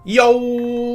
Yo,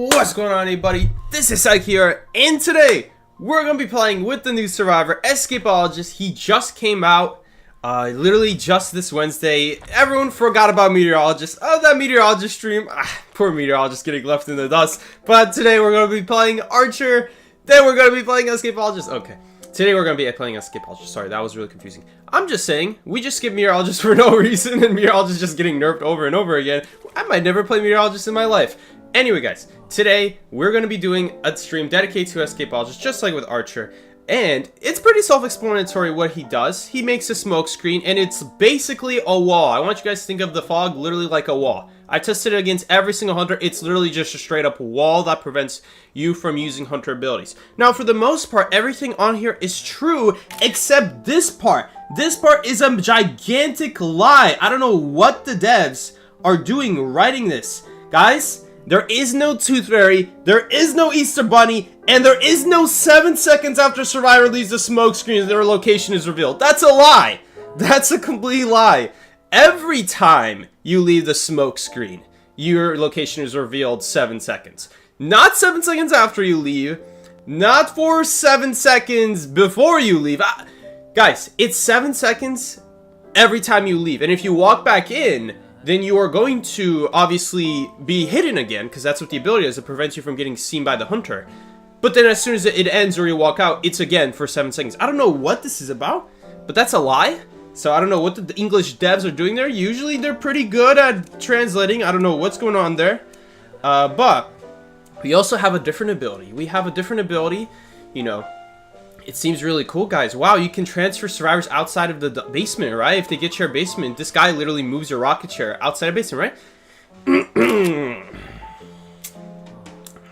what's going on, everybody? This is Psych here, and today we're gonna be playing with the new survivor, Escapologist. He just came out, literally just this Wednesday. Everyone forgot about Meteorologist. Oh, that Meteorologist stream. Poor Meteorologist getting left in the dust. But today we're gonna be playing Archer. Then we're gonna be playing Escapologist. Okay. Today we're going to be playing Escapologist. Sorry, that was really confusing. I'm just saying, we just skip Meteorologist for no reason, and Meteorologist just getting nerfed over and over again. I might never play Meteorologist in my life. Anyway, guys, today we're going to be doing a stream dedicated to Escapologist, just like with Archer. And it's pretty self-explanatory what he does. He makes a smoke screen, and it's basically a wall. I want you guys to think of the fog literally like a wall. I tested it against every single hunter. It's literally just a straight up wall that prevents you from using hunter abilities. Now, for the most part, everything on here is true except this part. This part is a gigantic lie. I don't know what the devs are doing writing this. Guys, there is no Tooth Fairy, there is no Easter Bunny, and there is no 7 seconds after Survivor leaves the smoke screen their location is revealed. That's a lie. That's a complete lie. Every time you leave the smoke screen, your location is revealed 7 seconds. Not 7 seconds after you leave, not for 7 seconds before you leave. Guys, it's 7 seconds every time you leave. And if you walk back in, then you are going to obviously be hidden again, because that's what the ability is. It prevents you from getting seen by the hunter. But then as soon as it ends or you walk out, it's again for 7 seconds. I don't know what this is about, but that's a lie. So I don't know what the English devs are doing there. Usually they're pretty good at translating. I don't know what's going on there. But we also have a different ability. We have a different ability, you know. It seems really cool, guys. Wow, you can transfer survivors outside of the basement, right? If they get your basement, this guy literally moves your rocket chair outside of basement, right?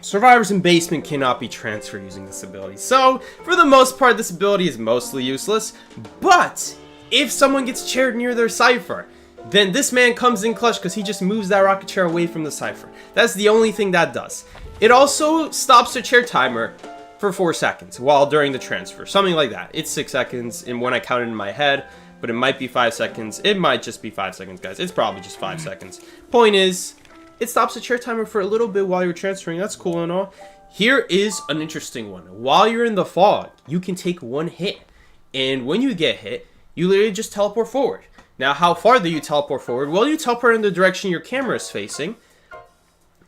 Survivors in basement cannot be transferred using this ability. So, for the most part, this ability is mostly useless. But if someone gets chaired near their cipher, then this man comes in clutch because he just moves that rocket chair away from the cipher. That's the only thing that does. It also stops the chair timer for 4 seconds while during the transfer. Something like that. It's 6 seconds and when I counted in my head, but it might be 5 seconds. It might just be 5 seconds, guys. It's probably just 5 seconds. Point is, it stops the chair timer for a little bit while you're transferring. That's cool and all. Here is an interesting one. While you're in the fog, you can take one hit. And when you get hit, you literally just teleport forward. Now, how far do you teleport forward? Well, you teleport in the direction your camera is facing.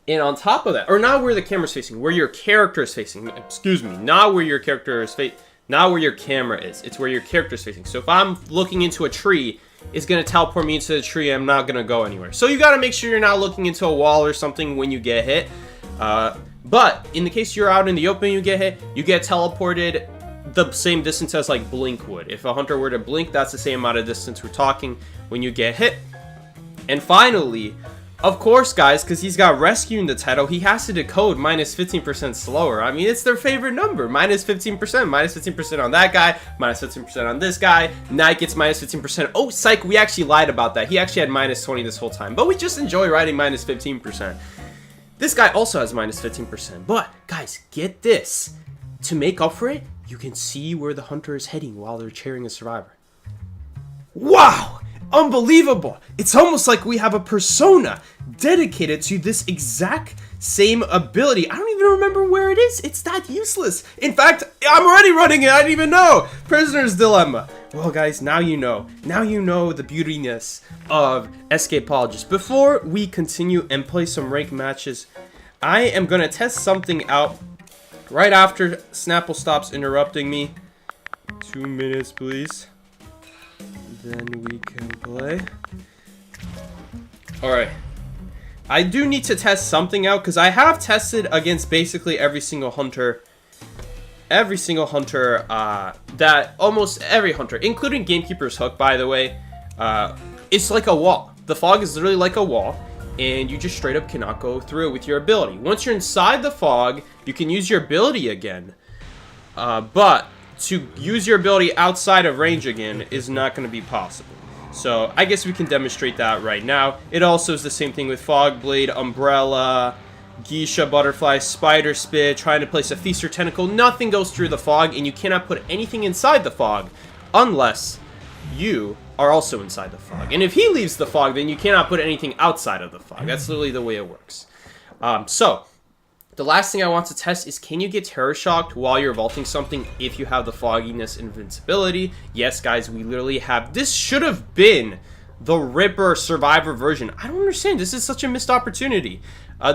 And on top of that, or not where the camera's facing, where your character is facing. Excuse me, not where your character is facing, not where your camera is. It's where your character is facing. So if I'm looking into a tree, it's gonna teleport me into the tree. I'm not gonna go anywhere. So you gotta make sure you're not looking into a wall or something when you get hit. But in the case you're out in the open, you get hit, you get teleported the same distance as like Blink would. If a hunter were to blink, that's the same amount of distance we're talking when you get hit. And finally, of course, guys, because he's got rescue in the title, he has to decode minus 15% slower. I mean, it's their favorite number, minus 15%. Minus 15% on that guy, minus 15% on this guy. Knight gets minus 15%. Oh, psych, we actually lied about that. He actually had minus 20 this whole time, but we just enjoy writing minus 15%. This guy also has minus 15%, but guys, get this. To make up for it, you can see where the hunter is heading while they're cheering a survivor. Wow! Unbelievable! It's almost like we have a persona dedicated to this exact same ability. I don't even remember where it is. It's that useless. In fact, I'm already running it. I didn't even know. Prisoner's Dilemma. Well, guys, now you know. Now you know the beautiness of Escapologist. Before we continue and play some ranked matches, I am going to test something out right after Snapple stops interrupting me. 2 minutes, please. Then we can play. Alright. I do need to test something out because I have tested against basically every single hunter. Every single hunter, that almost every hunter, including Gamekeeper's Hook, by the way, it's like a wall. The fog is literally like a wall, and you just straight up cannot go through it with your ability. Once you're inside the fog, you can use your ability again, but to use your ability outside of range again is not going to be possible. So I guess we can demonstrate that right now. It also is the same thing with Fog Blade, Umbrella, Geisha, Butterfly, Spider Spit, trying to place a Feast or Tentacle. Nothing goes through the fog, and you cannot put anything inside the fog unless you are also inside the fog. And if he leaves the fog, then you cannot put anything outside of the fog. That's literally the way it works. So, the last thing I want to test is, can you get terror shocked while you're vaulting something if you have the fogginess invincibility? Yes, guys, we literally have... This should have been the Ripper Survivor version. I don't understand. This is such a missed opportunity.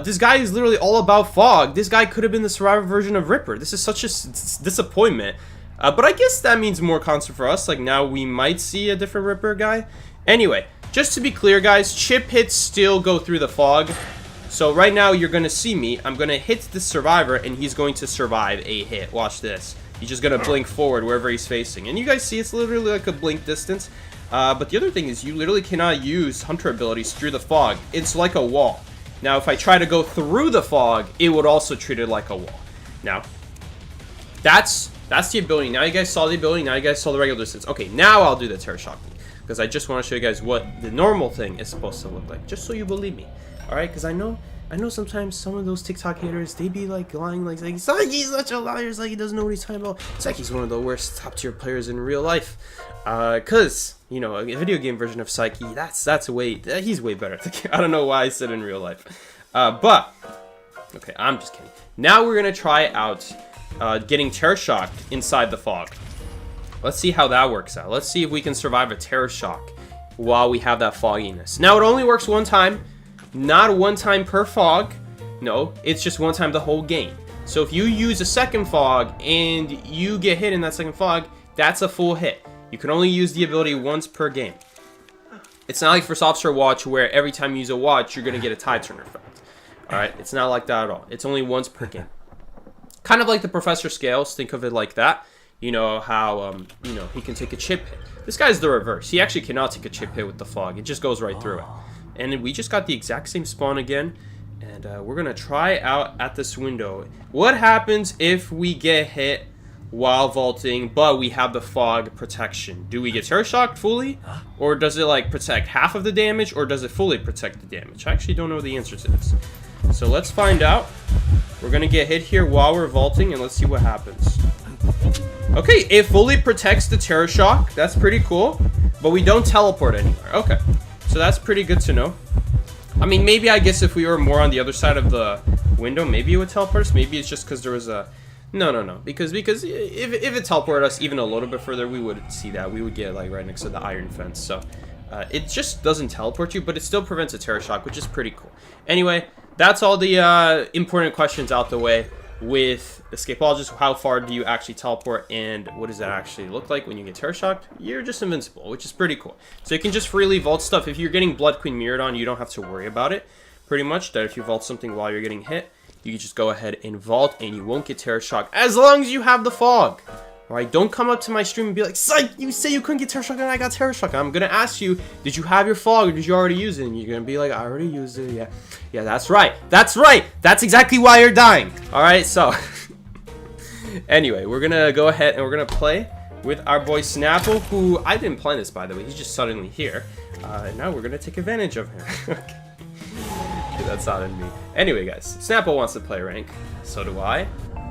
This guy is literally all about fog. This guy could have been the Survivor version of Ripper. This is such a disappointment. But I guess that means more content for us. Like, now we might see a different Ripper guy. Anyway, just to be clear, guys, chip hits still go through the fog. So right now you're going to see me. I'm going to hit the Survivor, and he's going to survive a hit. Watch this. He's just going to blink forward wherever he's facing. And you guys see it's literally like a blink distance. But the other thing is you literally cannot use Hunter abilities through the fog. It's like a wall. Now, if I try to go through the fog, it would also treat it like a wall. Now, that's the ability. Now you guys saw the ability. Now you guys saw the regular distance. Okay, now I'll do the Terror Shock thing, because I just want to show you guys what the normal thing is supposed to look like, just so you believe me. All right, because I know sometimes some of those TikTok haters, they be like lying, like saying Psyche's such a liar, it's like he doesn't know what he's talking about. Psyche's one of the worst top tier players in real life. Cause you know, a video game version of Psyche, he's way better. I don't know why I said in real life. But okay, I'm just kidding. Now we're gonna try out getting terror shocked inside the fog. Let's see how that works out. Let's see if we can survive a terror shock while we have that fogginess. Now it only works one time. Not one time per fog. No, it's just one time the whole game. So if you use a second fog and you get hit in that second fog, that's a full hit. You can only use the ability once per game. It's not like for Software Watch where every time you use a watch, you're going to get a tide turner effect. Alright, it's not like that at all. It's only once per game. Kind of like the Professor Scales, think of it like that. You know how, you know, he can take a chip hit. This guy's the reverse. He actually cannot take a chip hit with the fog. It just goes right through it. And we just got the exact same spawn again. And we're going to try out at this window. What happens if we get hit while vaulting, but we have the fog protection? Do we get terror shocked fully? Or does it like protect half of the damage? Or does it fully protect the damage? I actually don't know the answer to this. So let's find out. We're going to get hit here while we're vaulting, and let's see what happens. Okay, it fully protects the terror shock. That's pretty cool. But we don't teleport anywhere. Okay. So that's pretty good to know. I mean, maybe I guess if we were more on the other side of the window, maybe it would teleport us. Maybe it's just because there was a... No. Because if it teleported us even a little bit further, we would see that. We would get like right next to the iron fence. So it just doesn't teleport you, but it still prevents a terror shock, which is pretty cool. Anyway, that's all the important questions out the way with Escapologist. How far do you actually teleport, and what does that actually look like when you get terror shocked? You're just invincible, which is pretty cool. So you can just freely vault stuff. If you're getting Blood Queen mirrored on, you don't have to worry about it. Pretty much that if you vault something while you're getting hit, you can just go ahead and vault, and you won't get terror shocked as long as you have the fog. Alright, don't come up to my stream and be like, Psych, you say you couldn't get terror shocked and I got terror shocked. I'm gonna ask you, did you have your fog or did you already use it? And you're gonna be like, I already used it. Yeah, that's right. That's exactly why you're dying. Alright, so anyway, we're gonna go ahead and we're gonna play with our boy Snapple, who I didn't plan this, by the way. He's just suddenly here. And now we're gonna take advantage of him. Okay. That's not in me. Anyway, guys, Snapple wants to play rank. So do I.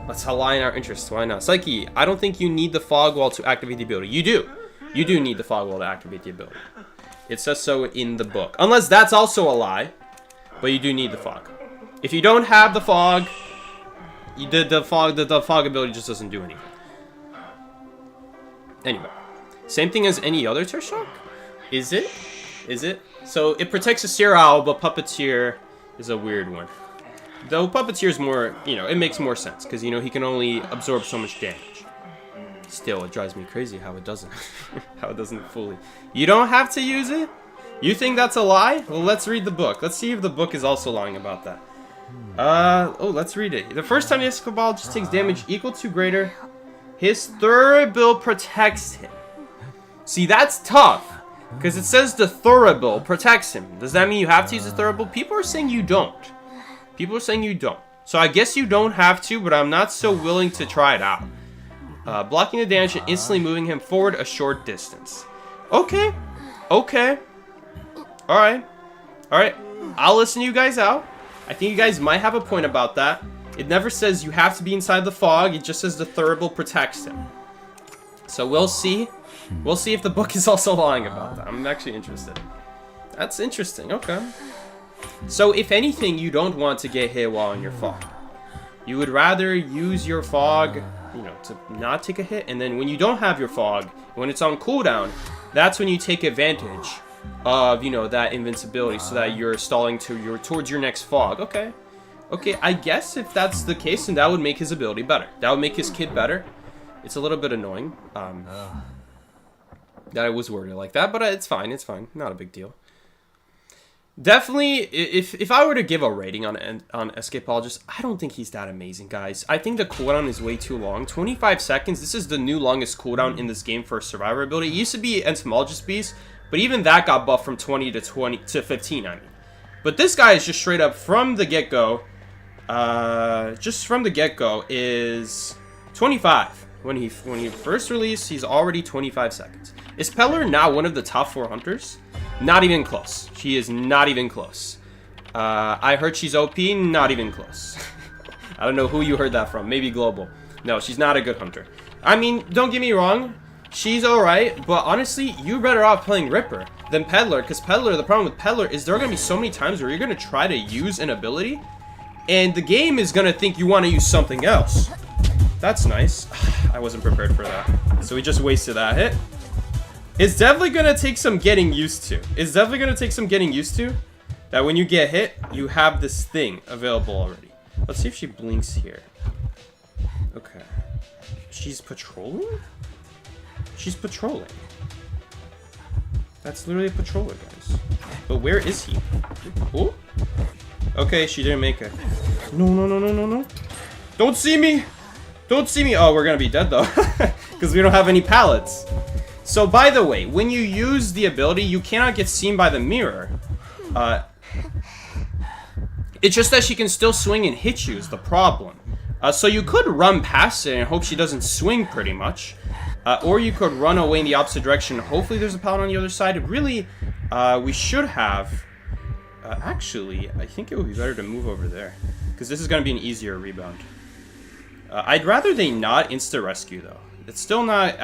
Let's align our interests. Why not? Psyche, I don't think you need the fog wall to activate the ability. You do. You do need the fog wall to activate the ability. It says so in the book. Unless that's also a lie. But you do need the fog. If you don't have the fog, the fog ability just doesn't do anything. Anyway. Same thing as any other terror shock? Is it? Is it? So it protects a Seer Owl, but Puppeteer is a weird one. Though Puppeteer is more, you know, it makes more sense. Because, you know, he can only absorb so much damage. Still, it drives me crazy how it doesn't. How it doesn't fully. You don't have to use it? You think that's a lie? Well, let's read the book. Let's see if the book is also lying about that. Let's read it. The first time the Escapologist takes damage equal to greater, his Thurible protects him. See, that's tough. Because it says the Thurible protects him. Does that mean you have to use the Thurible? People are saying you don't. People are saying you don't. So I guess you don't have to, but I'm not so willing to try it out. Blocking the damage and instantly moving him forward a short distance. Okay. Okay. Alright. Alright. I'll listen to you guys out. I think you guys might have a point about that. It never says you have to be inside the fog. It just says the Thurible protects him. So we'll see. We'll see if the book is also lying about that. I'm actually interested. That's interesting. Okay. So if anything, you don't want to get hit while in your fog. You would rather use your fog, you know, to not take a hit, and then when you don't have your fog, when it's on cooldown, that's when you take advantage of, you know, that invincibility, so that you're stalling towards your next fog. Okay, I guess if that's the case, then that would make his ability better. That would make his kit better. It's a little bit annoying that I was worded like that, but it's fine. It's fine. Not a big deal. Definitely, if I were to give a rating on Escapologist, I don't think he's that amazing, guys. I think the cooldown is way too long. 25 seconds. This is the new longest cooldown in this game for a survivor ability. It used to be Entomologist Beast, but even that got buffed from 20 to 15. I mean, but this guy is just straight up from the get-go. Just from the get-go is 25. When he first released, he's already 25 seconds. Is Peller now one of the top 4 hunters? Not even close. She is not even close. I heard she's OP, not even close. I don't know who you heard that from. Maybe Global. No, she's not a good hunter. I mean, don't get me wrong. She's alright, but honestly, you're better off playing Ripper than Peddler, because Peddler, the problem with Peddler is there are going to be so many times where you're going to try to use an ability, and the game is going to think you want to use something else. That's nice. I wasn't prepared for that. So we just wasted that hit. It's definitely going to take some getting used to. It's definitely going to take some getting used to. That when you get hit, you have this thing available already. Let's see if she blinks here. Okay. She's patrolling? She's patrolling. That's literally a patroller, guys. But where is he? Oh? Okay, she didn't make it. No. Don't see me! Don't see me! Oh, we're gonna be dead, though. Because we don't have any pallets. So, by the way, when you use the ability, you cannot get seen by the mirror. It's just that she can still swing and hit you is the problem. So you could run past it and hope she doesn't swing, pretty much. Or you could run away in the opposite direction. Hopefully there's a pallet on the other side. Really, we should have... actually, I think it would be better to move over there. Because this is going to be an easier rebound. I'd rather they not insta-rescue, though. It's still not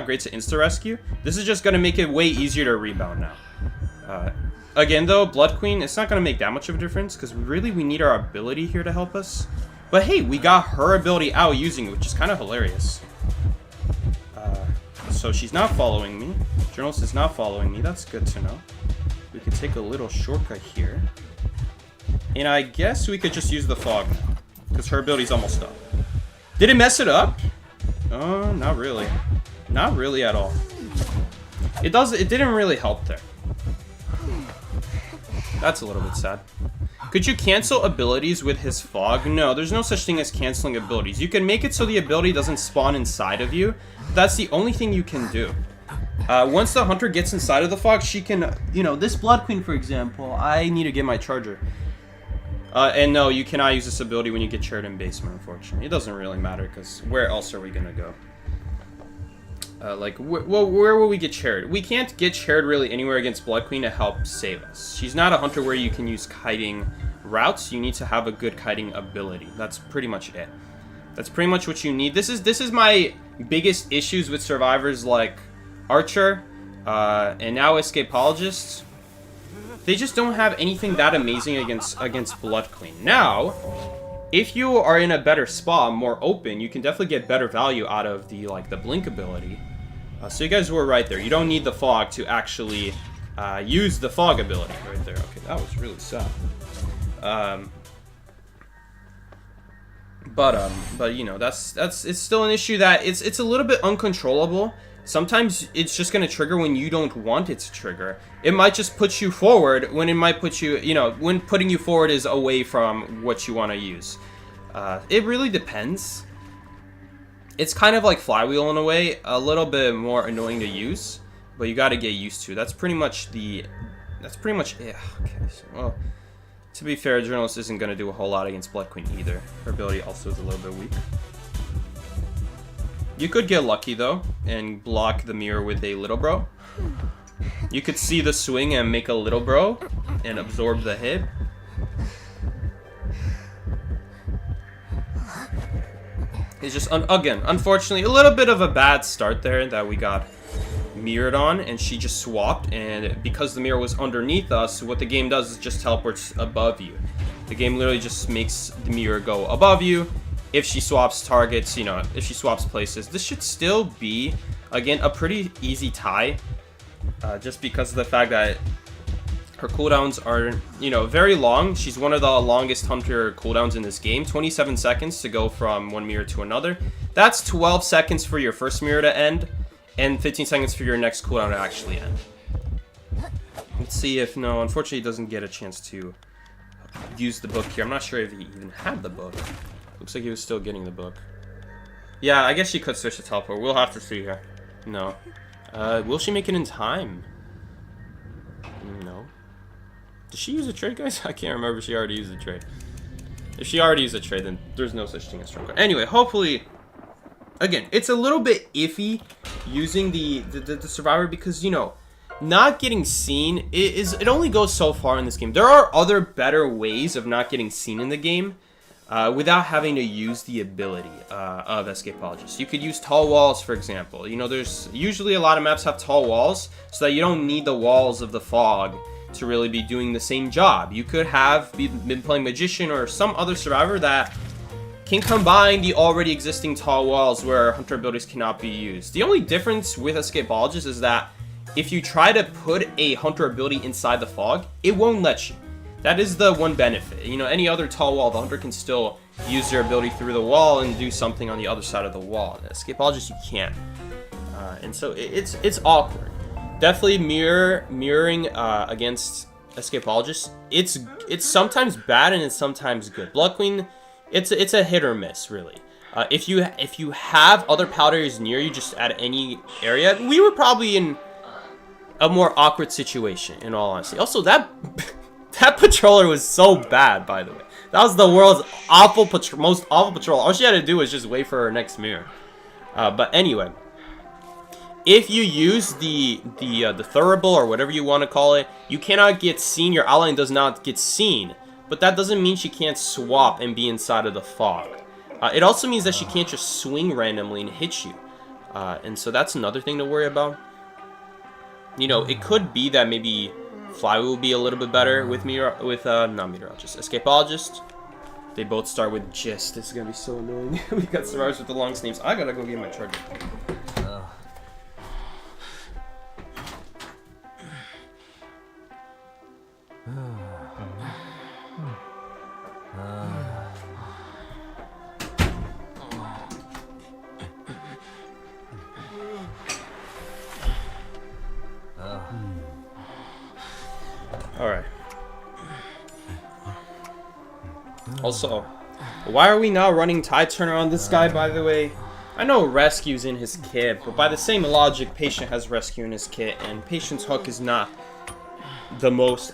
great to insta-rescue. This is just going to make it way easier to rebound now. Again, though, Blood Queen, it's not going to make that much of a difference. Because really, we need our ability here to help us. But hey, we got her ability out using it, which is kind of hilarious. So she's not following me. Journalist is not following me. That's good to know. We could take a little shortcut here. And I guess we could just use the fog now. Because her ability's almost up. Did it mess it up? Not really. Not really at all. It didn't really help there. That's a little bit sad. Could you cancel abilities with his fog? No, there's no such thing as canceling abilities. You can make it so the ability doesn't spawn inside of you. That's the only thing you can do. Once the hunter gets inside of the fog, she can, you know, this Blood Queen, for example, I need to get my charger. And no, you cannot use this ability when you get chaired in basement, unfortunately. It doesn't really matter, because where else are we going to go? Where will we get chaired? We can't get chaired really anywhere against Blood Queen to help save us. She's not a hunter where you can use kiting routes. You need to have a good kiting ability. That's pretty much it. That's pretty much what you need. This is my biggest issues with survivors like Archer and now Escapologists. They just don't have anything that amazing against Blood Queen. Now, if you are in a better spot, more open, you can definitely get better value out of the blink ability. So you guys were right there. You don't need the fog to actually use the fog ability right there. Okay, that was really sad. But you know, it's still an issue that it's a little bit uncontrollable. Sometimes it's just going to trigger when you don't want it to trigger. It might just put you forward when it might put you, you know, when putting you forward is away from what you want to use. It really depends. It's kind of like Flywheel in a way, a little bit more annoying to use, but you got to get used to. That's pretty much it. Okay, so, well, to be fair, Journalist isn't going to do a whole lot against Blood Queen either. Her ability also is a little bit weak. You could get lucky, though, and block the mirror with a Little Bro. You could see the swing and make a Little Bro and absorb the hit. It's just, again, unfortunately, a little bit of a bad start there that we got mirrored on, and she just swapped, and because the mirror was underneath us, what the game does is just teleports above you. The game literally just makes the mirror go above you. If she swaps targets, you know, if she swaps places, this should still be, again, a pretty easy tie, just because of the fact that her cooldowns are, you know, very long. She's one of the longest hunter cooldowns in this game, 27 seconds to go from one mirror to another. That's 12 seconds for your first mirror to end, and 15 seconds for your next cooldown to actually end. Let's see if, no, unfortunately he doesn't get a chance to use the book here. I'm not sure if he even had the book. Looks like he was still getting the book. Yeah, I guess she could switch to teleport. We'll have to see here. No. Will she make it in time? No. Did she use a trade, guys? I can't remember if she already used a trade. If she already used a trade, then there's no such thing as strong card. Anyway, hopefully, again, it's a little bit iffy using the survivor because, you know, not getting seen it only goes so far in this game. There are other better ways of not getting seen in the game without having to use the ability of Escapologist. You could use tall walls, for example. You know, there's usually a lot of maps have tall walls so that you don't need the walls of the fog to really be doing the same job. You could have been playing Magician or some other survivor that can combine the already existing tall walls where hunter abilities cannot be used. The only difference with Escapologist is that if you try to put a hunter ability inside the fog, it won't let you. That is the one benefit. You know, any other tall wall, the hunter can still use their ability through the wall and do something on the other side of the wall. Escapologist, you can't. And so it's awkward. Definitely mirroring against Escapologist. It's sometimes bad and it's sometimes good. Blood Queen, it's a hit or miss, really. If you have other powders near you, just at any area, we were probably in a more awkward situation, in all honesty. Also, that patroller was so bad, by the way. That was the world's most awful patrol. All she had to do was just wait for her next mirror. But anyway, if you use the thurible or whatever you want to call it, you cannot get seen. Your ally does not get seen, but that doesn't mean she can't swap and be inside of the fog. It also means that she can't just swing randomly and hit you, and so that's another thing to worry about. You know, it could be that maybe Fly will be a little bit better with not Meteorologist, Escapologist. They both start with Gist. This is gonna be so annoying. We got survivors with the longest names. I gotta go get my charger. Alright. Also, why are we now running Tide Turner on this guy, by the way? I know Rescue's in his kit, but by the same logic, Patient has Rescue in his kit, and Patient's hook is not the most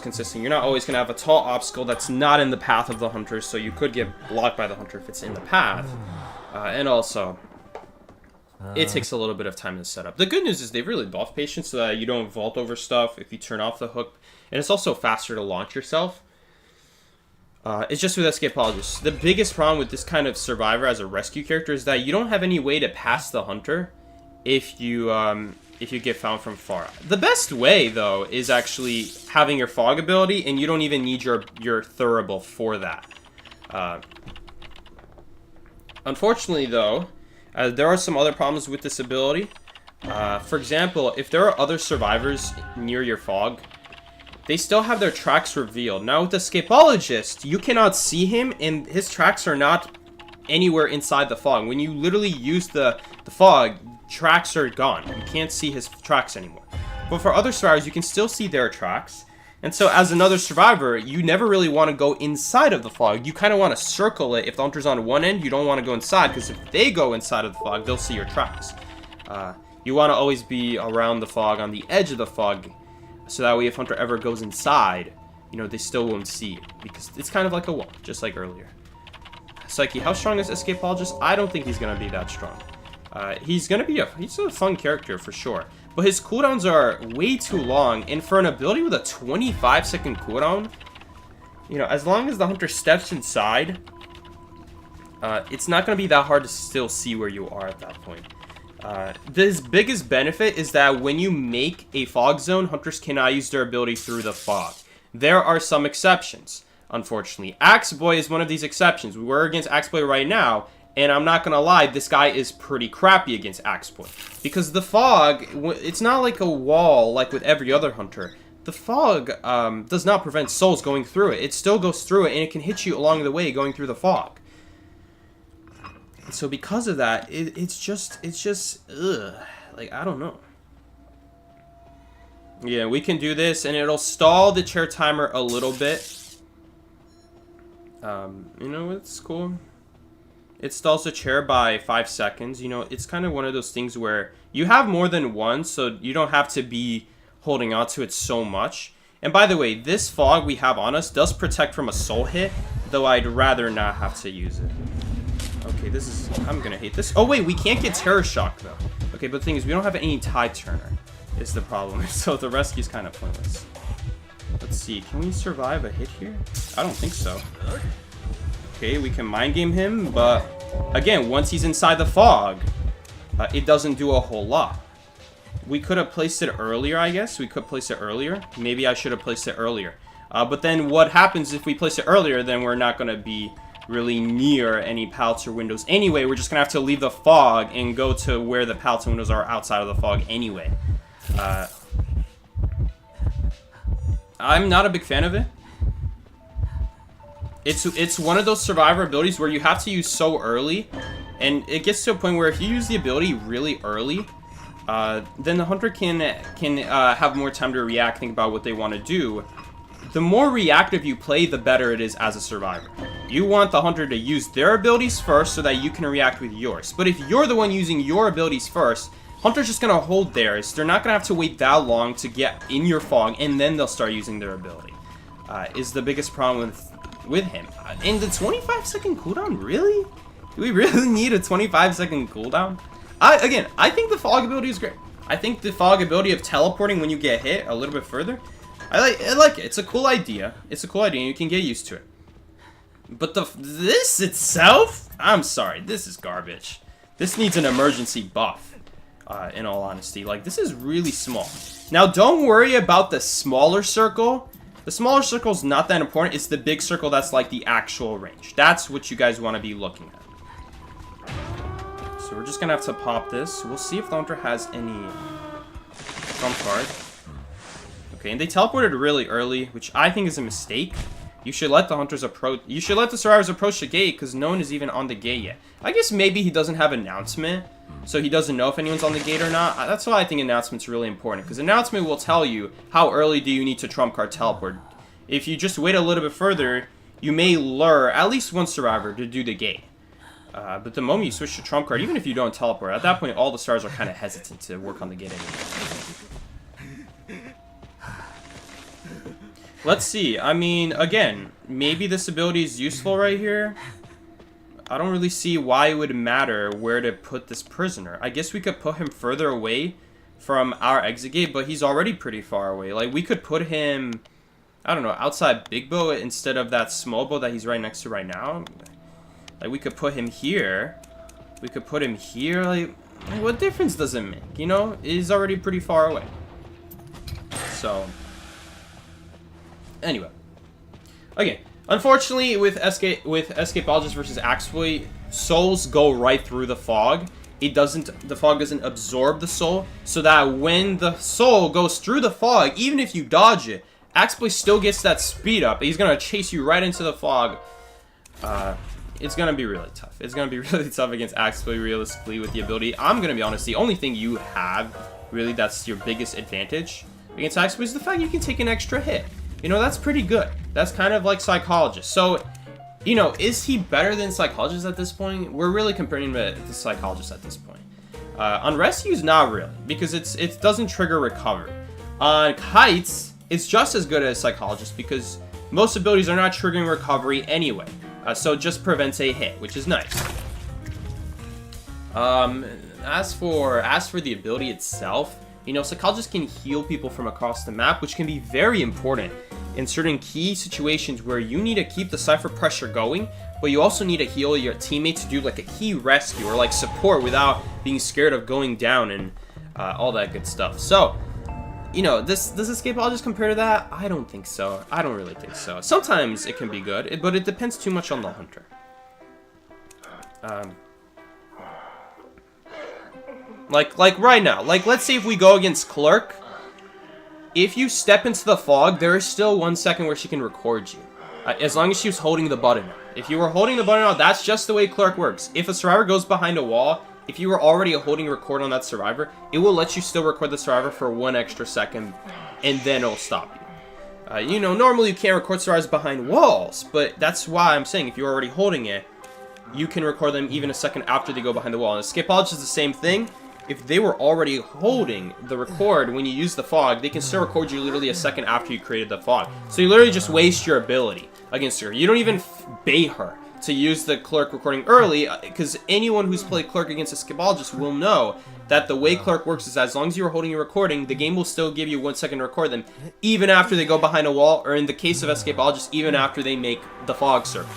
consistent. You're not always going to have a tall obstacle that's not in the path of the hunter, so you could get blocked by the hunter if it's in the path. And also, it takes a little bit of time to set up. The good news is they've really buffed Patience so that you don't vault over stuff if you turn off the hook. And it's also faster to launch yourself. It's just with Escapologist. The biggest problem with this kind of survivor as a rescue character is that you don't have any way to pass the hunter if you get found from far. The best way, though, is actually having your fog ability, and you don't even need your thurible for that. Unfortunately, though, there are some other problems with this ability. For example, if there are other survivors near your fog, they still have their tracks revealed. Now, with Escapologist, you cannot see him, and his tracks are not anywhere inside the fog. When you literally use the fog, tracks are gone. You can't see his tracks anymore. But for other survivors, you can still see their tracks. And so, as another survivor, you never really want to go inside of the fog. You kind of want to circle it. If the hunter's on one end, you don't want to go inside, because if they go inside of the fog, they'll see your tracks. You want to always be around the fog, on the edge of the fog, so that way if hunter ever goes inside, you know, they still won't see it, because it's kind of like a wall, just like earlier. Psyche, how strong is Escapologist? I don't think he's going to be that strong. He's a fun character for sure. But his cooldowns are way too long, and for an ability with a 25-second cooldown, you know, as long as the hunter steps inside, it's not going to be that hard to still see where you are at that point. His biggest benefit is that when you make a fog zone, hunters cannot use their ability through the fog. There are some exceptions, unfortunately. Axe Boy is one of these exceptions. We're against Axe Boy right now, and I'm not gonna lie, this guy is pretty crappy against Axe Boy. Because the fog, it's not like a wall like with every other hunter. The fog does not prevent souls going through it. It still goes through it, and it can hit you along the way going through the fog. So because of that, it's just, ugh. Like, I don't know. Yeah, we can do this, and it'll stall the chair timer a little bit. You know, it's cool. It stalls the chair by 5 seconds. You know, it's kind of one of those things where you have more than one, so you don't have to be holding on to it so much. And by the way, this fog we have on us does protect from a soul hit, though I'd rather not have to use it. Okay, this is... I'm gonna hate this. Oh, wait, we can't get Terror Shock, though. Okay, but the thing is, we don't have any Tide Turner, is the problem. So the rescue's kind of pointless. Let's see, can we survive a hit here? I don't think so. Okay, we can mind game him, but... Again, once he's inside the fog, it doesn't do a whole lot. We could have placed it earlier, I guess. We could place it earlier. Maybe I should have placed it earlier. But then what happens if we place it earlier, then we're not going to be really near any pallets or windows anyway. We're just gonna have to leave the fog and go to where the pallets and windows are outside of the fog anyway. I'm not a big fan of it. It's one of those survivor abilities where you have to use so early, and it gets to a point where if you use the ability really early, then the hunter can have more time to react, think about what they want to do. The more reactive you play, the better it is as a survivor. You want the hunter to use their abilities first so that you can react with yours. But if you're the one using your abilities first, hunter's just going to hold theirs. They're not going to have to wait that long to get in your fog, and then they'll start using their ability. Is the biggest problem with him. And the 25-second cooldown, really? Do we really need a 25-second cooldown? Again, I think the fog ability is great. I think the fog ability of teleporting when you get hit a little bit further, I like it. It's a cool idea. It's a cool idea, and you can get used to it. But this itself, I'm sorry, this is garbage. This needs an emergency buff, in all honesty. Like, this is really small. Now, don't worry about the smaller circle. The smaller circle is not that important. It's the big circle that's like the actual range. That's what you guys want to be looking at. So we're just going to have to pop this. We'll see if the hunter has any trump card. Okay, and they teleported really early, which I think is a mistake. You should let the hunters approach. You should let the survivors approach the gate because no one is even on the gate yet. I guess maybe he doesn't have announcement, so he doesn't know if anyone's on the gate or not. That's why I think announcement's really important, because announcement will tell you how early do you need to trump card teleport. If you just wait a little bit further, you may lure at least one survivor to do the gate. But the moment you switch to trump card, even if you don't teleport, at that point all the stars are kind of hesitant to work on the gate anymore. Let's see. I mean, again, maybe this ability is useful right here. I don't really see why it would matter where to put this prisoner. I guess we could put him further away from our exit gate, but he's already pretty far away. Like, we could put him, I don't know, outside Big Bow instead of that small bow that he's right next to right now. Like, we could put him here. We could put him here. Like, what difference does it make? You know, he's already pretty far away. So... Anyway, again, unfortunately, with Escapologist versus Axeboy, souls go right through the fog. The fog doesn't absorb the soul, so that when the soul goes through the fog, even if you dodge it, Axeboy still gets that speed up. He's gonna chase you right into the fog. It's gonna be really tough. It's gonna be really tough against Axeboy realistically with the ability. I'm gonna be honest, the only thing you have, really, that's your biggest advantage against Axeboy is the fact you can take an extra hit. You know, that's pretty good. That's kind of like Psychologist. So, you know, is he better than Psychologist at this point? We're really comparing him to Psychologist at this point. On Rescues, not really, because it doesn't trigger recovery. On Heights, it's just as good as Psychologist because most abilities are not triggering recovery anyway. So it just prevents a hit, which is nice. As for the ability itself, You know, Psychologist can heal people from across the map, which can be very important in certain key situations where you need to keep the Cypher pressure going, but you also need to heal your teammates to do like a key rescue or like support without being scared of going down and all that good stuff. So, you know, does Escapologist compare to that? I don't think so. I don't really think so. Sometimes it can be good, but it depends too much on the Hunter. Like right now, like let's say if we go against Clerk, if you step into the fog, there is still 1 second where she can record you, as long as she was holding the button. If you were holding the button out, that's just the way Clerk works. If a survivor goes behind a wall, if you were already holding record on that survivor, it will let you still record the survivor for 1 extra second, and then it'll stop you. You know, normally you can't record survivors behind walls, but that's why I'm saying if you're already holding it, you can record them even a second after they go behind the wall. And Escapologist is the same thing. If they were already holding the record when you use the fog, they can still record you literally a second after you created the fog. So you literally just waste your ability against her. You don't even bait her to use the Clerk recording early, because anyone who's played Clerk against Escapologist will know that the way Clerk works is as long as you're holding your recording, the game will still give you 1 second to record them, even after they go behind a wall, or in the case of Escapologist, even after they make the fog circle.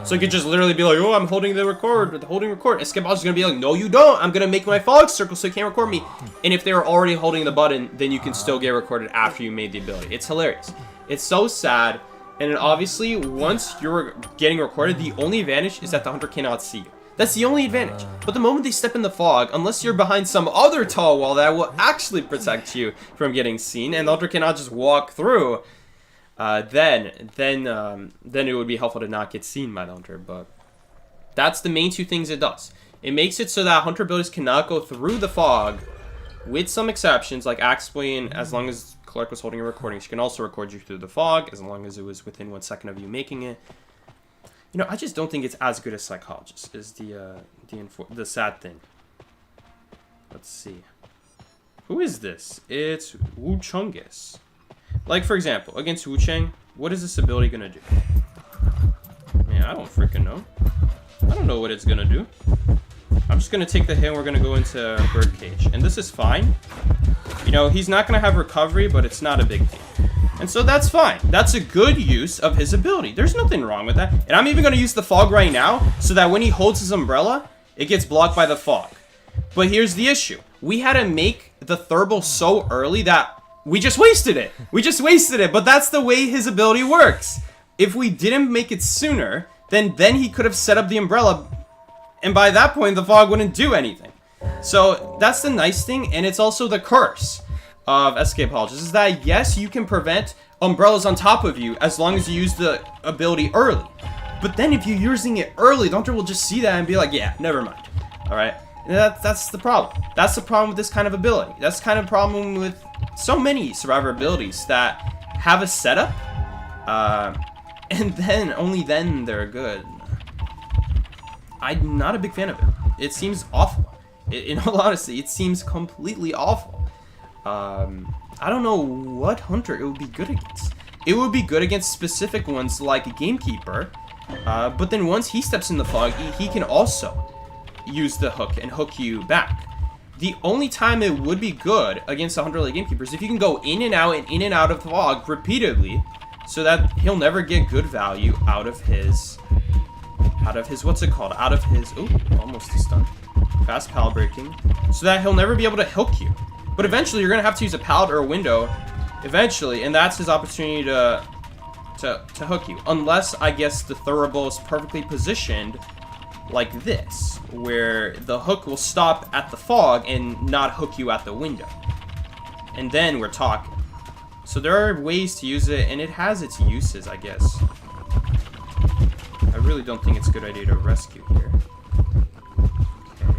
So you could just literally be like, oh, I'm holding the record, Escapologist is going to be like, no, you don't. I'm going to make my fog circle so you can't record me. And if they were already holding the button, then you can still get recorded after you made the ability. It's hilarious. It's so sad. And then obviously, once you're getting recorded, the only advantage is that the Hunter cannot see you. That's the only advantage. But the moment they step in the fog, unless you're behind some other tall wall that will actually protect you from getting seen, and the Hunter cannot just walk through, then it would be helpful to not get seen by the Hunter. But that's the main two things it does. It makes it so that Hunter abilities cannot go through the fog, with some exceptions, like Axway, as long as Clerk was holding a recording, she can also record you through the fog, as long as it was within 1 second of you making it. You know, I just don't think it's as good as Psychologist, is the sad thing. Let's see. Who is this? It's Wu Chungus. Like, for example, against Wu Chang, what is this ability gonna do? Man, I don't freaking know. I don't know what it's gonna do. I'm just gonna take the hit and we're gonna go into Birdcage. And this is fine. You know, he's not gonna have recovery, but it's not a big deal. And so that's fine. That's a good use of his ability. There's nothing wrong with that. And I'm even gonna use the fog right now, so that when he holds his umbrella, it gets blocked by the fog. But here's the issue. We had to make the Thurble so early that we just wasted it. But that's the way his ability works. If we didn't make it sooner, then he could have set up the umbrella, and by that point, the fog wouldn't do anything. So that's the nice thing, and it's also the curse of Escapologist, is that yes, you can prevent umbrellas on top of you as long as you use the ability early. But then if you're using it early, the Hunter will just see that and be like, yeah, never mind. Alright? That's the problem. That's the problem with this kind of ability. That's the kind of problem with so many Survivor abilities that have a setup, and then, only then, they're good. I'm not a big fan of it. It seems awful. In all honesty, it seems completely awful. I don't know what Hunter it would be good against. It would be good against specific ones like Gamekeeper, but then once he steps in the fog, he can also use the hook and hook you back. The only time it would be good against a Hunter like Gamekeeper is if you can go in and out of the fog repeatedly, so that he'll never get good value out of his what's it called? Out of his, ooh, almost stunned. Fast pallet breaking, so that he'll never be able to hook you. But eventually you're gonna have to use a pallet or a window, eventually, and that's his opportunity to hook you. Unless, I guess, the Thurble is perfectly positioned like this, where the hook will stop at the fog and not hook you at the window. And then we're talking. So there are ways to use it, and it has its uses, I guess. I really don't think it's a good idea to rescue here. Okay.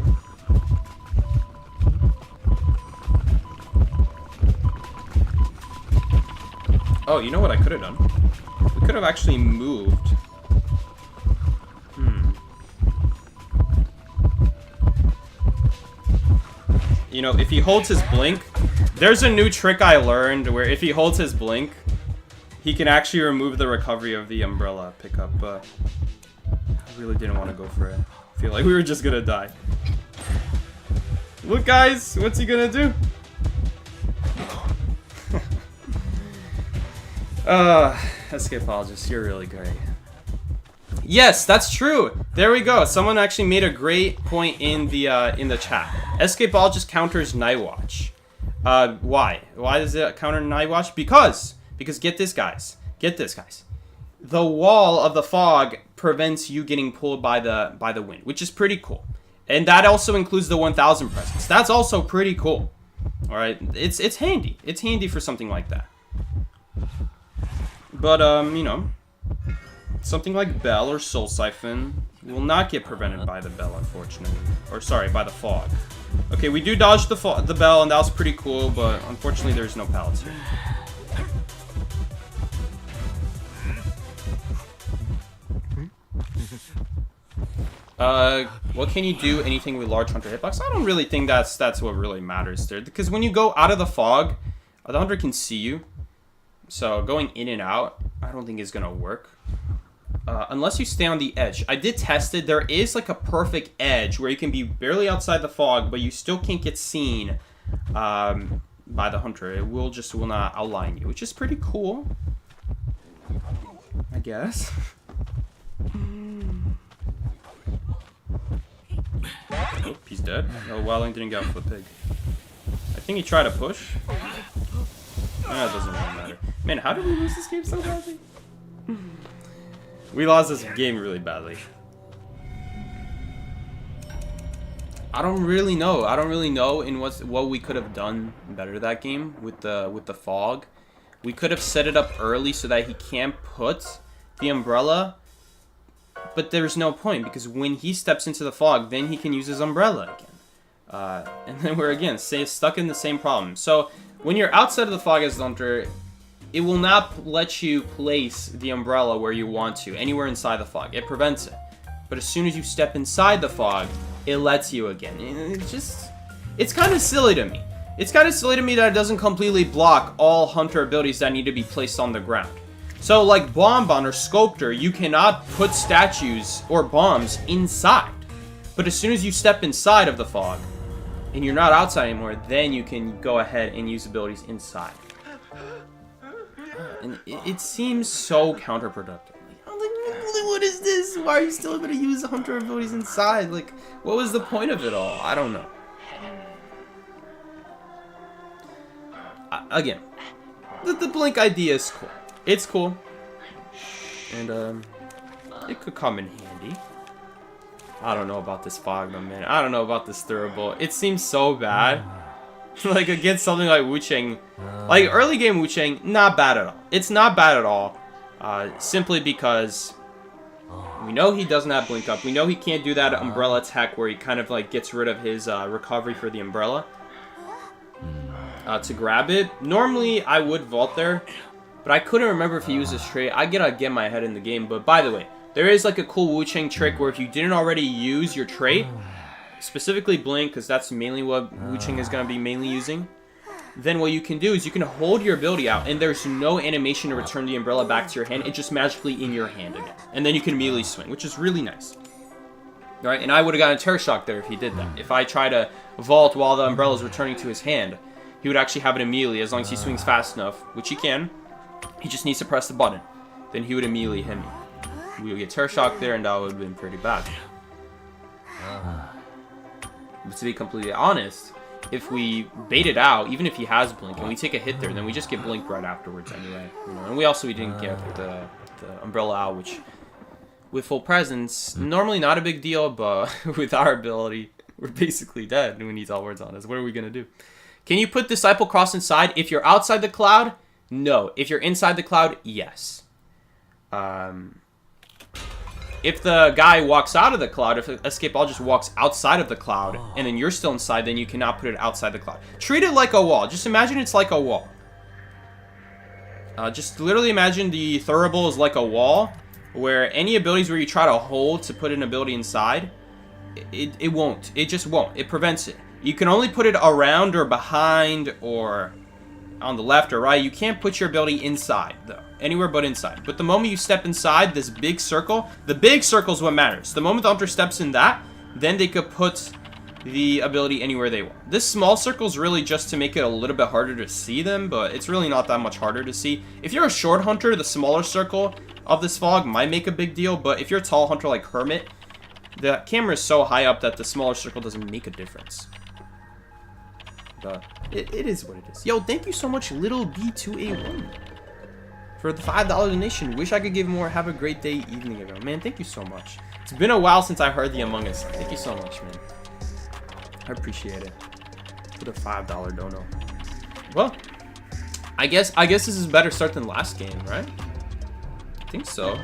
Oh, you know what I could have done? We could have actually moved. You know, if he holds his blink, there's a new trick I learned where if he holds his blink, he can actually remove the recovery of the umbrella pickup, but I really didn't want to go for it. I feel like we were just gonna die. Look, guys, what's he gonna do? Escapologist, you're really great. Yes, that's true. There we go. Someone actually made a great point in the chat. Escapologist counters Night Watch. Why? Why does it counter Night Watch? Because get this, guys. Get this, guys. The wall of the fog prevents you getting pulled by the wind, which is pretty cool. And that also includes the 1000 presence. That's also pretty cool. All right, it's handy. It's handy for something like that. But you know, something like Bell or Soul Siphon will not get prevented by the Bell, unfortunately. Or sorry, by the fog. Okay, we do dodge the Bell, and that was pretty cool, but unfortunately there's no pallets here. What can you do? Anything with large hunter hitbox? I don't really think that's what really matters there, because when you go out of the fog, the hunter can see you. So going in and out, I don't think is gonna work. Unless you stay on the edge. I did test it. There is like a perfect edge where you can be barely outside the fog, but you still can't get seen by the hunter. It will not outline you, which is pretty cool, I guess. Oh, he's dead. Oh, Wildling didn't get off the pig. I think he tried to push. It doesn't really matter. Man, how did we lose this game so badly? We lost this game really badly. I don't really know. I don't really know in what we could have done better that game with the fog. We could have set it up early so that he can't put the umbrella. But there's no point, because when he steps into the fog, then he can use his umbrella again. And then we're again stuck in the same problem. So when you're outside of the fog as the hunter, it will not let you place the umbrella where you want to, anywhere inside the fog. It prevents it. But as soon as you step inside the fog, it lets you again. It's kind of silly to me. It's kind of silly to me that it doesn't completely block all hunter abilities that need to be placed on the ground. So like Bonbon or Sculptor, you cannot put statues or bombs inside. But as soon as you step inside of the fog, and you're not outside anymore, then you can go ahead and use abilities inside. And it seems so counterproductive. I'm like, what is this? Why are you still able to use hunter abilities inside? Like, what was the point of it all? I don't know. Again, the blink idea is cool. It's cool. And, it could come in handy. I don't know about this fog, though, man. I don't know about this Thurible. It seems so bad. Like, against something like Wu-Chang. Like, early game Wu-Chang, not bad at all. It's not bad at all. Simply because we know he doesn't have Blink Up. We know he can't do that umbrella attack where he kind of, like, gets rid of his recovery for the umbrella. To grab it. Normally, I would vault there. But I couldn't remember if he used this trait. I gotta get my head in the game. But by the way, there is like a cool Wu-Chang trick where if you didn't already use your trait, specifically Blink, because that's mainly what Wu-Chang is going to be mainly using, then what you can do is you can hold your ability out, and there's no animation to return the umbrella back to your hand. It's just magically in your hand again. And then you can immediately swing, which is really nice. Alright, and I would have gotten a Terror Shock there if he did that. If I try to vault while the umbrella is returning to his hand, he would actually have it immediately as long as he swings fast enough, which he can. He just needs to press the button. Then he would immediately hit me. We would get Terror Shock there, and that would have been pretty bad. But to be completely honest, if we bait it out, even if he has Blink, and we take a hit there, then we just get Blink right afterwards anyway. You know? And we didn't get the umbrella out, which, with full presence, normally not a big deal, but with our ability, we're basically dead when he's all words on us. What are we going to do? Can you put Disciple Cross inside? If you're outside the cloud, no. If you're inside the cloud, yes. If the guy walks out of the cloud, if Escapologist walks outside of the cloud, and then you're still inside, then you cannot put it outside the cloud. Treat it like a wall. Just imagine it's like a wall. Just literally imagine the Thurible is like a wall, where any abilities where you try to hold to put an ability inside, it won't. It just won't. It prevents it. You can only put it around or behind or on the left or right. You can't put your ability inside, though. Anywhere but inside. But the moment you step inside this big circle, the big circle is what matters. The moment the hunter steps in that, then they could put the ability anywhere they want. This small circle is really just to make it a little bit harder to see them, but it's really not that much harder to see. If you're a short hunter, the smaller circle of this fog might make a big deal, but if you're a tall hunter like Hermit, the camera is so high up that the smaller circle doesn't make a difference. But it is what it is. Yo, thank you so much, Little B2A1, for the $5 donation. Wish I could give more. Have a great day, evening, everyone. Man, thank you so much. It's been a while since I heard the Among Us. Thank you so much, man. I appreciate it. For the $5 dono. Well, I guess this is a better start than last game, right? I think so.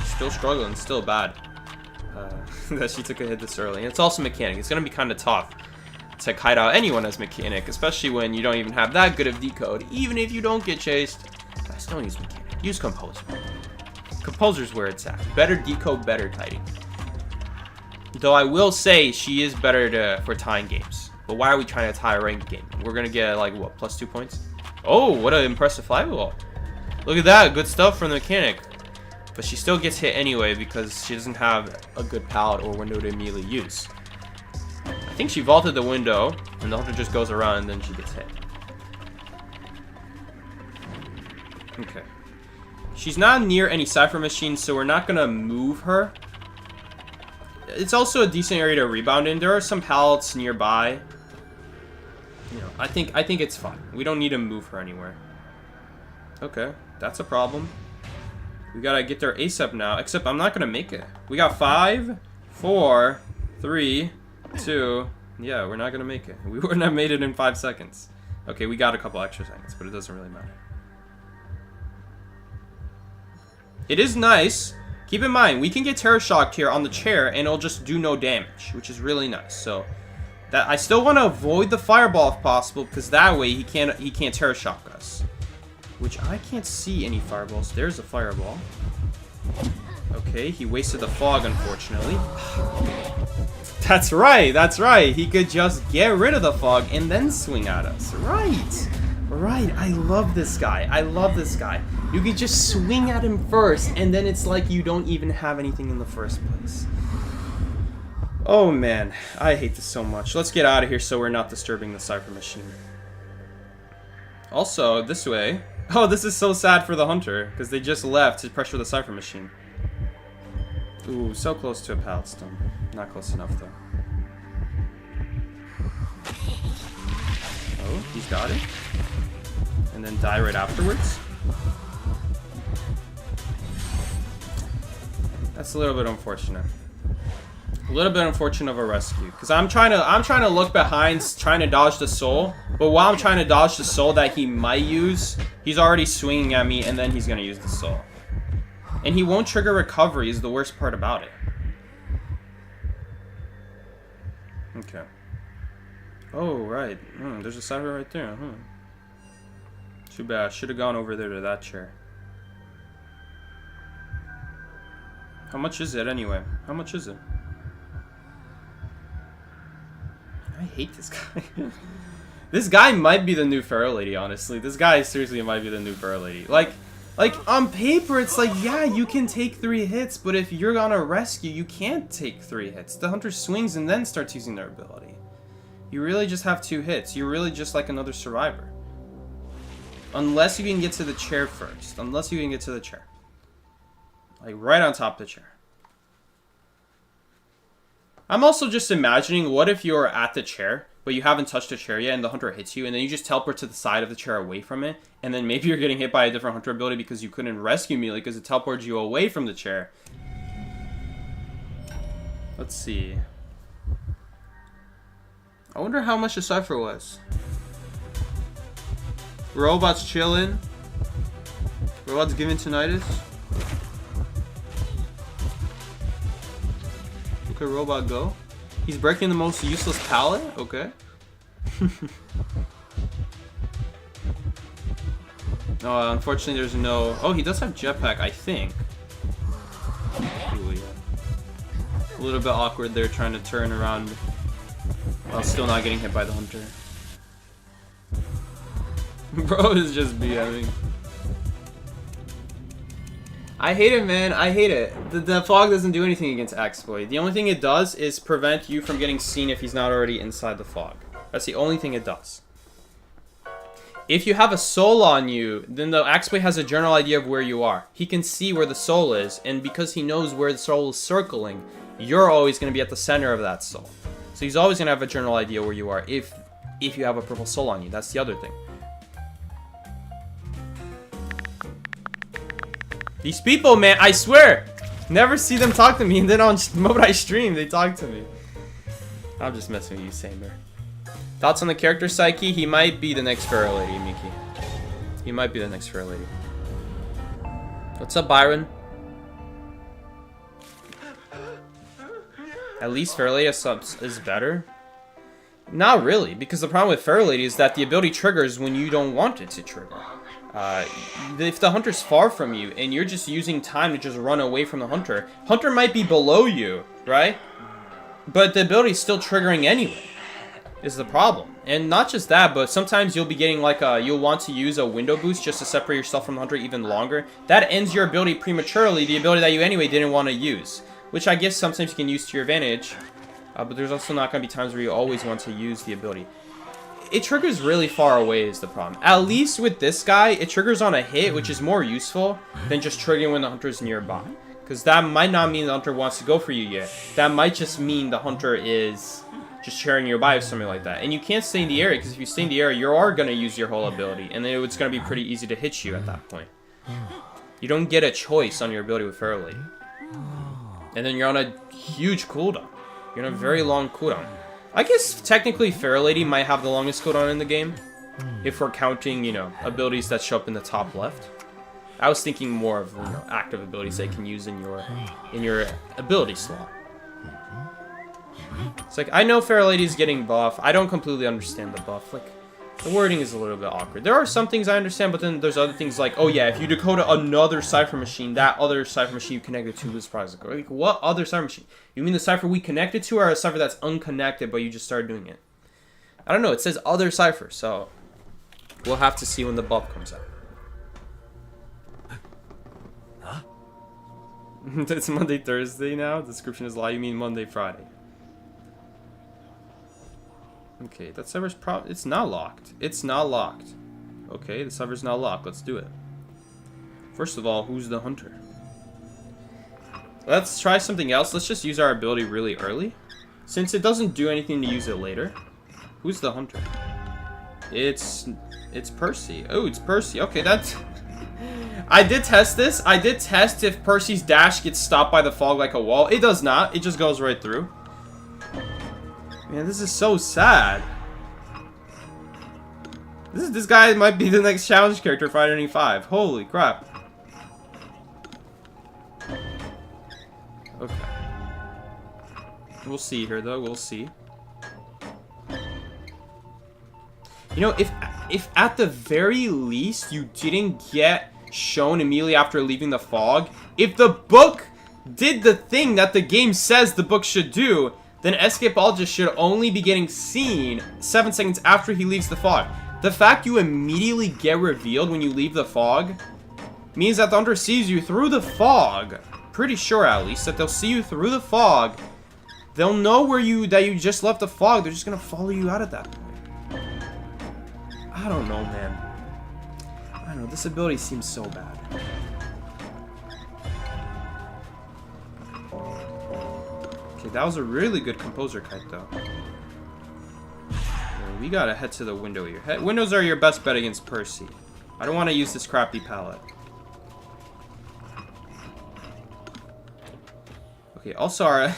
Still struggling, still bad. That she took a hit this early. And it's also mechanic. It's gonna be kind of tough to kite out anyone as mechanic, especially when you don't even have that good of decode. Even if you don't get chased, guys, don't use mechanic. Use composer. Composer's where it's at. Better decode, better kiting. Though I will say she is better for tying games. But why are we trying to tie a ranked game? We're gonna get like what, +2 points? Oh, what an impressive flyball! Look at that, good stuff from the mechanic. But she still gets hit anyway because she doesn't have a good pallet or window to immediately use. I think she vaulted the window, and the hunter just goes around and then she gets hit. Okay. She's not near any cipher machines, so we're not gonna move her. It's also a decent area to rebound in. There are some pallets nearby. You know, I think it's fine. We don't need to move her anywhere. Okay, that's a problem. We gotta get there ASAP now, except I'm not gonna make it. We got 5, 4, 3, 2. Yeah, we're not gonna make it. We wouldn't have made it in 5 seconds. Okay, we got a couple extra seconds, but it doesn't really matter. It is nice. Keep in mind, we can get terror shocked here on the chair, and it'll just do no damage, which is really nice. So, that I still want to avoid the fireball if possible, because that way he can't terror shock us. Which I can't see any fireballs. There's a fireball. Okay, he wasted the fog, unfortunately. That's right, that's right. He could just get rid of the fog and then swing at us. Right, right. I love this guy. I love this guy. You could just swing at him first, and then it's like you don't even have anything in the first place. Oh man, I hate this so much. Let's get out of here so we're not disturbing the cipher machine. Also, this way. Oh, this is so sad for the hunter, because they just left to pressure the cipher machine. Ooh, so close to a pallet stone. Not close enough, though. Oh, he's got it. And then die right afterwards. That's a little bit unfortunate. A little bit unfortunate of a rescue, because I'm trying to look behind, trying to dodge the soul. But while I'm trying to dodge the soul that he might use, he's already swinging at me, and then he's gonna use the soul. And he won't trigger recovery is the worst part about it. Okay. Oh right, there's a cipher right there. Too bad. Should have gone over there to that chair. How much is it anyway? How much is it? I hate this guy. This guy might be the new Pharaoh Lady, honestly. This guy seriously might be the new Pharaoh Lady. Like on paper, it's like, yeah, you can take 3 hits, but if you're gonna rescue, you can't take 3 hits. The hunter swings and then starts using their ability. You really just have 2 hits. You're really just like another survivor. Unless you can get to the chair first. Unless you can get to the chair. Like right on top of the chair. I'm also just imagining, what if you're at the chair, but you haven't touched the chair yet, and the hunter hits you, and then you just teleport to the side of the chair away from it, and then maybe you're getting hit by a different hunter ability because you couldn't rescue immediately because it teleported you away from the chair. Let's see. I wonder how much the cipher was. Robot's chilling. Robot's giving tinnitus. Okay, robot go. He's breaking the most useless pallet? Okay. No, unfortunately there's no... Oh, he does have jetpack, I think. Ooh, yeah. A little bit awkward there trying to turn around while still not getting hit by the hunter. Bro is just BMing. I hate it, man. I hate it. The fog doesn't do anything against Exploit. The only thing it does is prevent you from getting seen if he's not already inside the fog. That's the only thing it does. If you have a soul on you, then the Exploit has a general idea of where you are. He can see where the soul is, and because he knows where the soul is circling, you're always going to be at the center of that soul. So he's always going to have a general idea where you are if you have a purple soul on you. That's the other thing. These people, man, I swear, never see them talk to me, and then on mode I stream, they talk to me. I'm just messing with you, Samer. Thoughts on the character psyche? He might be the next Fair Lady, Miki. He might be the next Fair Lady. What's up, Byron? At least Fair Lady is better? Not really, because the problem with Fair Lady is that the ability triggers when you don't want it to trigger. If the hunter's far from you and you're just using time to just run away from the hunter, hunter might be below you, right? But the ability's still triggering anyway, is the problem. And not just that, but sometimes you'll be getting like you'll want to use a window boost just to separate yourself from the hunter even longer. That ends your ability prematurely, the ability that you anyway didn't want to use. Which I guess sometimes you can use to your advantage, but there's also not going to be times where you always want to use the ability. It triggers really far away is the problem. At least with this guy, it triggers on a hit, which is more useful than just triggering when the hunter's nearby. Because that might not mean the hunter wants to go for you yet. That might just mean the hunter is just sharing nearby or something like that. And you can't stay in the area, because if you stay in the area, you are going to use your whole ability. And then it's going to be pretty easy to hit you at that point. You don't get a choice on your ability with Fair Lady. And then you're on a huge cooldown. You're on a very long cooldown. I guess technically Fair Lady might have the longest cooldown in the game, if we're counting, you know, abilities that show up in the top left. I was thinking more of, you know, active abilities that you can use in your ability slot. It's like, I know Fair Lady's getting buff. I don't completely understand the buff. Like, the wording is a little bit awkward. There are some things I understand, but then there's other things like, oh yeah, if you decode another cipher machine, that other cipher machine you connected to is probably like, what other cipher machine? You mean the cipher we connected to, or a cipher that's unconnected, but you just started doing it? I don't know. It says other cipher, so we'll have to see when the buff comes out. Huh? It's Monday, Thursday now. Description is lie. You mean Monday, Friday? Okay, that server's it's not locked. It's not locked. Okay, the server's not locked. Let's do it. First of all, who's the hunter? Let's try something else. Let's just use our ability really early. Since it doesn't do anything to use it later. Who's the hunter? It's Percy. Oh, it's Percy. Okay, that's... I did test this. I did test if Percy's dash gets stopped by the fog like a wall. It does not. It just goes right through. Man, this is so sad. This guy might be the next challenge character for Fighter 5. Holy crap. Okay. We'll see here, though. We'll see. You know, if at the very least you didn't get shown immediately after leaving the fog, if the book did the thing that the game says the book should do, then Escapologist should only be getting seen 7 seconds after he leaves the fog. The fact you immediately get revealed when you leave the fog means that the hunter sees you through the fog. Pretty sure, at least, that they'll see you through the fog. They'll know that you just left the fog. They're just gonna follow you out at that point. I don't know, man. I don't know. This ability seems so bad. Okay, that was a really good composer kite, though. Yeah, we gotta head to the window here. Windows are your best bet against Percy. I don't want to use this crappy palette. Okay, also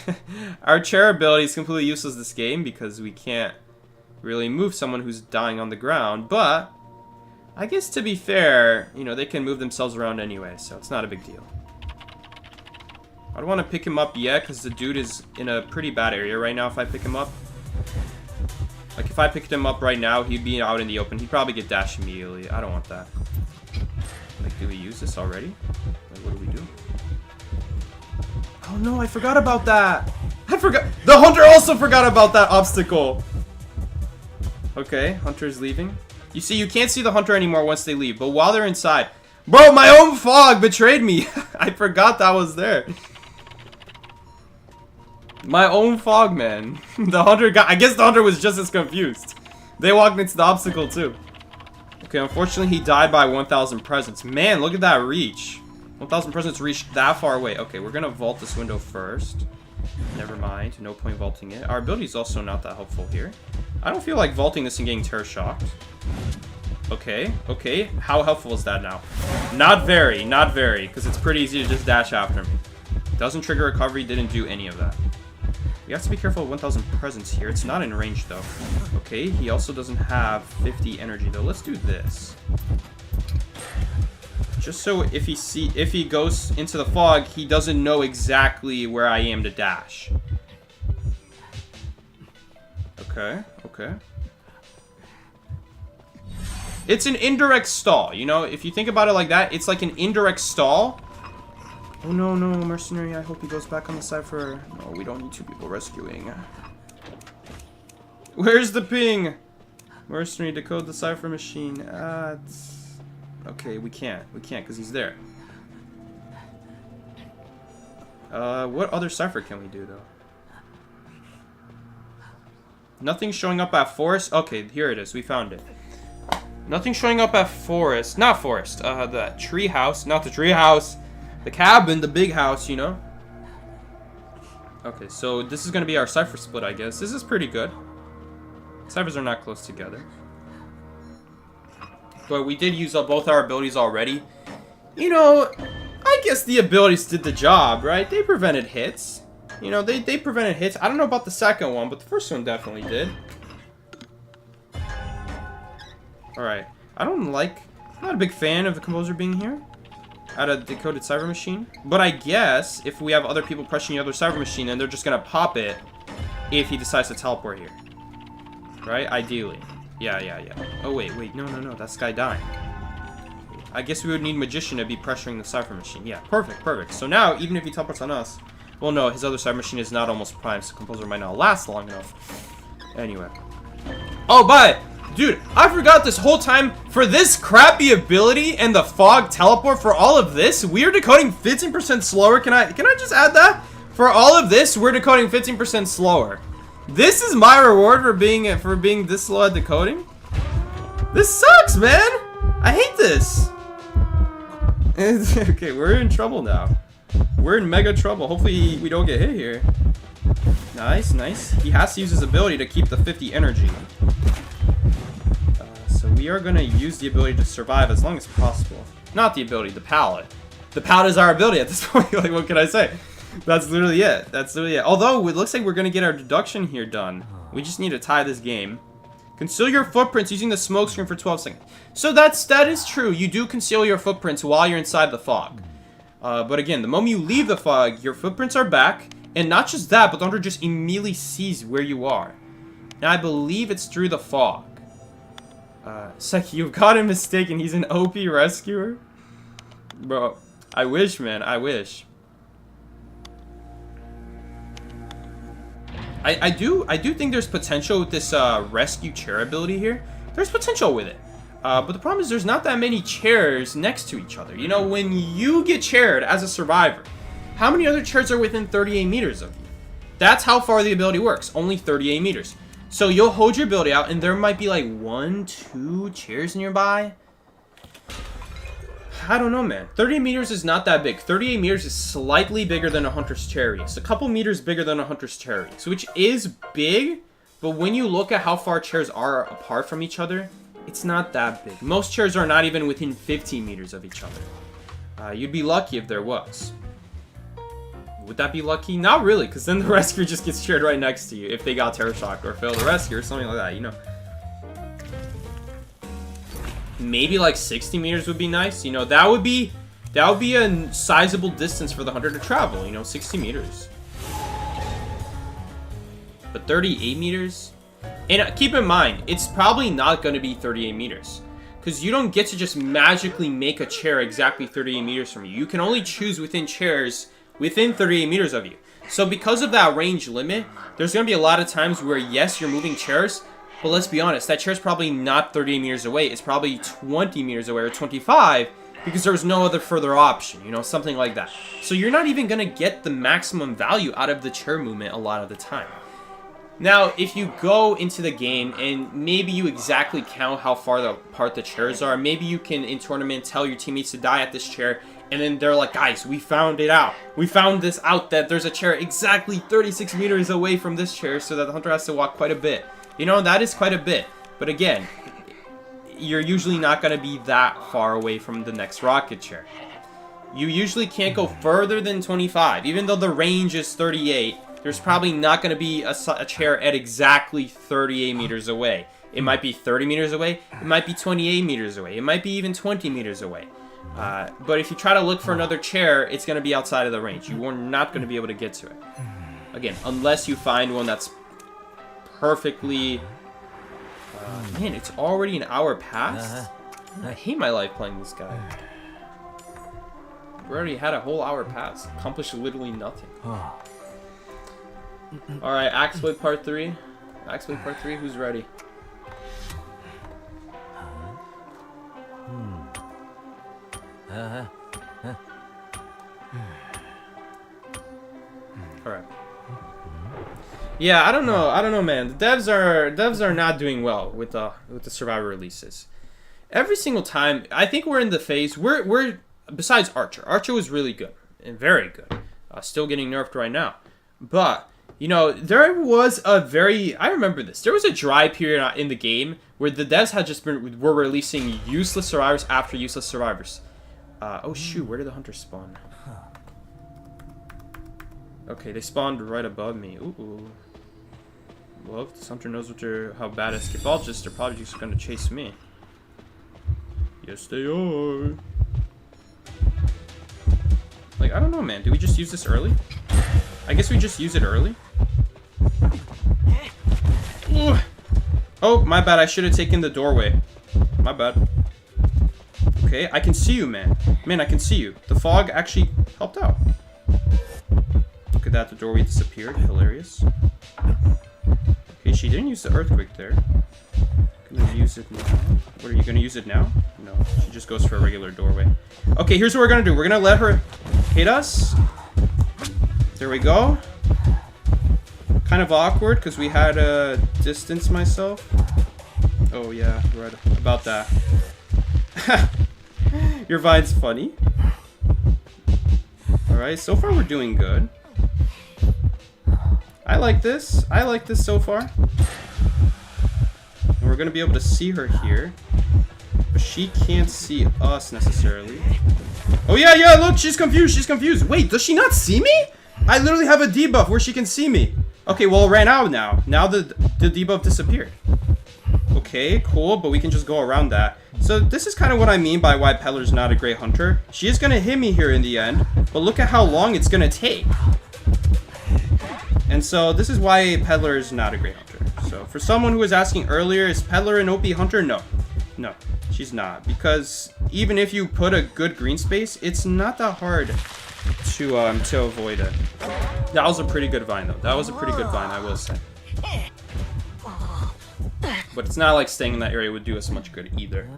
our chair ability is completely useless this game because we can't really move someone who's dying on the ground, but I guess to be fair, you know, they can move themselves around anyway, so it's not a big deal. I don't want to pick him up yet because the dude is in a pretty bad area right now if I pick him up. Like, if I picked him up right now, he'd be out in the open. He'd probably get dashed immediately. I don't want that. Like, do we use this already? Like, what do we do? Oh no, I forgot about that! I forgot! The hunter also forgot about that obstacle! Okay, hunter's leaving. You see, you can't see the hunter anymore once they leave, but while they're inside, Bro, my own fog betrayed me. I forgot that was there. My own fog, man. The hunter got... I guess the hunter was just as confused. They walked into the obstacle, too. Okay, unfortunately, he died by 1,000 presents. Man, look at that reach. 1,000 presents reached that far away. Okay, we're gonna vault this window first. Never mind. No point vaulting it. Our ability is also not that helpful here. I don't feel like vaulting this and getting terror shocked. Okay, okay. How helpful is that now? Not very, because it's pretty easy to just dash after him. Doesn't trigger recovery, didn't do any of that. We have to be careful of 1,000 presents here. It's not in range, though. Okay, he also doesn't have 50 energy, though. Let's do this. Just so if he goes into the fog, he doesn't know exactly where I am to dash. Okay, okay. It's an indirect stall, you know? If you think about it like that, it's like an indirect stall. Oh, no, no, mercenary. I hope he goes back on the cipher. No, we don't need 2 people rescuing. Where's the ping? Mercenary, decode the cipher machine. Okay, we can't. We can't because he's there. What other cipher can we do, though? Nothing showing up at forest. Okay, here it is. We found it. Nothing showing up at forest. Not forest. The tree house. Not the tree house. The cabin, the big house, you know? Okay, so this is going to be our cipher split, I guess. This is pretty good. Ciphers are not close together. But we did use up both our abilities already. You know, I guess the abilities did the job, right? They prevented hits. You know, they prevented hits. I don't know about the second one, but the first one definitely did. Alright. I'm not a big fan of the composer being here. At a decoded cyber machine. But I guess if we have other people pressuring the other cyber machine, then they're just gonna pop it if he decides to teleport here. Right? Ideally. Yeah. Oh, wait. No. That's guy dying. I guess we would need Magician to be pressuring the cyber machine. Yeah, perfect. So now, even if he teleports on us... Well, no, his other cyber machine is not almost prime, so composer might not last long enough. Anyway. Oh, but... Dude, I forgot this whole time, for this crappy ability and the fog teleport, for all of this, we're decoding 15% slower. Can I just add that? For all of this, we're decoding 15% slower. This is my reward for being this slow at decoding? This sucks, man! I hate this! Okay, we're in trouble now. We're in mega trouble. Hopefully we don't get hit here. Nice. He has to use his ability to keep the 50 energy. So we are going to use the ability to survive as long as possible. Not the ability, the palette. The palette is our ability at this point. Like, what can I say? That's literally it. Although, it looks like we're going to get our deduction here done. We just need to tie this game. Conceal your footprints using the smoke screen for 12 seconds. So that is true. You do conceal your footprints while you're inside the fog. But again, the moment you leave the fog, your footprints are back. And not just that, but the hunter just immediately sees where you are. Now, I believe it's through the fog. Seki, you've got him mistaken. He's an OP rescuer. Bro, I wish, man. I wish. I do think there's potential with this rescue chair ability here. There's potential with it. But the problem is there's not that many chairs next to each other. You know, when you get chaired as a survivor, how many other chairs are within 38 meters of you? That's how far the ability works. Only 38 meters. So you'll hold your ability out, and there might be like 1, 2 chairs nearby. I don't know, man. 38 meters is not that big. 38 meters is slightly bigger than a hunter's cherry. It's a couple meters bigger than a hunter's cherry. So which is big, but when you look at how far chairs are apart from each other, it's not that big. Most chairs are not even within 15 meters of each other. You'd be lucky if there was. Would that be lucky? Not really, because then the rescuer just gets chaired right next to you if they got terror shocked or failed the rescue or something like that, you know. Maybe like 60 meters would be nice. You know, that would be a sizable distance for the hunter to travel, you know, 60 meters. But 38 meters? And keep in mind, it's probably not going to be 38 meters. Because you don't get to just magically make a chair exactly 38 meters from you. You can only choose within chairs within 38 meters of you. So because of that range limit, there's going to be a lot of times where, yes, you're moving chairs, but let's be honest, that chair's probably not 38 meters away. It's probably 20 meters away or 25, because there was no other further option, you know, something like that. So you're not even going to get the maximum value out of the chair movement a lot of the time. Now, if you go into the game and maybe you exactly count how far apart the chairs are, maybe you can, in tournament, tell your teammates to die at this chair, and then they're like, guys, we found it out. We found this out that there's a chair exactly 36 meters away from this chair, so that the hunter has to walk quite a bit. You know, that is quite a bit. But again, you're usually not going to be that far away from the next rocket chair. You usually can't go further than 25, even though the range is 38. There's probably not going to be a chair at exactly 38 meters away. It might be 30 meters away. It might be 28 meters away. It might be even 20 meters away. But if you try to look for another chair, it's going to be outside of the range. You are not going to be able to get to it. Again, unless you find one that's perfectly... man, it's already an hour past? I hate my life playing this guy. We already had a whole hour pass. Accomplished literally nothing. Alright, Exploit Part 3. Exploit Part 3, who's ready? Alright. Yeah, I don't know, man. The devs are not doing well with the Survivor releases. Every single time, I think we're in the phase. We're besides Archer. Archer was really good and very good. Still getting nerfed right now, but. You know, there was a I remember this. There was a dry period in the game where the devs had just were releasing useless survivors after useless survivors. Oh shoot, where did the hunters spawn? Okay, they spawned right above me. Ooh. Well, if this hunter knows how bad Escapologists, they're probably just gonna chase me. Yes, they are. Like, I don't know, man. Do we just use this early? I guess we just use it early. Ooh. Oh, my bad. I should have taken the doorway. My bad. Okay, I can see you, man. Man, I can see you. The fog actually helped out. Look at that. The doorway disappeared. Hilarious. Okay, she didn't use the earthquake there. Gonna use it now. What, are you gonna use it now? No, she just goes for a regular doorway. Okay, here's what we're gonna do. We're gonna let her hit us. There we go. Kind of awkward because we had to distance myself. Oh yeah, right about that. Your vine's funny. Alright, so far we're doing good. I like this. I like this so far. And we're going to be able to see her here. But she can't see us necessarily. Oh yeah, look, she's confused. She's confused. Wait, does she not see me? I literally have a debuff where she can see me. Okay, well, it ran out now. Now the debuff disappeared. Okay, cool, but we can just go around that. So this is kind of what I mean by why Peddler's not a great hunter. She is going to hit me here in the end, but look at how long it's going to take. And so this is why Peddler is not a great hunter. So for someone who was asking earlier, is Peddler an OP hunter? No. No, she's not. Because even if you put a good green space, it's not that hard to avoid it. That was a pretty good vine, though. That was a pretty good vine, I will say. But it's not like staying in that area would do us much good either.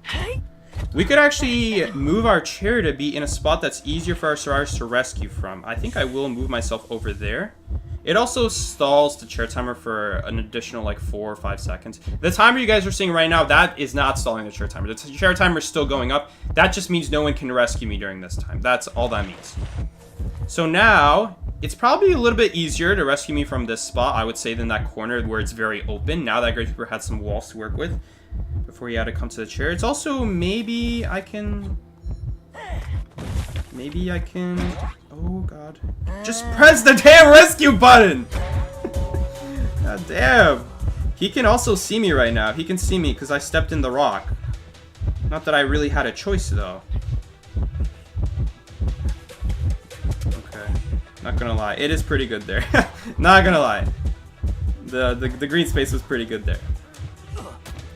We could actually move our chair to be in a spot that's easier for our survivors to rescue from. I think I will move myself over there. It also stalls the chair timer for an additional like 4 or 5 seconds. The timer you guys are seeing right now, that is not stalling the chair timer. The chair timer is still going up. That just means no one can rescue me during this time. That's all that means. So now, it's probably a little bit easier to rescue me from this spot, I would say, than that corner where it's very open. Now that Great Reaper had some walls to work with before he had to come to the chair. It's also, maybe I can... Oh, God. Just press the damn rescue button! God damn. He can also see me right now. He can see me because I stepped in the rock. Not that I really had a choice, though. Not gonna lie, it is pretty good there. Not gonna lie, the green space was pretty good there,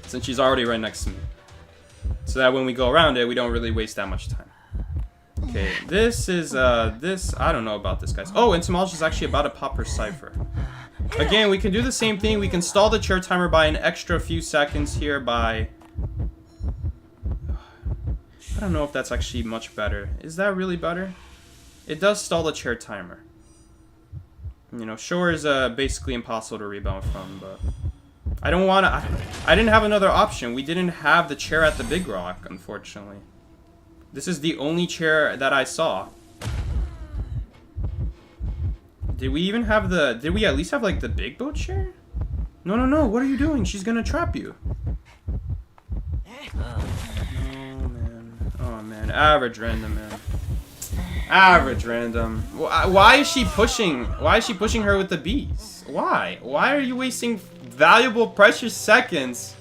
since she's already right next to me, so that when we go around it, we don't really waste that much time. Okay, this is I don't know about this, guys. Oh, Entomologist is actually about to pop her cipher. Again, we can do the same thing. We can stall the chair timer by an extra few seconds here by. I don't know if that's actually much better. Is that really better? It does stall the chair timer. You know, shore is basically impossible to rebound from, but I don't want to. I didn't have another option. We didn't have the chair at the big rock, unfortunately. This is the only chair that I saw. Did we even have the... Did we at least have, like, the big boat chair? No, no, no. What are you doing? She's gonna trap you. Oh, man. Oh, man. Average random, man. Average random. Why is she pushing... Why is she pushing her with the bees? Why? Why are you wasting valuable, precious seconds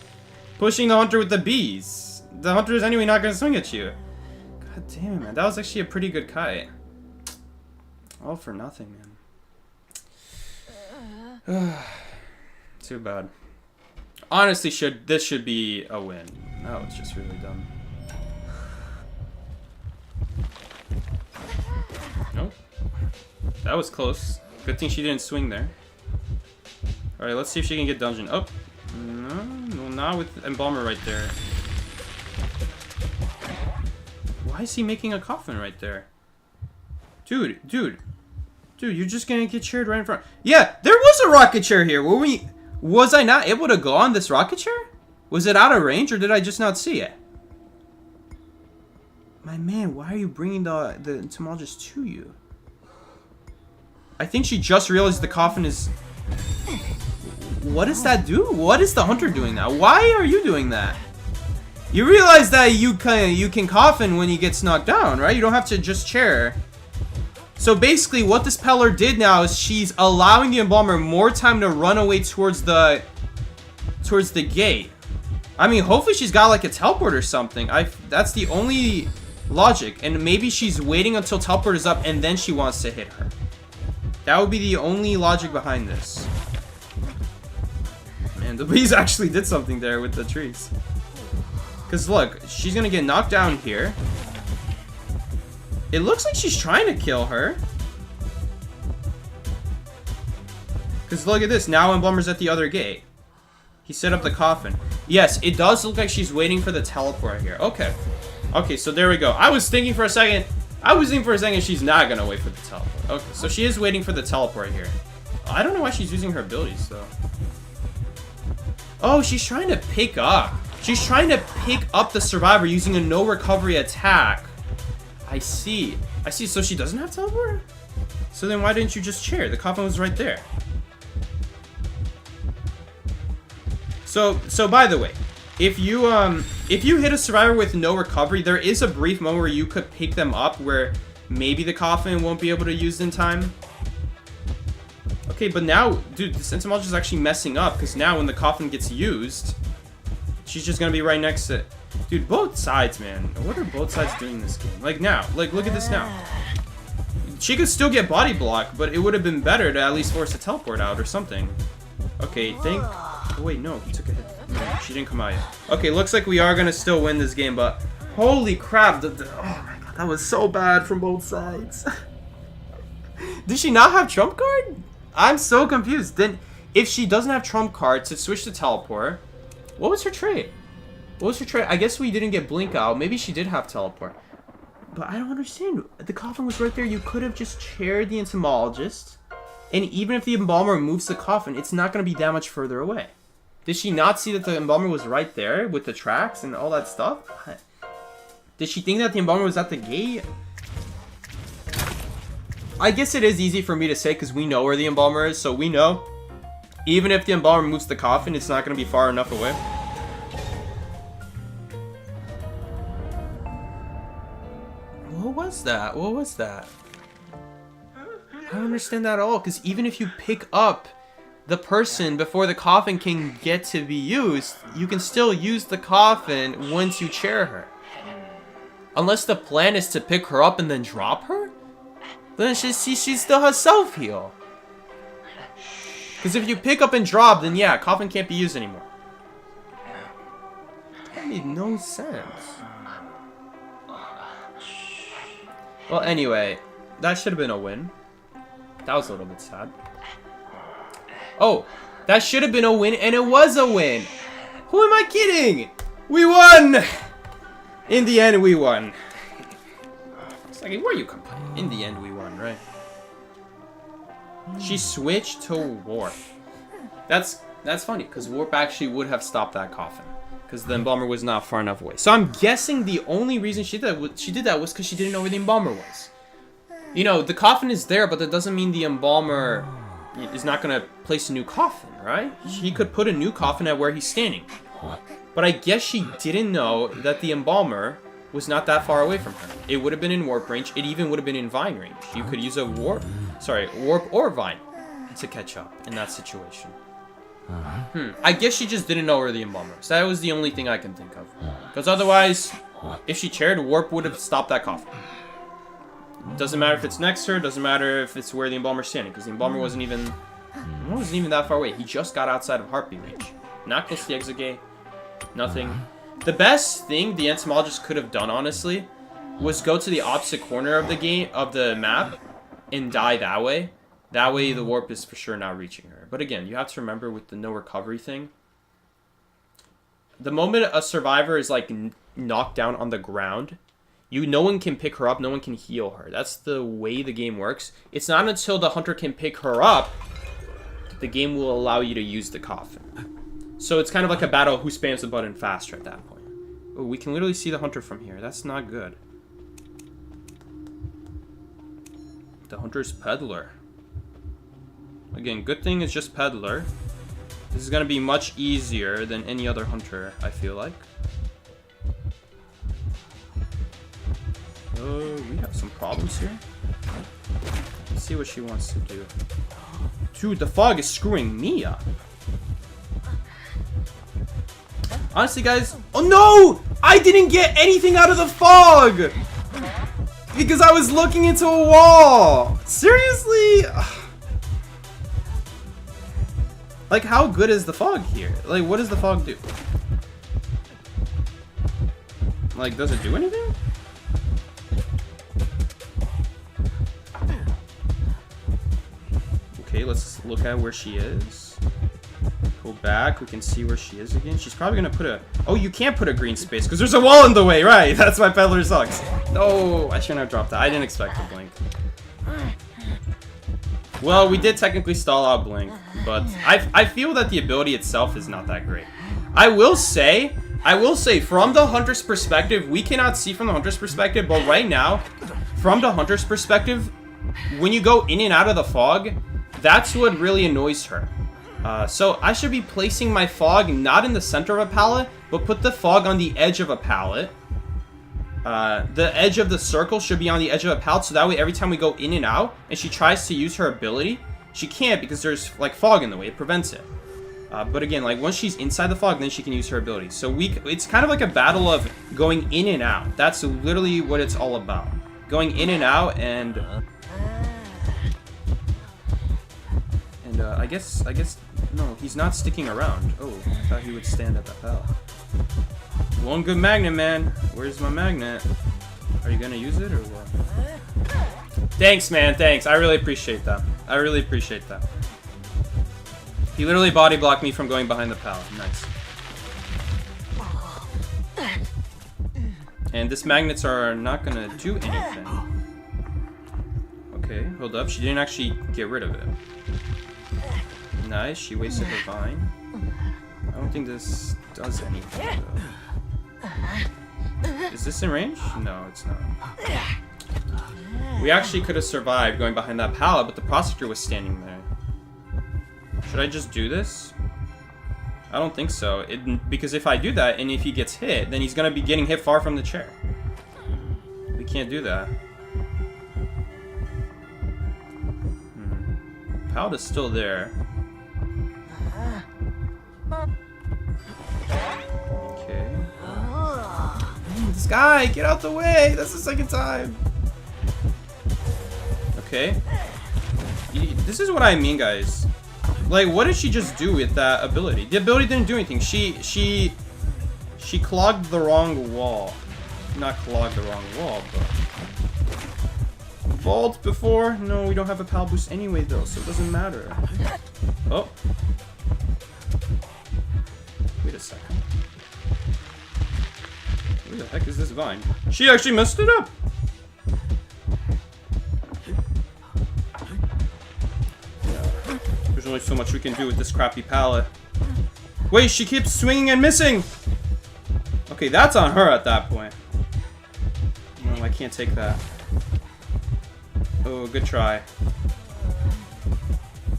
pushing the hunter with the bees? The hunter is anyway not gonna swing at you. God damn it, man. That was actually a pretty good kite. All for nothing, man. Too bad. Honestly, this should be a win. No, it's just really dumb. Nope. That was close. Good thing she didn't swing there. Alright, let's see if she can get dungeon. Oh! No, not with Embalmer right there. Why is he making a coffin right there? Dude, you're just gonna get chaired right in front. Yeah, there was a rocket chair here. Was I not able to go on this rocket chair? Was it out of range or did I just not see it? My man, why are you bringing the entomologist to you? I think she just realized the coffin is... What does that do? What is the hunter doing now? Why are you doing that? You realize that you can coffin when he gets knocked down, right? You don't have to just chair. So basically, what this Peller did now is she's allowing the Embalmer more time to run away towards the gate. I mean, hopefully she's got like a teleport or something. That's the only logic. And maybe she's waiting until teleport is up and then she wants to hit her. That would be the only logic behind this. Man, the bees actually did something there with the trees. Because look, she's going to get knocked down here. It looks like she's trying to kill her. Because look at this. Now Embalmer's at the other gate. He set up the coffin. Yes, it does look like she's waiting for the teleport here. Okay. Okay, so there we go. I was thinking for a second she's not going to wait for the teleport. Okay, so she is waiting for the teleport here. I don't know why she's using her abilities, though. Oh, she's trying to pick up. She's trying to pick up the survivor using a no recovery attack. I see. I see. So she doesn't have teleport? So then why didn't you just chair? The coffin was right there. So by the way, if you hit a survivor with no recovery, there is a brief moment where you could pick them up where maybe the coffin won't be able to use in time. Okay, but now, dude, this entomologist is actually messing up because now when the coffin gets used, she's just gonna be right next to it. Dude, both sides, man. What are both sides doing in this game? Like now, like look at this now. She could still get body blocked, but it would have been better to at least force a teleport out or something. Okay, think. Oh, wait, no, he took a hit. No, she didn't come out yet. Okay, looks like we are gonna still win this game, but holy crap! Oh my god, that was so bad from both sides. Did she not have trump card? I'm so confused. Then, if she doesn't have trump card to switch to teleport, what was her trait? What was her trait? I guess we didn't get blink out. Maybe she did have teleport. But I don't understand. The coffin was right there. You could have just chaired the entomologist. And even if the embalmer moves the coffin, it's not going to be that much further away. Did she not see that the embalmer was right there with the tracks and all that stuff? Did she think that the embalmer was at the gate? I guess it is easy for me to say because we know where the embalmer is. So we know. Even if the embalmer moves the coffin, it's not going to be far enough away. What was that? What was that? I don't understand that at all, because even if you pick up the person before the coffin can get to be used, you can still use the coffin once you chair her. Unless the plan is to pick her up and then drop her? Then she still has self-heal. Because if you pick up and drop, then yeah, coffin can't be used anymore. That made no sense. Well, anyway, that should have been a win. That was a little bit sad. Oh, that should have been a win, and it was a win. Who am I kidding? We won! In the end, we won. It's like, where are you complaining? In the end, we won, right? She switched to warp. That's funny, because warp actually would have stopped that coffin. Because the embalmer was not far enough away. So I'm guessing the only reason she did that was because she didn't know where the embalmer was. You know, the coffin is there, but that doesn't mean the embalmer is not going to place a new coffin, right? He could put a new coffin at where he's standing. But I guess she didn't know that the embalmer was not that far away from her. It would have been in warp range. It even would have been in vine range. You could use a warp or vine to catch up in that situation. I guess she just didn't know where the embalmer was. That was the only thing I can think of. Because otherwise, if she chaired, warp would have stopped that coffin. Doesn't matter if it's next to her. Doesn't matter if it's where the embalmer's standing. Because the embalmer wasn't even that far away. He just got outside of heartbeat range. Not close to the exit gate. Nothing. The best thing the entomologist could have done, honestly, was go to the opposite corner of the map, and die that way. That way, the warp is for sure not reaching her. But again, you have to remember with the no recovery thing, the moment a survivor is like knocked down on the ground, no one can pick her up, no one can heal her. That's the way the game works. It's not until the hunter can pick her up that the game will allow you to use the coffin. So it's kind of like a battle of who spams the button faster at that point. Oh, we can literally see the hunter from here. That's not good. The hunter's peddler. Again, good thing is just peddler. This is going to be much easier than any other hunter, I feel like. We have some problems here. Let's see what she wants to do. Dude, the fog is screwing me up. Honestly, guys... Oh, no! I didn't get anything out of the fog! Because I was looking into a wall! Seriously? Like, how good is the fog here? Like, what does the fog do? Like, does it do anything? Okay, let's look at where she is. Go back, we can see where she is again. She's probably gonna put a... Oh, you can't put a green space, because there's a wall in the way, right? That's why peddler sucks. No, I shouldn't have dropped that. I didn't expect to blink. Well, we did technically stall out blink, but I feel that the ability itself is not that great. I will say, from the hunter's perspective, we cannot see from the hunter's perspective, but right now, from the hunter's perspective, when you go in and out of the fog, that's what really annoys her. So I should be placing my fog not in the center of a pallet, but put the fog on the edge of a pallet. The edge of the circle should be on the edge of a pallet, so that way every time we go in and out, and she tries to use her ability, she can't because there's, like, fog in the way. It prevents it. But again, like, once she's inside the fog, then she can use her ability. So it's kind of like a battle of going in and out. That's literally what it's all about. Going in and out, and I guess, no, he's not sticking around. Oh, I thought he would stand at the pallet. One good magnet, man. Where's my magnet? Are you gonna use it or what? Thanks, man. Thanks. I really appreciate that. I really appreciate that. He literally body blocked me from going behind the pallet. Nice. And this magnets are not gonna do anything. Okay, hold up. She didn't actually get rid of it. Nice. She wasted her vine. I don't think this does anything, though. Is this in range? No, it's not. We actually could have survived going behind that pallet, but the prosecutor was standing there. Should I just do this? I don't think so. Because if I do that, and if he gets hit, then he's going to be getting hit far from the chair. We can't do that. Pallet is still there. Okay. This guy, get out the way! That's the second time. Okay. This is what I mean, guys. Like, what did she just do with that ability? The ability didn't do anything. She clogged the wrong wall. Not clogged the wrong wall, but... Vault before? No, we don't have a pal boost anyway, though, so it doesn't matter. Oh. Wait a second. Where the heck is this vine? She actually messed it up. Yeah. There's only so much we can do with this crappy pallet. Wait, she keeps swinging and missing. Okay, that's on her at that point. No, I can't take that. Oh, good try.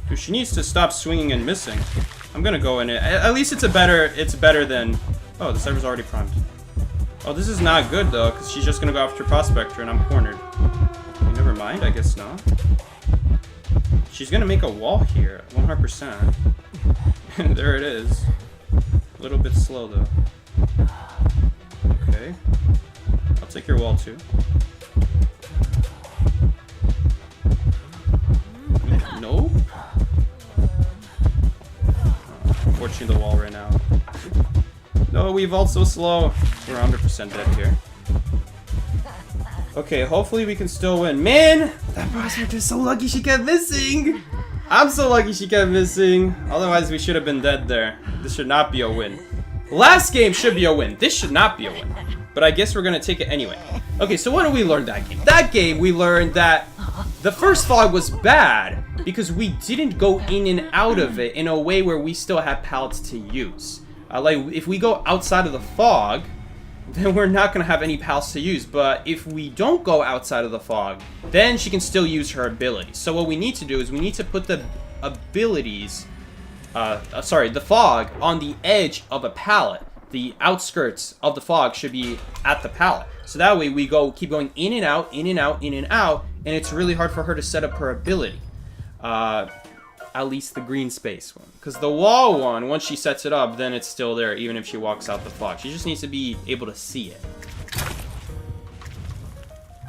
Dude, she needs to stop swinging and missing. I'm gonna go in it. At least it's better than... Oh, the server's already primed. Oh, this is not good though, because she's just gonna go after Prospector and I'm cornered. Okay, never mind, I guess not. She's gonna make a wall here, 100%. There it is. A little bit slow though. Okay. I'll take your wall too. Nope. Unfortunately, the wall ran out. No, we evolved so slow. We're 100% dead here. Okay, hopefully we can still win. Man, that Prospector's so lucky she kept missing. I'm so lucky she kept missing. Otherwise, we should have been dead there. This should not be a win. Last game should be a win. This should not be a win. But I guess we're going to take it anyway. Okay, so what did we learn that game? That game, we learned that the first fog was bad because we didn't go in and out of it in a way where we still had pallets to use. Like, if we go outside of the fog, then we're not going to have any pallets to use. But if we don't go outside of the fog, then she can still use her abilities. So what we need to do is we need to put the abilities, the fog on the edge of a pallet. The outskirts of the fog should be at the pallet. So that way we keep going in and out, in and out, in and out, and it's really hard for her to set up her ability. At least the green space one. Because the wall one, once she sets it up, then it's still there, even if she walks out the fog. She just needs to be able to see it.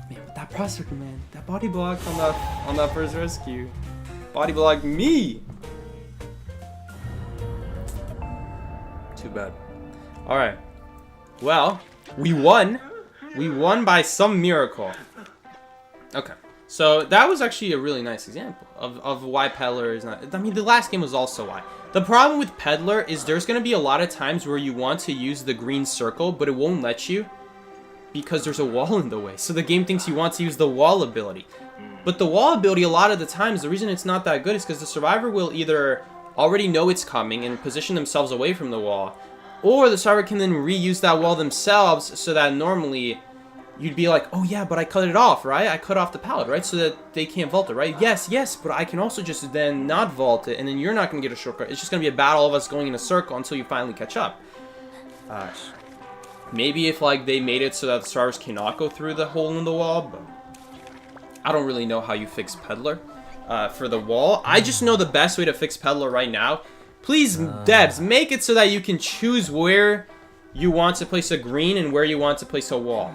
Man, that Prospector, man. That body block on that first rescue. Body blocked me! Too bad. Alright. Well, we won. We won by some miracle. Okay. So that was actually a really nice example of why Peddler is not... I mean, the last game was also why. The problem with Peddler is there's going to be a lot of times where you want to use the green circle, but it won't let you because there's a wall in the way. So the game thinks you want to use the wall ability. But the wall ability, a lot of the times, the reason it's not that good is because the survivor will either already know it's coming and position themselves away from the wall, or the survivor can then reuse that wall themselves so that normally... you'd be like, oh yeah, but I cut it off, right? I cut off the pallet, right? So that they can't vault it, right? Yes, but I can also just then not vault it, and then you're not going to get a shortcut. It's just going to be a battle of us going in a circle until you finally catch up. Maybe if, like, they made it so that the survivors cannot go through the hole in the wall, but I don't really know how you fix Peddler for the wall. I just know the best way to fix Peddler right now. Please, devs, make it so that you can choose where you want to place a green and where you want to place a wall.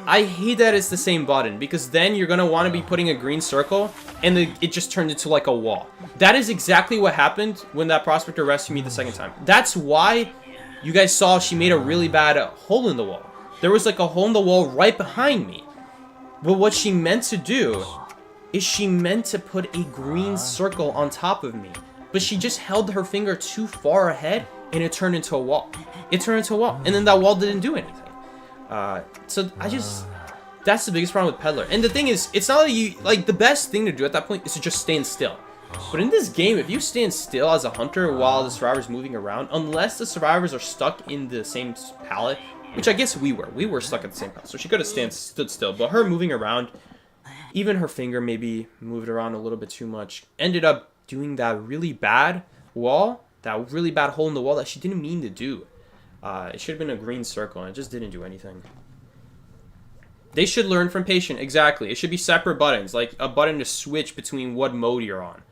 I hate that it's the same button, because then you're going to want to be putting a green circle, and it just turned into like a wall. That is exactly what happened when that Prospector rescued me the second time. That's why you guys saw she made a really bad hole in the wall. There was like a hole in the wall right behind me. But what she meant to do is she meant to put a green circle on top of me. But she just held her finger too far ahead, and it turned into a wall. It turned into a wall, and then that wall didn't do anything. So that's the biggest problem with Peddler. And the thing is, it's not that you, like, the best thing to do at that point is to just stand still. But in this game, if you stand still as a hunter while the survivor's moving around, unless the survivors are stuck in the same pallet, which I guess we were stuck at the same pallet, so she could have stood still, but her moving around, even her finger maybe moved around a little bit too much, ended up doing that really bad wall, that really bad hole in the wall that she didn't mean to do. It should have been a green circle, and it just didn't do anything. They should learn from Patient, exactly. It should be separate buttons, like a button to switch between what mode you're on.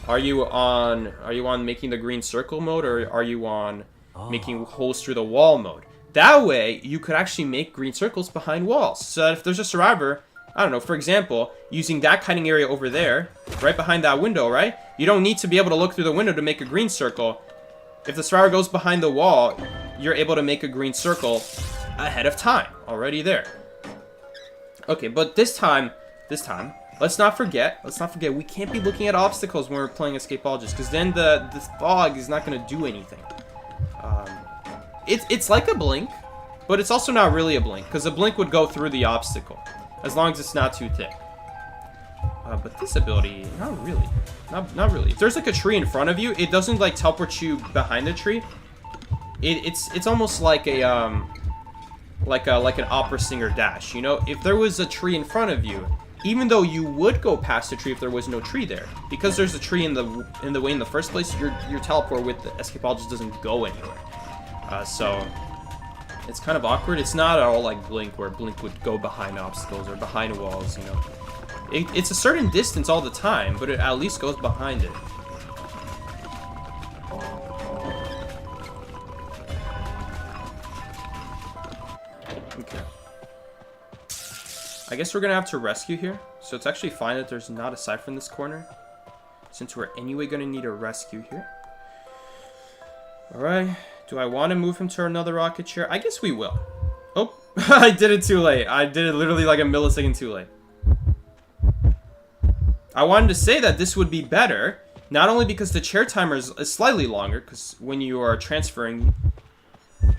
Are you on making the green circle mode, or are you on making holes through the wall mode? That way, you could actually make green circles behind walls. So that if there's a survivor, I don't know, for example, using that cutting area over there, right behind that window, right? You don't need to be able to look through the window to make a green circle. If the survivor goes behind the wall, you're able to make a green circle ahead of time, already there. Okay, but this time, let's not forget, we can't be looking at obstacles when we're playing Escapologist, because then the fog is not going to do anything. It's like a blink, but it's also not really a blink, because a blink would go through the obstacle, as long as it's not too thick. But this ability, not really. Not really. If there's like a tree in front of you, it doesn't like teleport you behind the tree. It's almost like a like an opera singer dash. You know, if there was a tree in front of you, even though you would go past the tree if there was no tree there, because there's a tree in the way in the first place, your teleport with the Escapologist doesn't go anywhere. So it's kind of awkward. It's not at all like Blink, where Blink would go behind obstacles or behind walls. You know, it's a certain distance all the time, but it at least goes behind it. Okay. I guess we're gonna have to rescue here. So it's actually fine that there's not a cipher in this corner, since we're anyway gonna need a rescue here. Alright. Do I want to move him to another rocket chair? I guess we will. Oh, I did it too late. I did it literally like a millisecond too late. I wanted to say that this would be better, not only because the chair timer is slightly longer, because when you are transferring,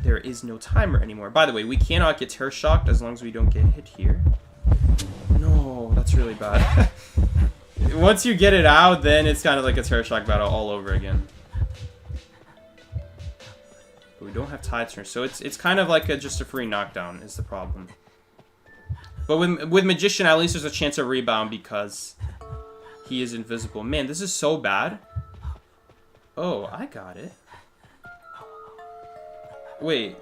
there is no timer anymore. By the way, we cannot get terror shocked as long as we don't get hit here. No, that's really bad. Once you get it out, then it's kind of like a terror shock battle all over again. But we don't have tide turn, so it's kind of like just a free knockdown is the problem. But with Magician, at least there's a chance of rebound because he is invisible. Man, this is so bad. Oh, I got it. Wait.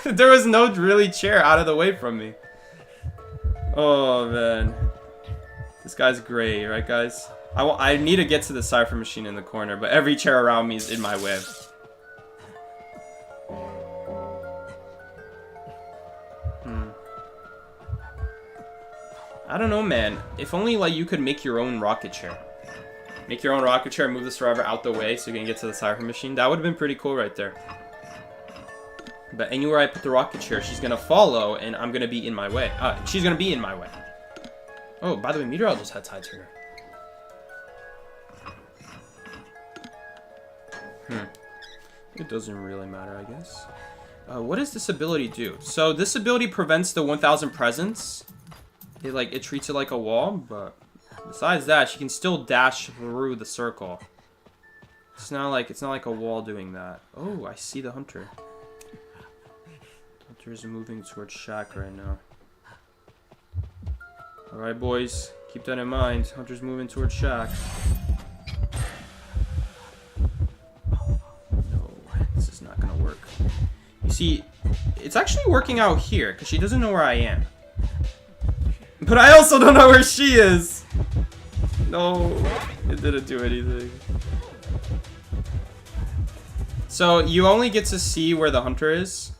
There was no really chair out of the way from me. Oh, man. This guy's great, right, guys? I need to get to the cipher machine in the corner, but every chair around me is in my way. I don't know, man. If only, like, you could make your own rocket chair. Make your own rocket chair, move the survivor out the way so you can get to the cipher machine. That would have been pretty cool right there. But anywhere I put the rocket chair, she's gonna follow, and I'm gonna be in my way. She's gonna be in my way. Oh, by the way, Meteor just had tide turner. It doesn't really matter, I guess. What does this ability do? So this ability prevents the 1000 presence. It treats it like a wall, but besides that, she can still dash through the circle. It's not like a wall doing that. Oh, I see the hunter. Hunter is moving towards Shack right now. Alright, boys. Keep that in mind. Hunter's moving towards Shack. No, this is not gonna work. You see, it's actually working out here, because she doesn't know where I am. But I also don't know where she is. No, it didn't do anything. So you only get to see where the hunter is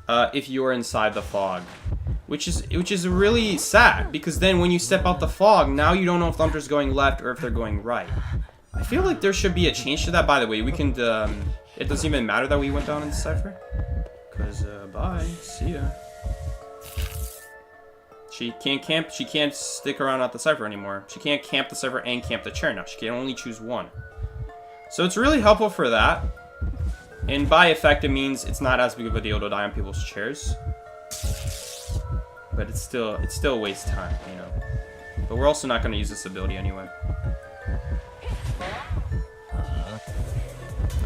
if you are inside the fog, which is really sad, because then when you step out the fog, now you don't know if the hunter's going left or if they're going right. I feel like there should be a change to that. By the way, we can. It doesn't even matter that we went down in the cipher, because bye, see ya. She can't camp. She can't stick around at the cipher anymore. She can't camp the cipher and camp the chair now. She can only choose one. So it's really helpful for that. And by effect, it means it's not as big of a deal to die on people's chairs. But it's still waste time, you know. But we're also not going to use this ability anyway.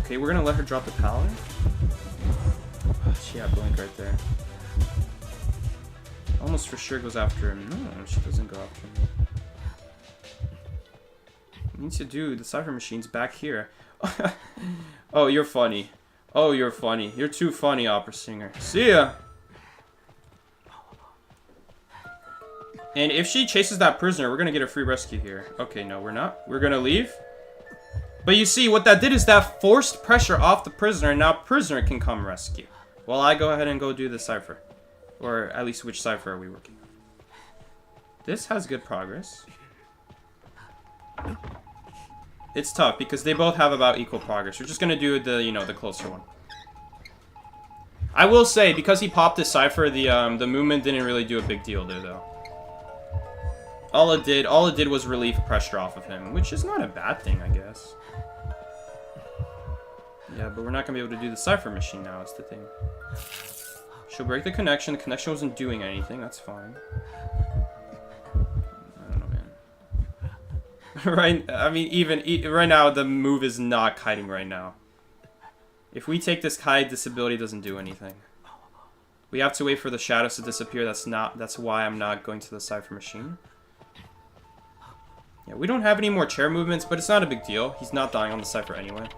Okay, we're going to let her drop the pallet. She had Blink right there. Almost for sure goes after him. No, she doesn't go after him. We need to do the cipher machines back here. Oh, you're funny. Oh, you're funny. You're too funny, opera singer. See ya! And if she chases that prisoner, we're gonna get a free rescue here. Okay, no, we're not. We're gonna leave. But you see, what that did is that forced pressure off the prisoner, and now prisoner can come rescue. While I go ahead and go do the cipher. Or at least which cipher are we working on? This has good progress. It's tough because they both have about equal progress. We're just gonna do the, you know, the closer one. I will say, because he popped the cipher, the movement didn't really do a big deal there, though. All it did was relieve pressure off of him, which is not a bad thing, I guess. Yeah, but we're not gonna be able to do the cipher machine now, is the thing. She'll break the connection. The connection wasn't doing anything. That's fine. I don't know, man. Right, I mean, even right now, the move is not kiting right now. If we take this kite, this ability doesn't do anything. We have to wait for the shadows to disappear. That's why I'm not going to the Cypher machine. Yeah, we don't have any more chair movements, but it's not a big deal. He's not dying on the Cypher anyway.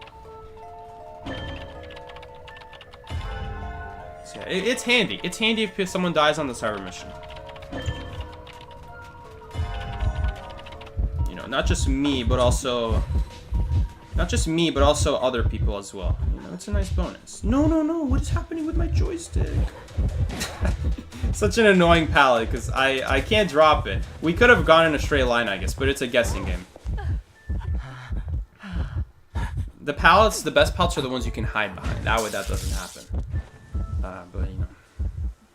So yeah, it's handy. It's handy if someone dies on the Cypher machine. You know, not just me, but also other people as well. You know, it's a nice bonus. No, what is happening with my joystick? Such an annoying palette, because I can't drop it. We could have gone in a straight line, I guess, but it's a guessing game. The palettes, the best palettes are the ones you can hide behind. That way that doesn't happen. But, you know,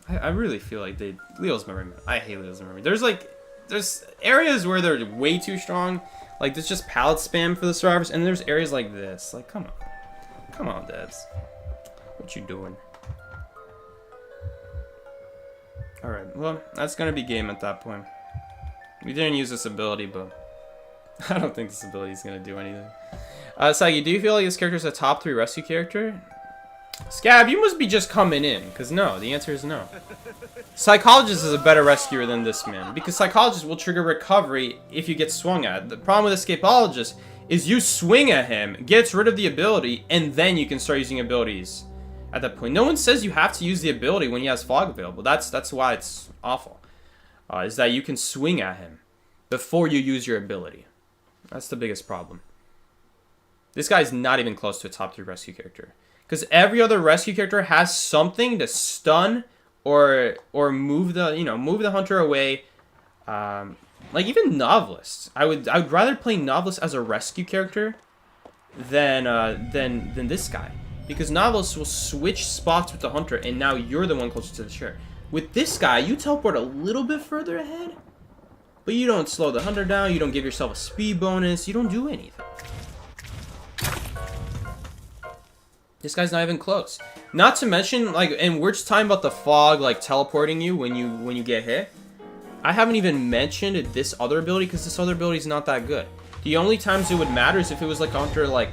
I really feel like Leo's memory. I hate Leo's memory. There's areas where they're way too strong. Like, there's just palette spam for the survivors, and there's areas like this. Like, come on. Come on, devs. What you doing? Alright, well, that's gonna be game at that point. We didn't use this ability, but I don't think this ability is gonna do anything. Sagi, do you feel like this character is a top 3 rescue character? Scab, you must be just coming in, because no, the answer is no. Psychologist is a better rescuer than this man, because Psychologist will trigger recovery if you get swung at. The problem with Escapologist is you swing at him, gets rid of the ability, and then you can start using abilities at that point. No one says you have to use the ability when he has fog available. That's why it's awful. Is that you can swing at him before you use your ability. That's the biggest problem. This guy's not even close to a top 3 rescue character. Because every other rescue character has something to stun or move the hunter away. Like even Novelist. I would rather play Novelist as a rescue character than this guy. Because Novelist will switch spots with the hunter, and now you're the one closer to the chair. With this guy, you teleport a little bit further ahead, but you don't slow the hunter down, you don't give yourself a speed bonus, you don't do anything. This guy's not even close. Not to mention, like, and we're just talking about the fog, like, teleporting you when you get hit. I haven't even mentioned this other ability, because this other ability is not that good. The only times it would matter is if it was, like, hunter, like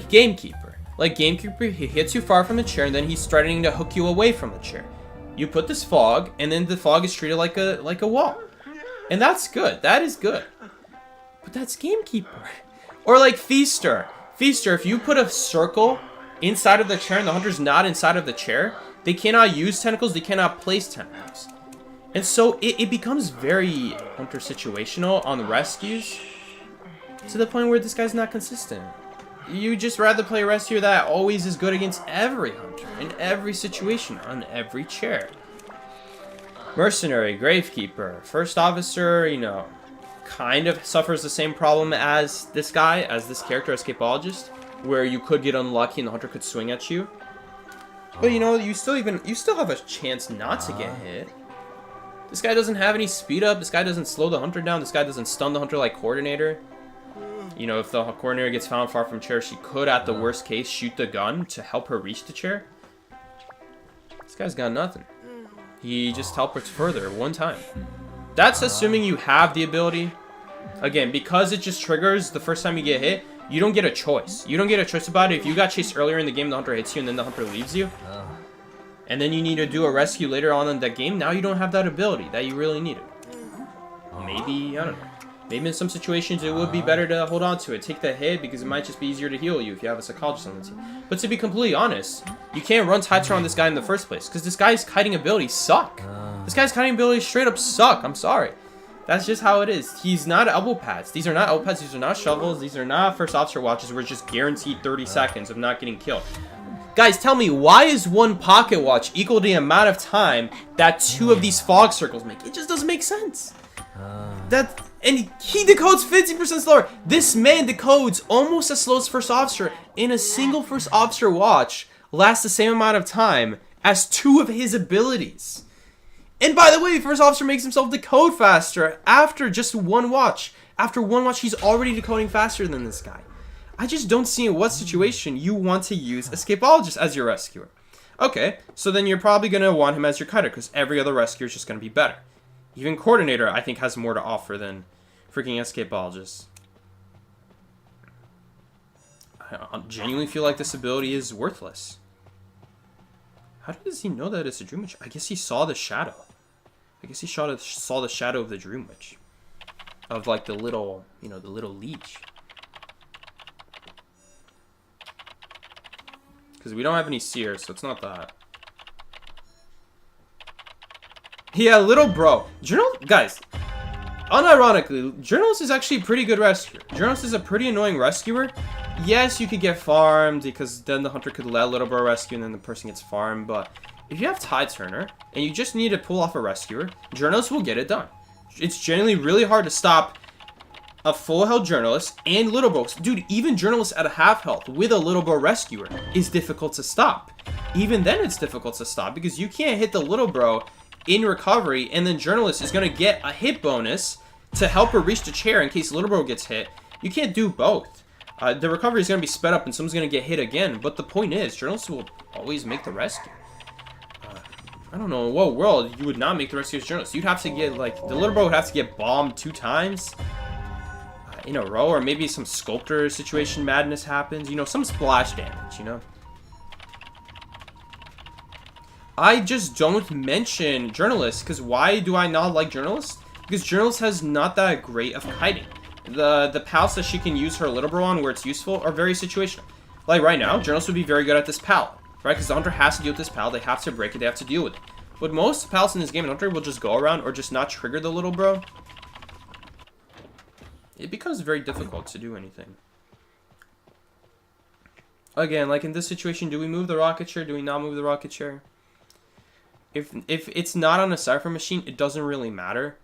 Gamekeeper. Like Gamekeeper, he hits you far from the chair, and then he's threatening to hook you away from the chair. You put this fog, and then the fog is treated like a wall. And that's good. That is good. But that's Gamekeeper. Or like Feaster. Feaster, if you put a circle inside of the chair and the hunter's not inside of the chair, they cannot use tentacles, they cannot place tentacles. And so it becomes very hunter situational on the rescues, to the point where this guy's not consistent. You just rather play a rescuer that always is good against every hunter, in every situation, on every chair. Mercenary, Gravekeeper, First Officer, you know, kind of suffers the same problem as this guy, as this character, Escapologist, where you could get unlucky and the hunter could swing at you. But you know, you still have a chance not to get hit. This guy doesn't have any speed up, this guy doesn't slow the hunter down, this guy doesn't stun the hunter like Coordinator. You know, if the Coordinator gets found far from chair, she could, at the worst case, shoot the gun to help her reach the chair. This guy's got nothing. He just teleports further one time. That's assuming you have the ability. Again, because it just triggers the first time you get hit, you don't get a choice. You don't get a choice about it. If you got chased earlier in the game, the hunter hits you, and then the hunter leaves you, and then you need to do a rescue later on in that game, now you don't have that ability that you really needed. Maybe, I don't know. Maybe in some situations it would be better to hold on to it, take the hit, because it might just be easier to heal you if you have a Psychologist on the team. But to be completely honest, you can't run Tighter on this guy in the first place, because this guy's kiting abilities suck. This guy's kiting abilities straight up suck, I'm sorry. That's just how it is. He's not elbow pads. These are not elbow pads, these are not shovels, these are not First Officer watches where it's just guaranteed 30 seconds of not getting killed. Guys, tell me, why is one pocket watch equal to the amount of time that 2 of these fog circles make? It just doesn't make sense. And he decodes 50% slower. This man decodes almost as slow as First Officer, and a single First Officer watch lasts the same amount of time as 2 of his abilities. And by the way, First Officer makes himself decode faster after just 1 watch. After 1 watch, he's already decoding faster than this guy. I just don't see in what situation you want to use Escapologist as your rescuer. Okay, so then you're probably going to want him as your cutter, because every other rescuer is just going to be better. Even Coordinator, I think, has more to offer than freaking Escapologist. I genuinely feel like this ability is worthless. How does he know that it's a Dream Witch? I guess he saw the shadow. I guess he saw the shadow of the Dream Witch. Of, like, the little, you know, the little leech. Because we don't have any seers, so it's not that. Yeah, little bro. Guys, unironically, Journalist is actually a pretty good rescuer. Journalist is a pretty annoying rescuer. Yes, you could get farmed, because then the hunter could let little bro rescue, and then the person gets farmed, but if you have Tide Turner, and you just need to pull off a rescuer, Journalist will get it done. It's generally really hard to stop a full health Journalist and little bro. Dude, even Journalist at a half health with a little bro rescuer is difficult to stop. Even then it's difficult to stop, because you can't hit the little bro in recovery, and then Journalist is going to get a hit bonus to help her reach the chair in case little bro gets hit. You can't do both. The recovery is going to be sped up and someone's going to get hit again, but the point is, Journalist will always make the rescue. I don't know in what world you would not make the rescue as Journalist. You'd have to get, like, the little bro would have to get bombed 2 times in a row, or maybe some Sculptor situation madness happens. You know, some splash damage, you know? I just don't mention Journalist, because why do I not like Journalist? Because Journalist has not that great of kiting. The pals that she can use her little bro on where it's useful are very situational. Like right now, Journalist would be very good at this pal, right? Because the hunter has to deal with this pal, they have to break it, they have to deal with it. But most pals in this game, an hunter will just go around or just not trigger the little bro. It becomes very difficult to do anything. Again, like in this situation, do we move the rocket chair? Do we not move the rocket chair? If it's not on a Cypher machine, it doesn't really matter.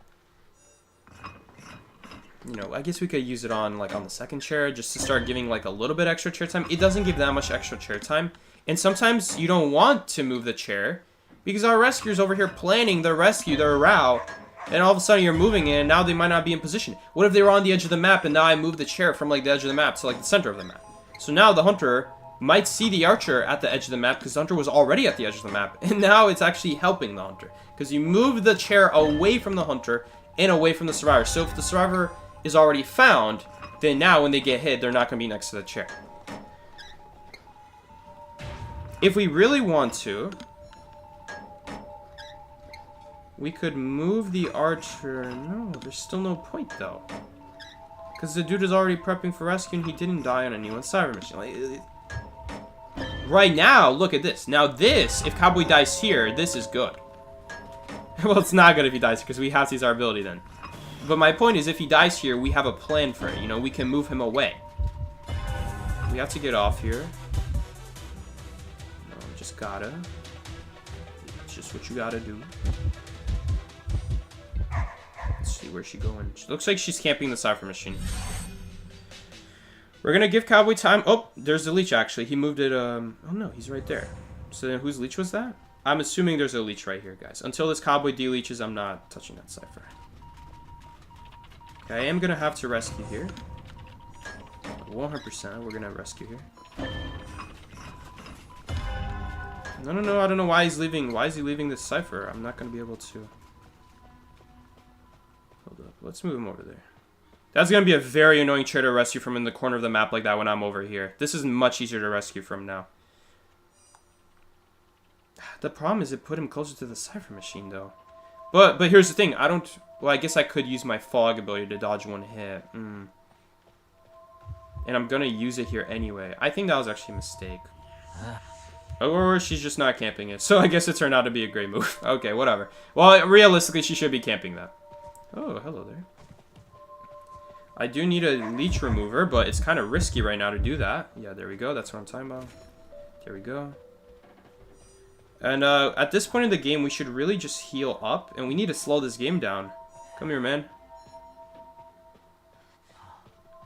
You know, I guess we could use it on, like, on the second chair, just to start giving, like, a little bit extra chair time. It doesn't give that much extra chair time. And sometimes you don't want to move the chair, because our rescuer's over here planning their rescue, their route, and all of a sudden you're moving it, and now they might not be in position. What if they were on the edge of the map, and now I move the chair from, like, the edge of the map to, like, the center of the map? So now the hunter might see the archer at the edge of the map, because the hunter was already at the edge of the map, and now it's actually helping the hunter, because you move the chair away from the hunter and away from the survivor. So if the survivor is already found, then now when they get hit, they're not going to be next to the chair. If we really want to, we could move the archer. No, there's still no point though, because the dude is already prepping for rescue and he didn't die on anyone's cyber mission. Like, right now, look at this. Now this, if Cowboy dies here, this is good. Well, it's not good if he dies because we have to use our ability then. But my point is, if he dies here, we have a plan for it. You know, we can move him away. We have to get off here. No, just gotta. It's just what you gotta do. Let's see, where's she going? She looks like she's camping the Cypher machine. We're gonna give Cowboy time. Oh, there's the leech, actually. He moved it, oh no, he's right there. So then whose leech was that? I'm assuming there's a leech right here, guys. Until this Cowboy de-leeches, I'm not touching that Cypher. Okay, I am gonna have to rescue here. 100%, we're gonna rescue here. No, I don't know why he's leaving. Why is he leaving this Cypher? I'm not gonna be able to. Hold up, let's move him over there. That's gonna be a very annoying chair to rescue from in the corner of the map like that when I'm over here. This is much easier to rescue from now. The problem is it put him closer to the Cypher machine though. But here's the thing, well, I guess I could use my fog ability to dodge one hit. And I'm gonna use it here anyway. I think that was actually a mistake. Or she's just not camping it. So I guess it turned out to be a great move. Okay, whatever. Well, realistically, she should be camping that. Oh, hello there. I do need a leech remover, but it's kind of risky right now to do that. Yeah, there we go. That's what I'm talking about. There we go. And at this point in the game, we should really just heal up. And we need to slow this game down. Come here, man.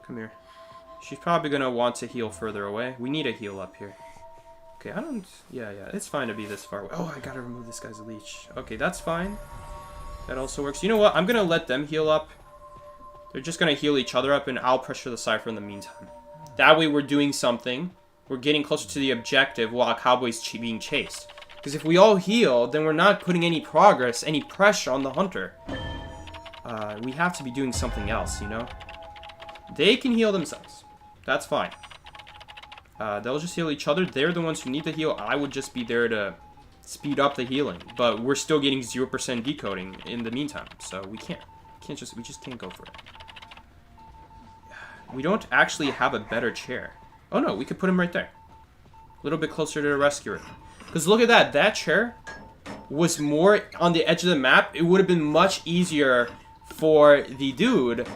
Come here. She's probably going to want to heal further away. We need a heal up here. Okay, I don't... Yeah, it's fine to be this far away. Oh, I got to remove this guy's leech. Okay, that's fine. That also works. You know what? I'm going to let them heal up. They're just going to heal each other up, and I'll pressure the Cypher in the meantime. That way we're doing something. We're getting closer to the objective while a Cowboy's being chased. Because if we all heal, then we're not putting any progress, any pressure on the hunter. We have to be doing something else, you know? They can heal themselves. That's fine. They'll just heal each other. They're the ones who need to heal. I would just be there to speed up the healing. But we're still getting 0% decoding in the meantime. So we can't. We just can't go for it. We don't actually have a better chair. Oh no, we could put him right there. A little bit closer to the rescuer. Because look at that. That chair was more on the edge of the map. It would have been much easier for the dude.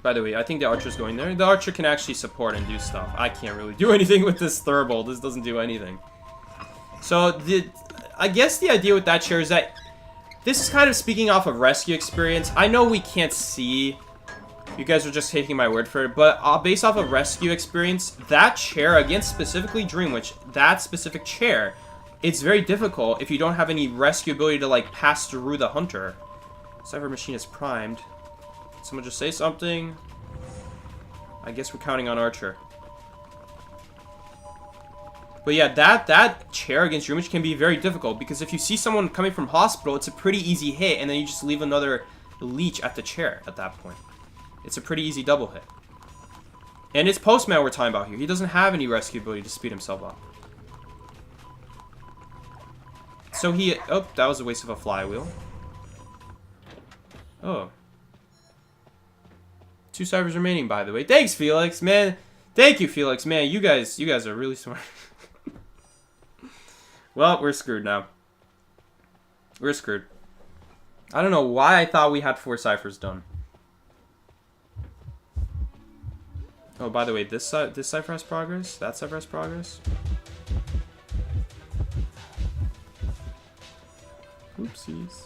By the way, I think the archer's going there. The archer can actually support and do stuff. I can't really do anything with this thermal. This doesn't do anything. So, I guess the idea with that chair is that this is kind of speaking off of rescue experience. I know we can't see. You guys are just taking my word for it. But based off of rescue experience, that chair, against specifically Dreamwitch, that specific chair, it's very difficult if you don't have any rescue ability to, like, pass through the hunter. Cypher machine is primed. Someone just say something. I guess we're counting on Archer. But yeah, that chair against Dreamwitch can be very difficult, because if you see someone coming from hospital, it's a pretty easy hit, and then you just leave another leech at the chair at that point. It's a pretty easy double hit. And it's Postman we're talking about here. He doesn't have any rescue ability to speed himself up. So he... Oh, that was a waste of a flywheel. Oh. 2 ciphers remaining, by the way. Thanks, Felix, man. Thank you, Felix, man. You guys are really smart. Well, we're screwed now. We're screwed. I don't know why I thought we had 4 ciphers done. Oh, by the way, this cipher has progress. That cipher has progress. Oopsies.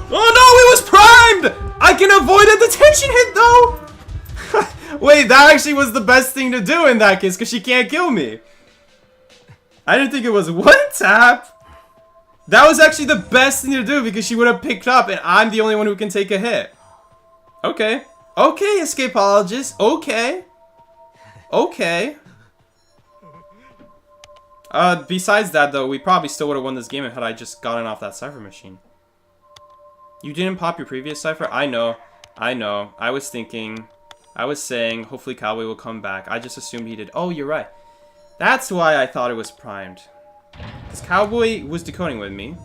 Oh no, it was primed! I can avoid a detention hit though! Wait, that actually was the best thing to do in that case, because she can't kill me. I didn't think it was one tap. That was actually the best thing to do, because she would have picked up and I'm the only one who can take a hit. Okay. Okay, Escapologist. Okay. Okay. Besides that though, we probably still would have won this game had I just gotten off that cipher machine. You didn't pop your previous cipher? I know. I know. I was thinking. I was saying, hopefully Cowboy will come back. I just assumed he did. Oh, you're right. That's why I thought it was primed. Because Cowboy was decoding with me.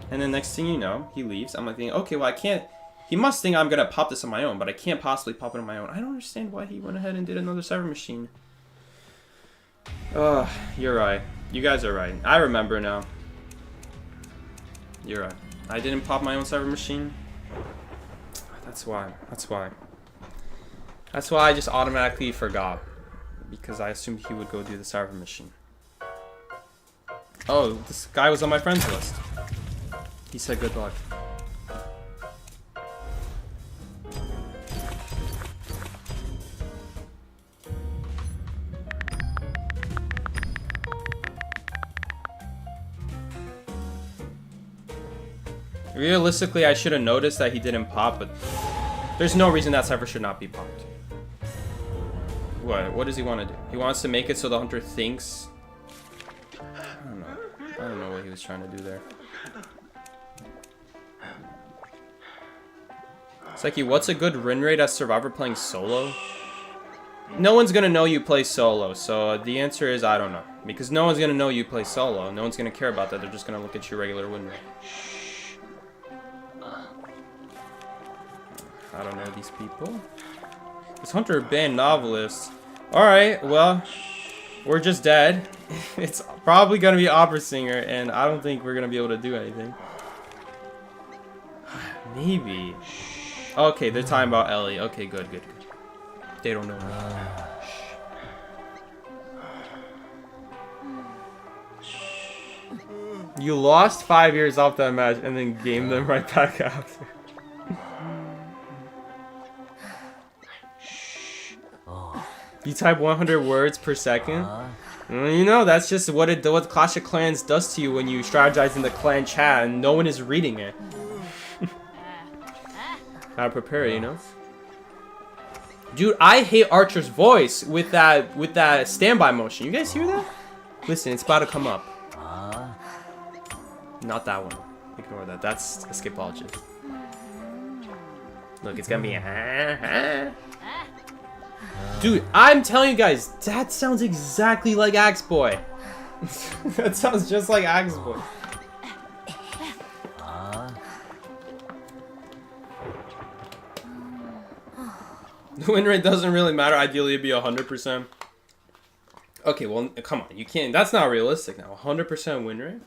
And then next thing you know, he leaves. I'm like thinking, okay, well I can't... He must think I'm going to pop this on my own, but I can't possibly pop it on my own. I don't understand why he went ahead and did another cipher machine. Ugh, you're right. You guys are right. I remember now. You're right. I didn't pop my own cyber machine. That's why. That's why. That's why I just automatically forgot. Because I assumed he would go do the cyber machine. Oh, this guy was on my friends list. He said good luck. Realistically, I should have noticed that he didn't pop, but there's no reason that cipher should not be popped. What does he want to do? He wants to make it so the hunter thinks... I don't know. I don't know what he was trying to do there. Psyche, what's a good win rate as Survivor playing solo? No one's gonna know you play solo, so the answer is I don't know. Because no one's gonna know you play solo. No one's gonna care about that. They're just gonna look at your regular win rate. I don't know these people. This hunter banned novelist. Alright, well, we're just dead. It's probably gonna be opera singer, and I don't think we're gonna be able to do anything. Maybe. Okay, they're talking about Ellie. Okay, good, good, good. They don't know. You lost 5 years off that match and then gamed them right back after. You type 100 words per second? You know, that's just what Clash of Clans does to you when you strategize in the clan chat and no one is reading it. Gotta prepare, you know? Dude, I hate Archer's voice with that standby motion. You guys hear that? Listen, it's about to come up. Not that one. Ignore that. That's Escapologist. Look, it's gonna be. Dude, I'm telling you guys, that sounds exactly like Axe Boy. That sounds just like Axe Boy. The win rate doesn't really matter. Ideally, it'd be 100%. Okay, well, come on. You can't. That's not realistic now. 100% win rate?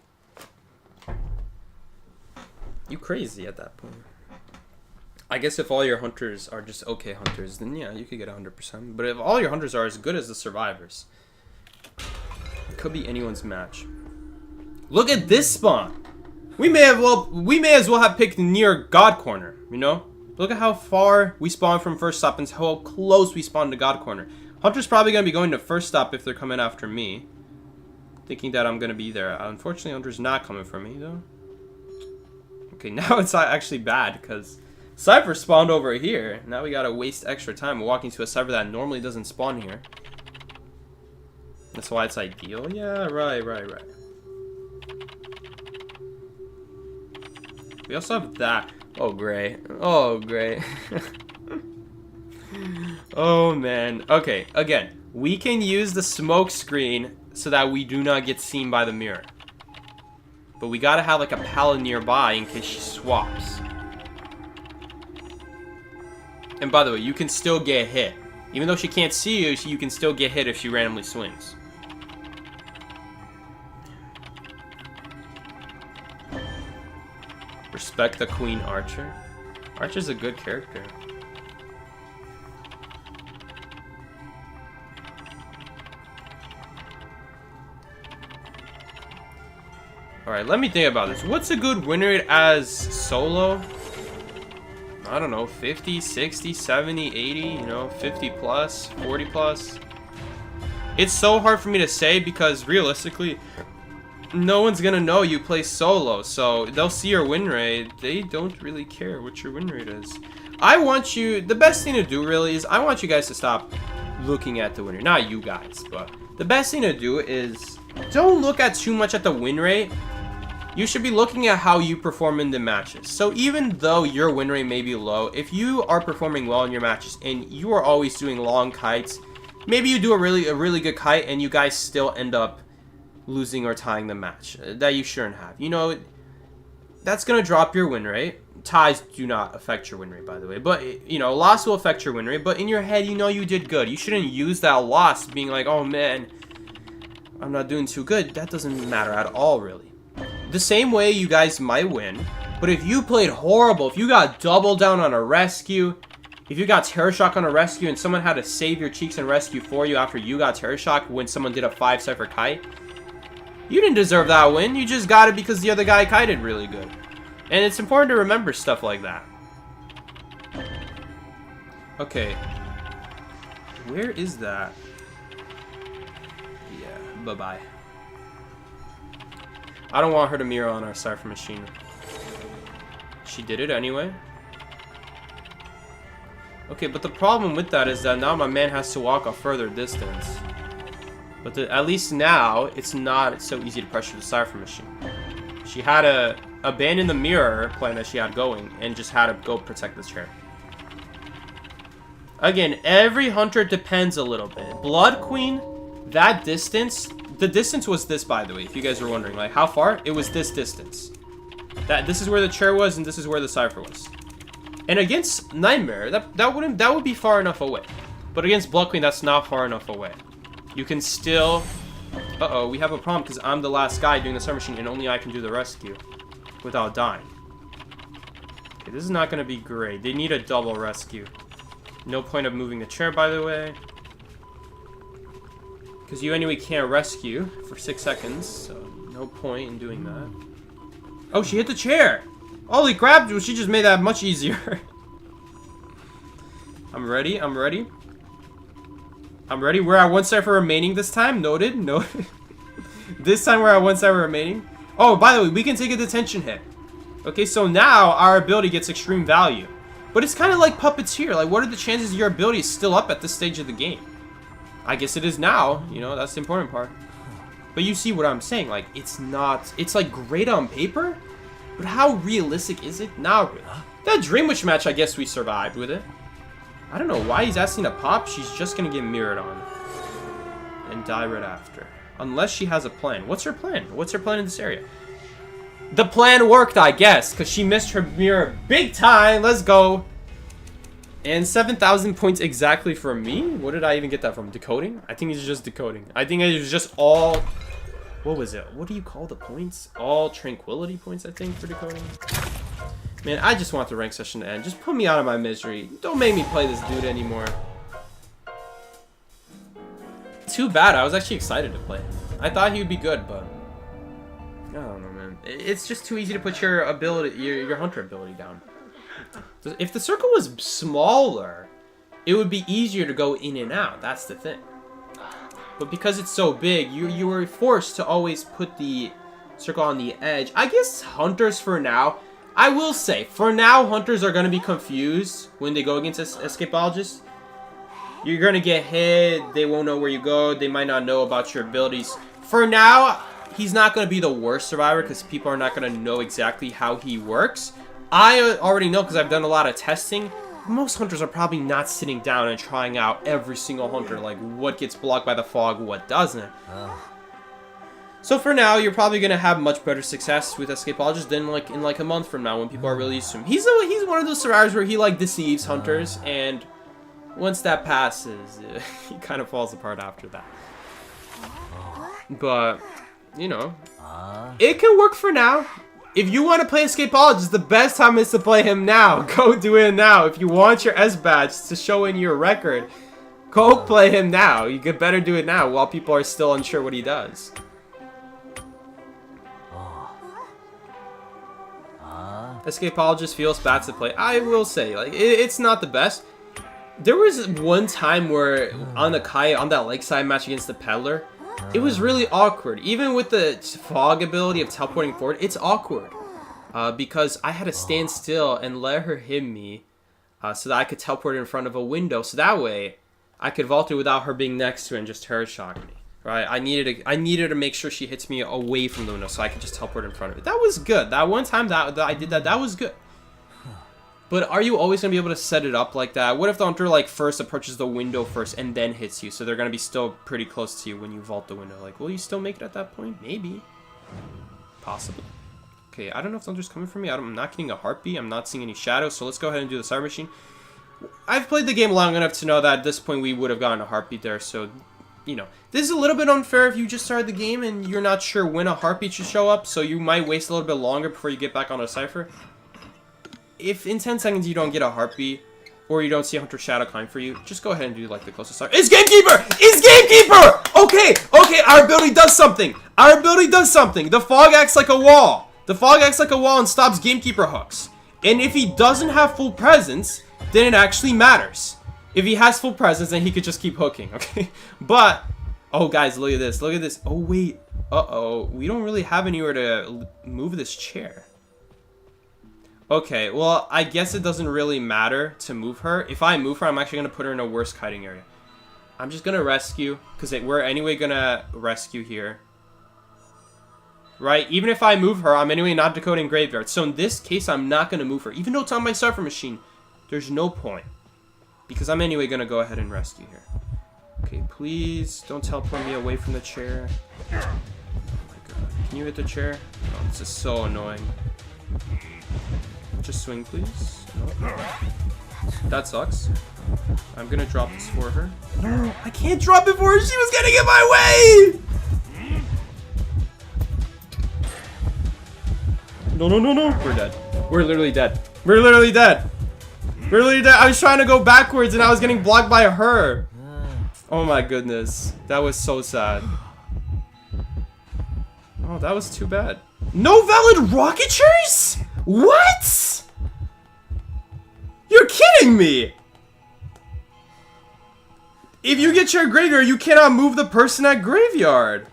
You crazy at that point. I guess if all your hunters are just okay hunters, then yeah, you could get 100%. But if all your hunters are as good as the survivors, it could be anyone's match. Look at this spawn. We may as well have picked near God Corner, you know? Look at how far we spawned from first stop and how close we spawned to God Corner. Hunter's probably going to be going to first stop if they're coming after me. Thinking that I'm going to be there. Unfortunately, Hunter's not coming for me, though. Okay, now it's actually bad, because Cypher spawned over here. Now we got to waste extra time walking to a Cypher that normally doesn't spawn here. That's why it's ideal. Yeah, right. We also have that. Oh, great. Oh, great. Oh, man. Okay, again. We can use the smoke screen so that we do not get seen by the mirror. But we gotta have, like, a pallet nearby in case she swaps. And by the way, you can still get hit. Even though she can't see you, you can still get hit if she randomly swings. Respect the Queen Archer. Archer's a good character. Alright, let me think about this. What's a good win rate as solo? I don't know, 50, 60, 70, 80, you know, 50 plus, 40 plus. It's so hard for me to say because realistically, no one's gonna know you play solo, so they'll see your win rate. They don't really care what your win rate is. I want you, the best thing to do really is I want you guys to stop looking at the win rate. Not you guys, but the best thing to do is don't look at too much at the win rate. You should be looking at how you perform in the matches. So even though your win rate may be low, if you are performing well in your matches and you are always doing long kites, maybe you do a really good kite and you guys still end up losing or tying the match that you shouldn't have. You know, that's going to drop your win rate. Ties do not affect your win rate, by the way. But, you know, loss will affect your win rate. But in your head, you know you did good. You shouldn't use that loss being like, oh man, I'm not doing too good. That doesn't matter at all, really. The same way you guys might win. But if you played horrible, if you got double down on a rescue, if you got terror shock on a rescue and someone had to save your cheeks and rescue for you after you got terror shock when someone did a 5 Cypher kite, you didn't deserve that win. You just got it because the other guy kited really good. And it's important to remember stuff like that. Okay. Where is that? Yeah, bye-bye. I don't want her to mirror on our Cypher machine. She did it anyway. Okay, but the problem with that is that now my man has to walk a further distance. But at least now, it's not so easy to pressure the Cypher machine. She had to abandon the mirror plan that she had going and just had to go protect the chair. Again, every hunter depends a little bit. Blood Queen, that distance, the distance was this, by the way, if you guys were wondering. Like, how far? It was this distance. This is where the chair was, and this is where the Cypher was. And against Nightmare, that would be far enough away. But against Blood Queen, that's not far enough away. You can still... Uh-oh, we have a problem because I'm the last guy doing the Cypher machine and only I can do the rescue without dying. Okay, this is not going to be great. They need a double rescue. No point of moving the chair, by the way. Because you anyway can't rescue for 6 seconds, so no point in doing that. Oh, she hit the chair! Holy crap, she just made that much easier. I'm ready. We're at 1 Cypher remaining this time. Noted. This time we're at 1 Cypher remaining. Oh, by the way, we can take a detention hit. Okay, so now our ability gets extreme value. But it's kind of like Puppeteer. Like, what are the chances your ability is still up at this stage of the game? I guess it is now. You know, that's the important part. But you see what I'm saying, like, it's not, it's like great on paper, but how realistic is it? Not really. That Dream Witch match, I guess we survived with it. I don't know why he's asking to pop. She's just gonna get mirrored on and die right after. Unless she has a plan. What's her plan? What's her plan in this area? The plan worked, I guess, because she missed her mirror big time. Let's go. And 7,000 points exactly for me? What did I even get that from? Decoding? I think it's just decoding. I think it was just all... What was it? What do you call the points? All tranquility points, I think, for decoding. Man, I just want the rank session to end. Just put me out of my misery. Don't make me play this dude anymore. Too bad. I was actually excited to play him. I thought he would be good, but... I don't know, man. It's just too easy to put your ability, your hunter ability down. If the circle was smaller, it would be easier to go in and out. That's the thing. But because it's so big, you were forced to always put the circle on the edge. I guess hunters for now, I will say, for now, hunters are going to be confused when they go against Escapologists. You're going to get hit, they won't know where you go, they might not know about your abilities. For now, he's not going to be the worst survivor because people are not going to know exactly how he works. I already know because I've done a lot of testing. Most hunters are probably not sitting down and trying out every single hunter, like what gets blocked by the fog, what doesn't. So for now, you're probably going to have much better success with Escapologist than like in like a month from now when people are really used to him. He's one of those survivors where he like deceives hunters, and once that passes, he kind of falls apart after that. But, you know, it can work for now. If you want to play Escapologist, the best time is to play him now. Go do it now. If you want your S badge to show in your record, go play him now. You could better do it now while people are still unsure what he does. Escapologist feels bad to play. I will say, like, it's not the best. There was one time where on the Kai, on that lakeside match against the Peddler, it was really awkward. Even with the fog ability of teleporting forward, it's awkward. Because I had to stand still and let her hit me so that I could teleport in front of a window. So that way, I could vault it without her being next to it and just terror shock me. Right? I needed to make sure she hits me away from the window so I could just teleport in front of it. That was good. That one time that I did that was good. But are you always going to be able to set it up like that? What if the hunter like first approaches the window first and then hits you? So they're going to be still pretty close to you when you vault the window. Like, will you still make it at that point? Maybe. Possibly. Okay, I don't know if the hunter's coming for me. I'm not getting a heartbeat. I'm not seeing any shadows. So let's go ahead and do the Cyber Machine. I've played the game long enough to know that at this point we would have gotten a heartbeat there. So, you know, this is a little bit unfair if you just started the game and you're not sure when a heartbeat should show up. So you might waste a little bit longer before you get back on a Cypher. If in 10 seconds you don't get a heartbeat, or you don't see a hunter shadow coming for you, just go ahead and do like the closest start. It's Gamekeeper! It's Gamekeeper! Okay, our ability does something. Our ability does something. The fog acts like a wall. The fog acts like a wall and stops Gamekeeper hooks. And if he doesn't have full presence, then it actually matters. If he has full presence, then he could just keep hooking, okay? But, oh guys, look at this. Look at this. Oh wait. Uh-oh. We don't really have anywhere to move this chair. Okay, well, I guess it doesn't really matter to move her. If I move her, I'm actually going to put her in a worse kiting area. I'm just going to rescue, because we're anyway going to rescue here. Right? Even if I move her, I'm anyway not decoding Graveyard. So in this case, I'm not going to move her. Even though it's on my Cypher Machine, there's no point. Because I'm anyway going to go ahead and rescue here. Okay, please don't teleport me away from the chair. Oh my god. Can you hit the chair? Oh, this is so annoying. Just swing, please. Nope. That sucks. I'm gonna drop this for her. No, I can't drop it for her. She was getting in my way. No. We're dead. We're literally dead. We're literally dead. We're literally dead. I was trying to go backwards and I was getting blocked by her. Oh my goodness. That was so sad. Oh, that was too bad. No valid rocketers? What? You're kidding me! If you get your graveyard, you cannot move the person at graveyard.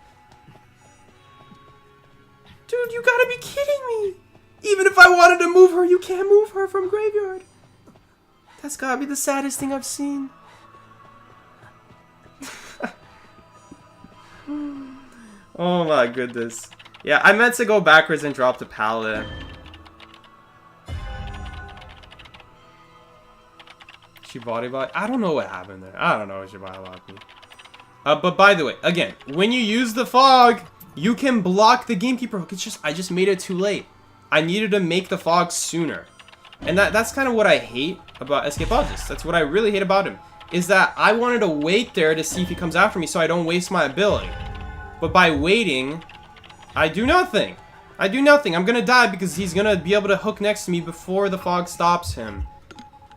Dude, you gotta be kidding me. Even if I wanted to move her, you can't move her from graveyard. That's gotta be the saddest thing I've seen. Oh my goodness. Yeah, I meant to go backwards and drop the pallet. She body blocked? I don't know what happened there. I don't know what she body blocked me. But by the way, again, when you use the fog, you can block the gamekeeper hook. It's just, I just made it too late. I needed to make the fog sooner. And that's kind of what I hate about Escapologist. That's what I really hate about him. Is that I wanted to wait there to see if he comes after me so I don't waste my ability. But by waiting, I do nothing. I do nothing. I'm going to die because he's going to be able to hook next to me before the fog stops him.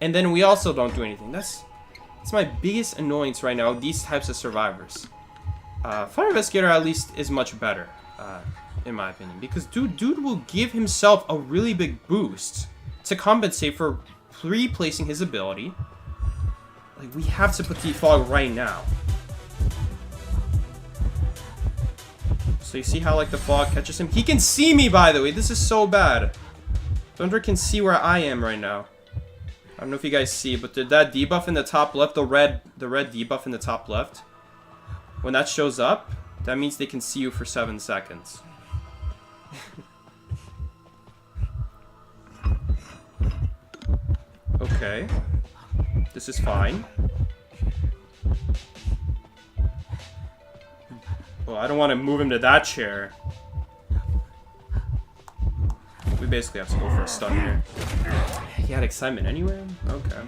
And then we also don't do anything. That's my biggest annoyance right now, these types of survivors. Fire Investigator at least is much better, in my opinion. Because dude will give himself a really big boost to compensate for replacing his ability. Like, we have to put the fog right now. So you see how, like, the fog catches him? He can see me, by the way. This is so bad. Thunder can see where I am right now. I don't know if you guys see, but that debuff in the top left, the red debuff in the top left, when that shows up, that means they can see you for 7 seconds. Okay. This is fine. Well, I don't want to move him to that chair. We basically have to go for a stun here. He had excitement anywhere? Okay.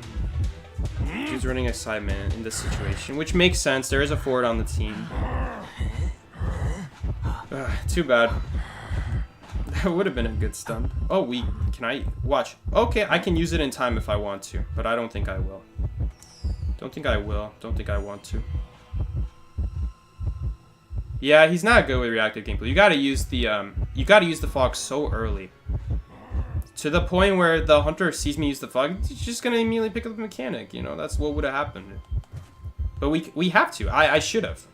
He's running excitement in this situation, which makes sense. There is a forward on the team. Too bad. That would have been a good stun. Oh, can I watch? Okay, I can use it in time if I want to, but I don't think I will. Don't think I will. Don't think I want to. Yeah, he's not good with reactive gameplay. You gotta use the fog so early. To the point where the hunter sees me use the fog, he's just gonna immediately pick up the mechanic, you know, that's what would have happened. But we have to. I should have.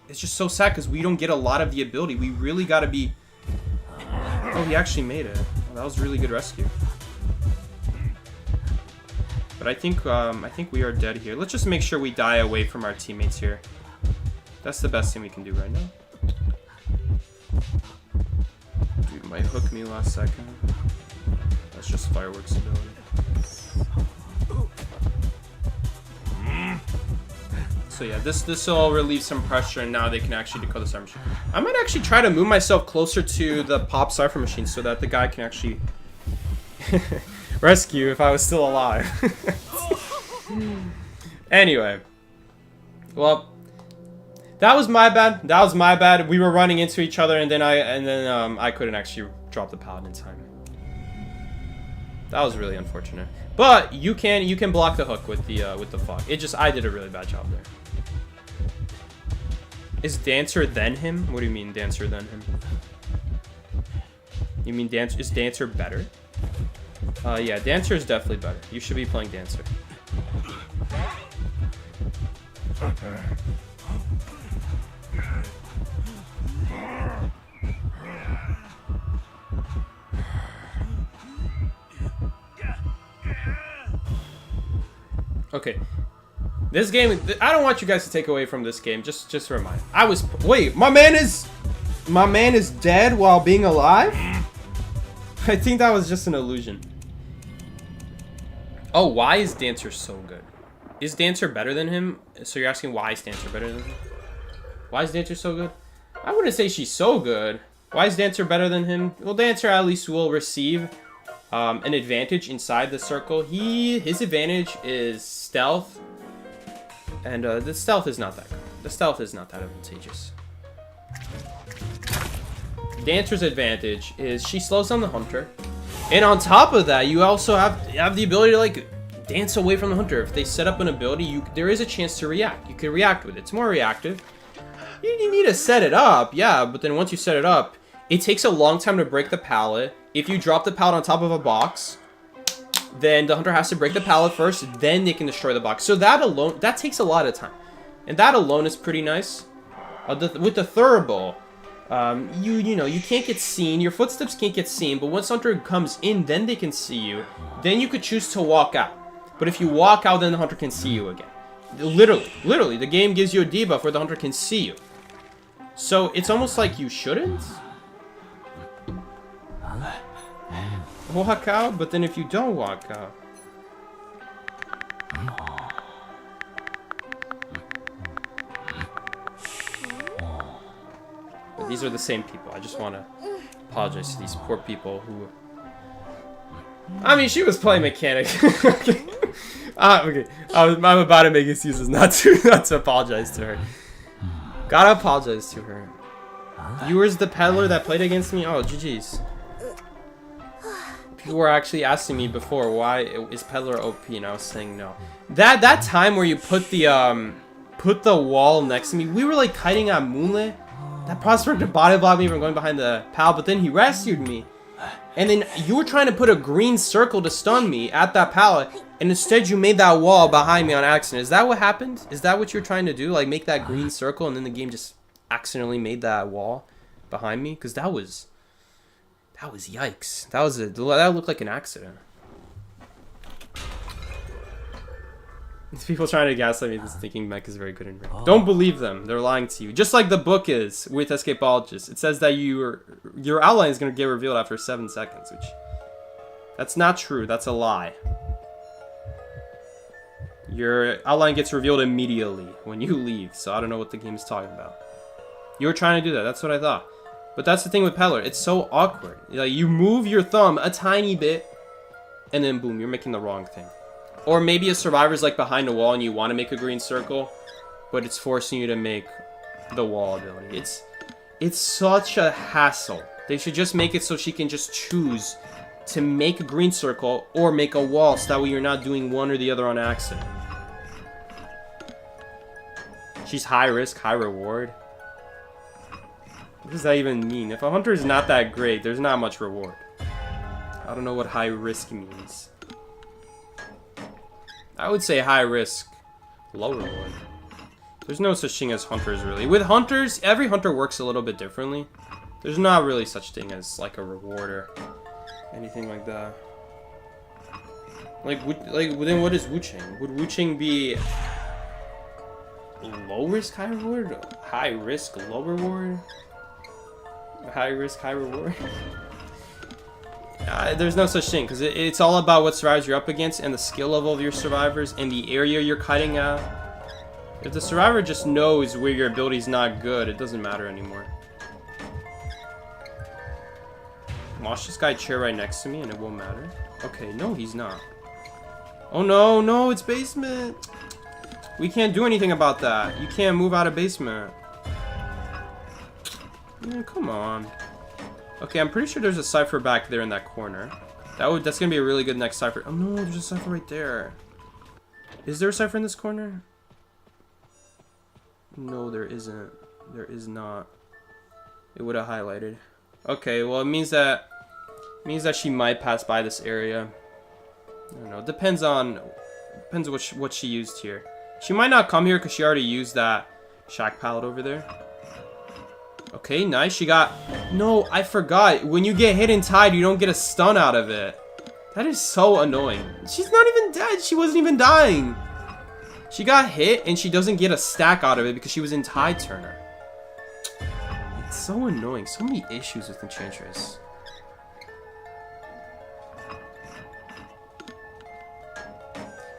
It's just so sad because we don't get a lot of the ability. We really gotta be... Oh, he actually made it. Well, that was a really good rescue. But I think we are dead here. Let's just make sure we die away from our teammates here. That's the best thing we can do right now. Dude might hook me last second. That's just fireworks ability. So yeah, this will relieve some pressure, and now they can actually decode the Cypher machine. I might actually try to move myself closer to the pop Cypher machine so that the guy can actually rescue if I was still alive. Anyway, well, that was my bad. That was my bad. We were running into each other, and then I couldn't actually drop the pallet in time. That was really unfortunate. But you can block the hook with the fog. I did a really bad job there. Is Dancer then him? What do you mean Dancer then him? You mean is Dancer better? Yeah, Dancer is definitely better. You should be playing Dancer. Okay. This game, I don't want you guys to take away from this game. Just a reminder. Wait, my man is dead while being alive? I think that was just an illusion. Oh, why is Dancer so good? Is Dancer better than him? So you're asking why is Dancer better than him? Why is Dancer so good? I wouldn't say she's so good. Why is Dancer better than him? Well, Dancer at least will receive an advantage inside the circle. His advantage is stealth. And the stealth is not that good. The stealth is not that advantageous. Dancer's advantage is she slows down the hunter. And on top of that, you also have the ability to, like, dance away from the hunter. If they set up an ability, there is a chance to react. You can react with it. It's more reactive. You need to set it up, yeah, but then once you set it up, it takes a long time to break the pallet. If you drop the pallet on top of a box, then the hunter has to break the pallet first, then they can destroy the box. So that alone, that takes a lot of time. And that alone is pretty nice. With the Thurible, you can't get seen. Your footsteps can't get seen, but once hunter comes in, then they can see you. Then you could choose to walk out. But if you walk out, then the hunter can see you again. Literally, the game gives you a debuff where the hunter can see you. So it's almost like you shouldn't walk out, but then if you don't walk out. But these are the same people. I just want to apologize to these poor people who... I mean, she was playing mechanic. Okay. Okay. I'm about to make excuses not to apologize to her. Gotta apologize to her. You was the peddler that played against me? Oh, GG's. People were actually asking me before, why is peddler OP? And I was saying no. That time where you put the wall next to me, we were like kiting at Moonlit. That prospect body blocked me from going behind the pal, but then he rescued me. And then you were trying to put a green circle to stun me at that pallet, and instead you made that wall behind me on accident. Is that what happened? Is that what you're trying to do? Like make that green circle and then the game just accidentally made that wall behind me? Because that was yikes. That looked like an accident. These people trying to gaslight me, thinking Mech is very good in rank. Don't believe them. They're lying to you. Just like the book is with Escapologist. It says that your outline is going to get revealed after 7 seconds, which... That's not true. That's a lie. Your outline gets revealed immediately when you leave, so I don't know what the game is talking about. You were trying to do that. That's what I thought. But that's the thing with Peddler. It's so awkward. Like, you move your thumb a tiny bit, and then boom, you're making the wrong thing. Or maybe a survivor's like behind a wall and you want to make a green circle, but it's forcing you to make the wall ability. It's such a hassle. They should just make it so she can just choose to make a green circle or make a wall, so that way you're not doing one or the other on accident. She's high risk, high reward. What does that even mean? If a hunter is not that great, there's not much reward. I don't know what high risk means. I would say high risk, low reward. There's no such thing as hunters, really. With hunters, every hunter works a little bit differently. There's not really such thing as like a reward or anything like that. Like then what is Wuching? Would Wuching be low risk, high reward? High risk, low reward? High risk, high reward? There's no such thing, because it's all about what survivors you're up against and the skill level of your survivors and the area you're kiting at. If the survivor just knows where your ability's not good, it doesn't matter anymore. Watch this guy chair right next to me and it won't matter. Okay, no, he's not. Oh no, no, it's basement. We can't do anything about that. You can't move out of basement. Yeah, come on. Okay, I'm pretty sure there's a cipher back there in that corner. That's gonna be a really good next cipher. Oh no, there's a cipher right there. Is there a cipher in this corner? No, there isn't. There is not. It would have highlighted. Okay, well it means that she might pass by this area. I don't know. Depends on what she used here. She might not come here because she already used that shack pallet over there. Okay, nice. She got... No, I forgot. When you get hit and tied, you don't get a stun out of it. That is so annoying. She's not even dead. She wasn't even dying. She got hit, and she doesn't get a stack out of it because she was in tide turner. It's so annoying. So many issues with Enchantress.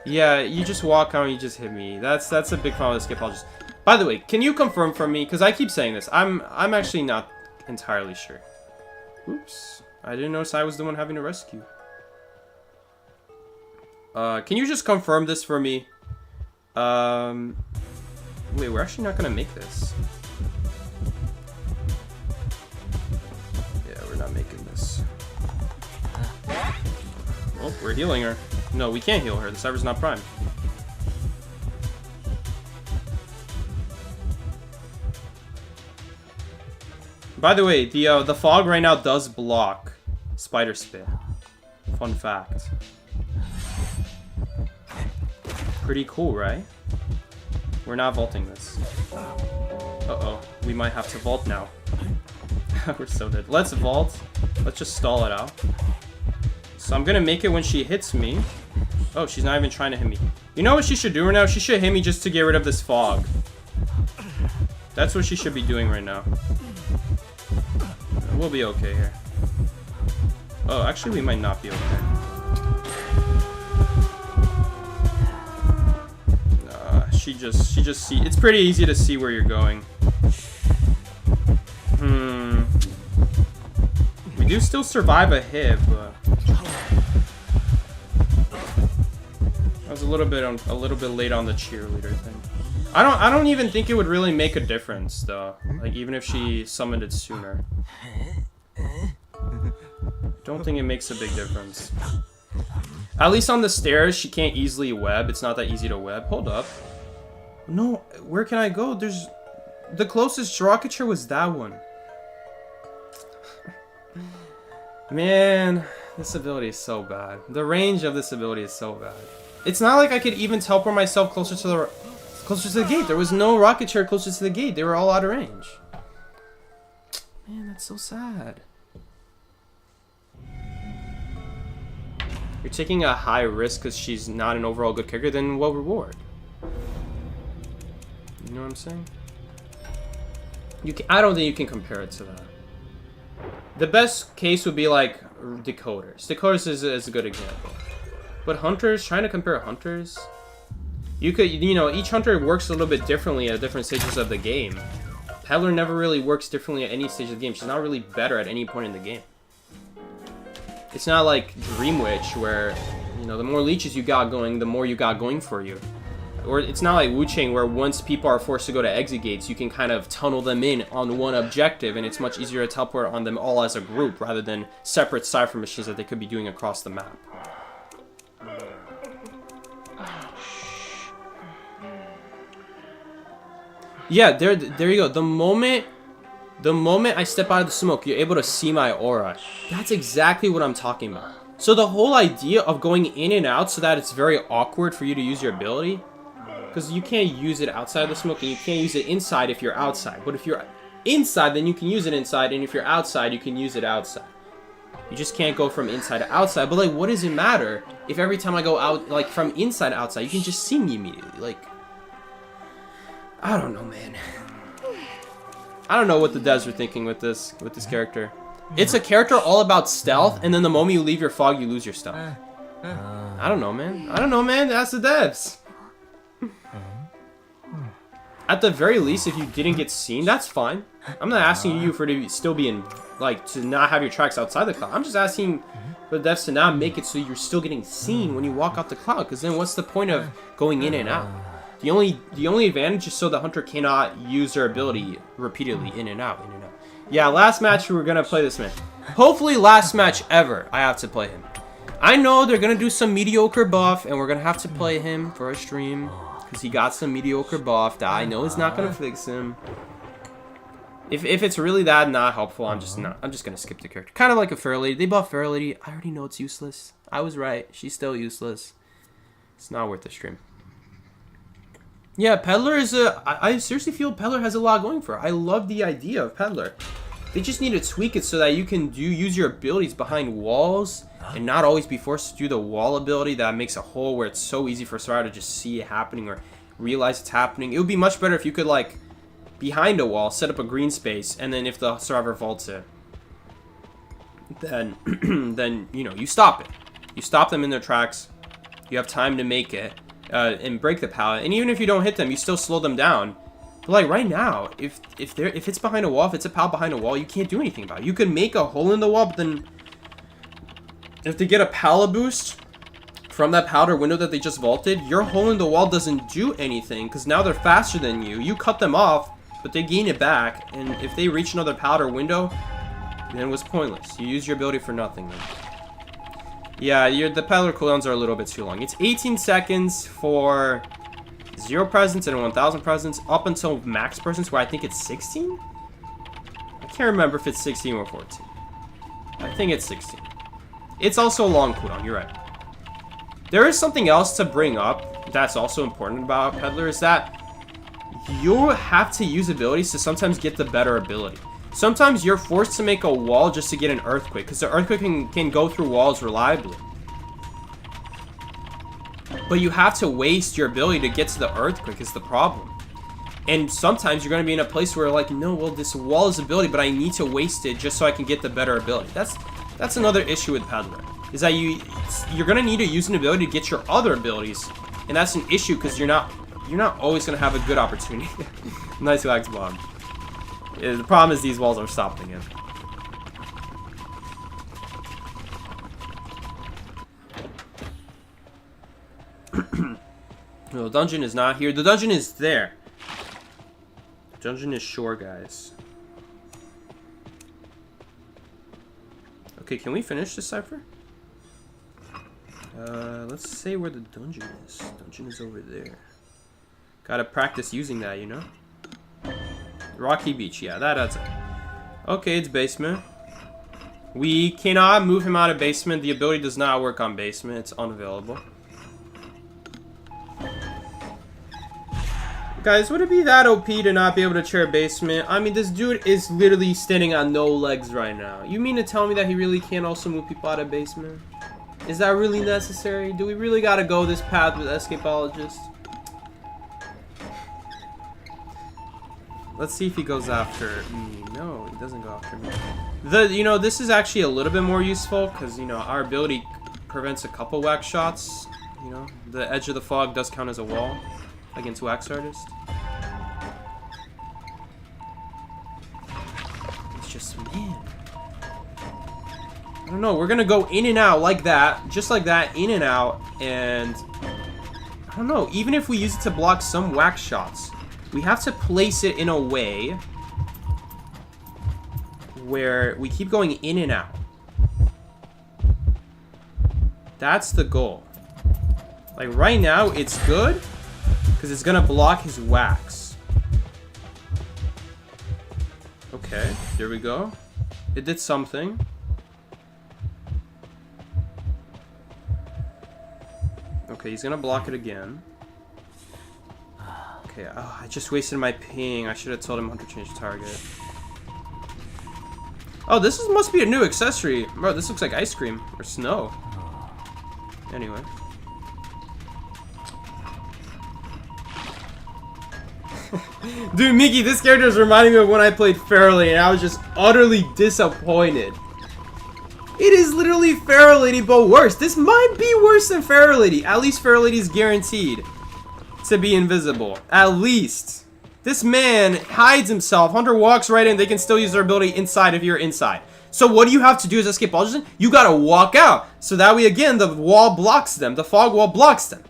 Yeah, you just walk out and you just hit me. That's a big problem with Escapologist. By the way, can you confirm for me? Because I keep saying this. I'm actually not entirely sure. Oops. I didn't notice I was the one having to rescue. Can you just confirm this for me? Wait, we're actually not gonna make this. Yeah, we're not making this. Oh, we're healing her. No, we can't heal her. The server's not primed. By the way, the fog right now does block Spider Spit. Fun fact. Pretty cool, right? We're not vaulting this. Uh-oh. We might have to vault now. We're so dead. Let's vault. Let's just stall it out. So I'm gonna make it when she hits me. Oh, she's not even trying to hit me. You know what she should do right now? She should hit me just to get rid of this fog. That's what she should be doing right now. We'll be okay here. Oh, actually, we might not be okay. She just see. It's pretty easy to see where you're going. We do still survive a hit, but I was a little bit late on the cheerleader thing. I don't even think it would really make a difference though. Like even if she summoned it sooner. Don't think it makes a big difference. At least on the stairs, she can't easily web. It's not that easy to web. Hold up. No, where can I go? There's... The closest rocket chair was that one. Man, this ability is so bad. The range of this ability is so bad. It's not like I could even teleport myself closer to the gate. There was no rocket chair closer to the gate. They were all out of range. Man, that's so sad. You're taking a high risk because she's not an overall good character, then what reward? You know what I'm saying? I don't think you can compare it to that. The best case would be like Decoders. Decoders is a good example. But Hunters, trying to compare Hunters, you could, you know, each Hunter works a little bit differently at different stages of the game. Peddler never really works differently at any stage of the game. She's not really better at any point in the game. It's not like Dream Witch where, you know, the more leeches you got going, the more you got going for you. Or it's not like Wu-Chang where once people are forced to go to exit gates, you can kind of tunnel them in on one objective and it's much easier to teleport on them all as a group rather than separate cipher machines that they could be doing across the map. Yeah, there you go. The moment I step out of the smoke, you're able to see my aura. That's exactly what I'm talking about. So the whole idea of going in and out so that it's very awkward for you to use your ability, because you can't use it outside of the smoke and you can't use it inside if you're outside. But if you're inside, then you can use it inside, and if you're outside, you can use it outside. You just can't go from inside to outside. But like, what does it matter if every time I go out, like from inside to outside, you can just see me immediately? Like, I don't know, man. I don't know what the devs were thinking with this character. It's a character all about stealth, and then the moment you leave your fog, you lose your stealth. I don't know, man. I don't know, man. Ask the devs. At the very least, if you didn't get seen, that's fine. I'm not asking you for to still be in, like, to not have your tracks outside the cloud. I'm just asking for the devs to not make it so you're still getting seen when you walk off the cloud. Because then what's the point of going in and out? The only advantage is so the Hunter cannot use their ability repeatedly in and out, in and out. Yeah, last match we were gonna play this man. Hopefully last match ever I have to play him. I know they're gonna do some mediocre buff and we're gonna have to play him for a stream because he got some mediocre buff that I know is not gonna fix him. If it's really that not helpful, I'm just gonna skip the character. Kind of like a Fair Lady. They buff Fair Lady. I already know it's useless. I was right. She's still useless. It's not worth the stream. Yeah, Peddler is I seriously feel Peddler has a lot going for her. I love the idea of Peddler. They just need to tweak it so that you can use your abilities behind walls and not always be forced to do the wall ability that makes a hole where it's so easy for a survivor to just see it happening or realize it's happening. It would be much better if you could, like, behind a wall, set up a green space, and then if the survivor vaults it, then, then, you know, you stop it. You stop them in their tracks. You have time to make it. And break the pallet, and even if you don't hit them, you still slow them down. But like right now, if it's behind a wall, if it's a pallet behind a wall, you can't do anything about it. You could make a hole in the wall, but then if they get a pallet boost from that powder window that they just vaulted, your hole in the wall doesn't do anything because now they're faster than you. You cut them off, but they gain it back, and if they reach another powder window, then it was pointless. You use your ability for nothing then. Yeah, the Peddler cooldowns are a little bit too long. It's 18 seconds for 0 presence and 1,000 presence up until max presence, where I think it's 16? I can't remember if it's 16 or 14. I think it's 16. It's also a long cooldown, you're right. There is something else to bring up that's also important about Peddler, is that you have to use abilities to sometimes get the better ability. Sometimes you're forced to make a wall just to get an earthquake, because the earthquake can go through walls reliably. But you have to waste your ability to get to the earthquake is the problem. And sometimes you're going to be in a place where like, no, well, this wall is ability, but I need to waste it just so I can get the better ability. That's another issue with Peddler, is that you're going to need to use an ability to get your other abilities. And that's an issue because you're not always going to have a good opportunity. Nice wax bomb. Yeah, the problem is these walls are stopping him. No, the dungeon is not here. The dungeon is there. The dungeon is shore, guys. Okay, can we finish this cipher? Let's say where the dungeon is. Dungeon is over there. Gotta practice using that, you know? Rocky Beach, yeah, that's it. Okay, it's basement. We cannot move him out of basement. The ability does not work on basement. It's unavailable. Guys, would it be that OP to not be able to chair basement? I mean, this dude is literally standing on no legs right now. You mean to tell me that he really can't also move people out of basement? Is that really necessary? Do we really gotta go this path with Escapologist? Let's see if he goes after me. No, he doesn't go after me. You know, this is actually a little bit more useful because, you know, our ability prevents a couple wax shots. You know, the edge of the fog does count as a wall against Wax Artist. It's just, man. I don't know, we're gonna go in and out like that, just like that, in and out, and I don't know, even if we use it to block some wax shots, we have to place it in a way where we keep going in and out. That's the goal. Like right now, it's good because it's gonna block his wax. Okay, there we go. It did something. Okay, he's gonna block it again. Okay, oh, I just wasted my ping. I should have told him Hunter change target. Oh, this must be a new accessory. Bro, this looks like ice cream or snow. Anyway. Dude, Mickey, this character is reminding me of when I played Fairlady and I was just utterly disappointed. It is literally Fairlady, but worse. This might be worse than Fairlady. At least Fairlady is guaranteed to be invisible. At least. This man hides himself. Hunter walks right in. They can still use their ability inside if you're inside. So what do you have to do as Escapologist? You gotta walk out. So that way, again, the wall blocks them. The fog wall blocks them.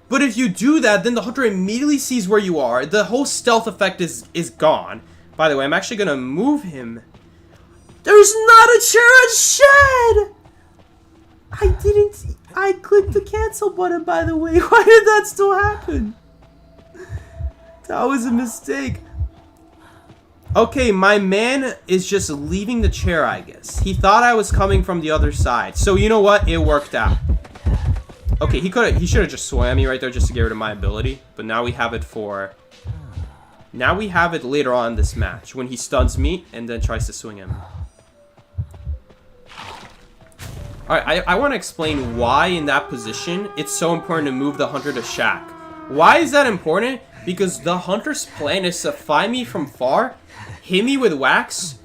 But if you do that, then the Hunter immediately sees where you are. The whole stealth effect is gone. By the way, I'm actually gonna move him. There's not a chair at shed! I clicked the cancel button, by the way. Why did that still happen? That was a mistake. Okay, my man is just leaving the chair, I guess. He thought I was coming from the other side. So you know what? It worked out. Okay, he should have just swam me right there just to get rid of my ability. But now we have it for... Now we have it later on in this match. When he stuns me and then tries to swing him. Alright, I want to explain why in that position it's so important to move the Hunter to Shack. Why is that important? Because the Hunter's plan is to find me from far, hit me with wax,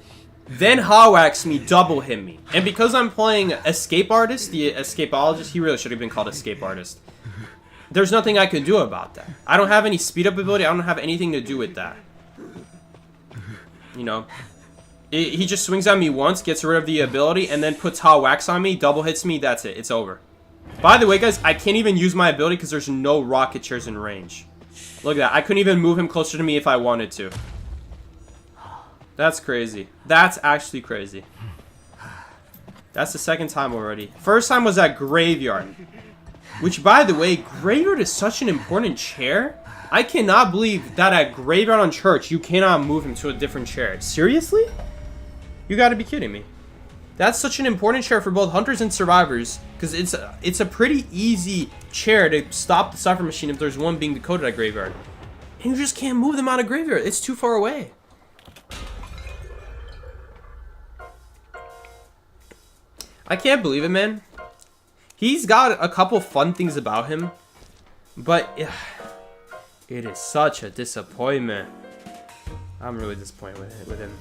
then hot-wax me, double hit me. And because I'm playing Escape Artist, the Escapologist, he really should have been called Escape Artist. There's nothing I can do about that. I don't have any speed-up ability, I don't have anything to do with that. You know? He just swings at me once, gets rid of the ability, and then puts hot wax on me, double hits me, that's it. It's over. By the way, guys, I can't even use my ability because there's no rocket chairs in range. Look at that. I couldn't even move him closer to me if I wanted to. That's crazy. That's actually crazy. That's the second time already. First time was at Graveyard. Which, by the way, Graveyard is such an important chair. I cannot believe that at Graveyard on Church, you cannot move him to a different chair. Seriously? You gotta be kidding me. That's such an important chair for both Hunters and Survivors, because it's a pretty easy chair to stop the Cypher Machine if there's one being decoded at Graveyard. And you just can't move them out of Graveyard. It's too far away. I can't believe it, man. He's got a couple fun things about him, but It is such a disappointment. I'm really disappointed with him.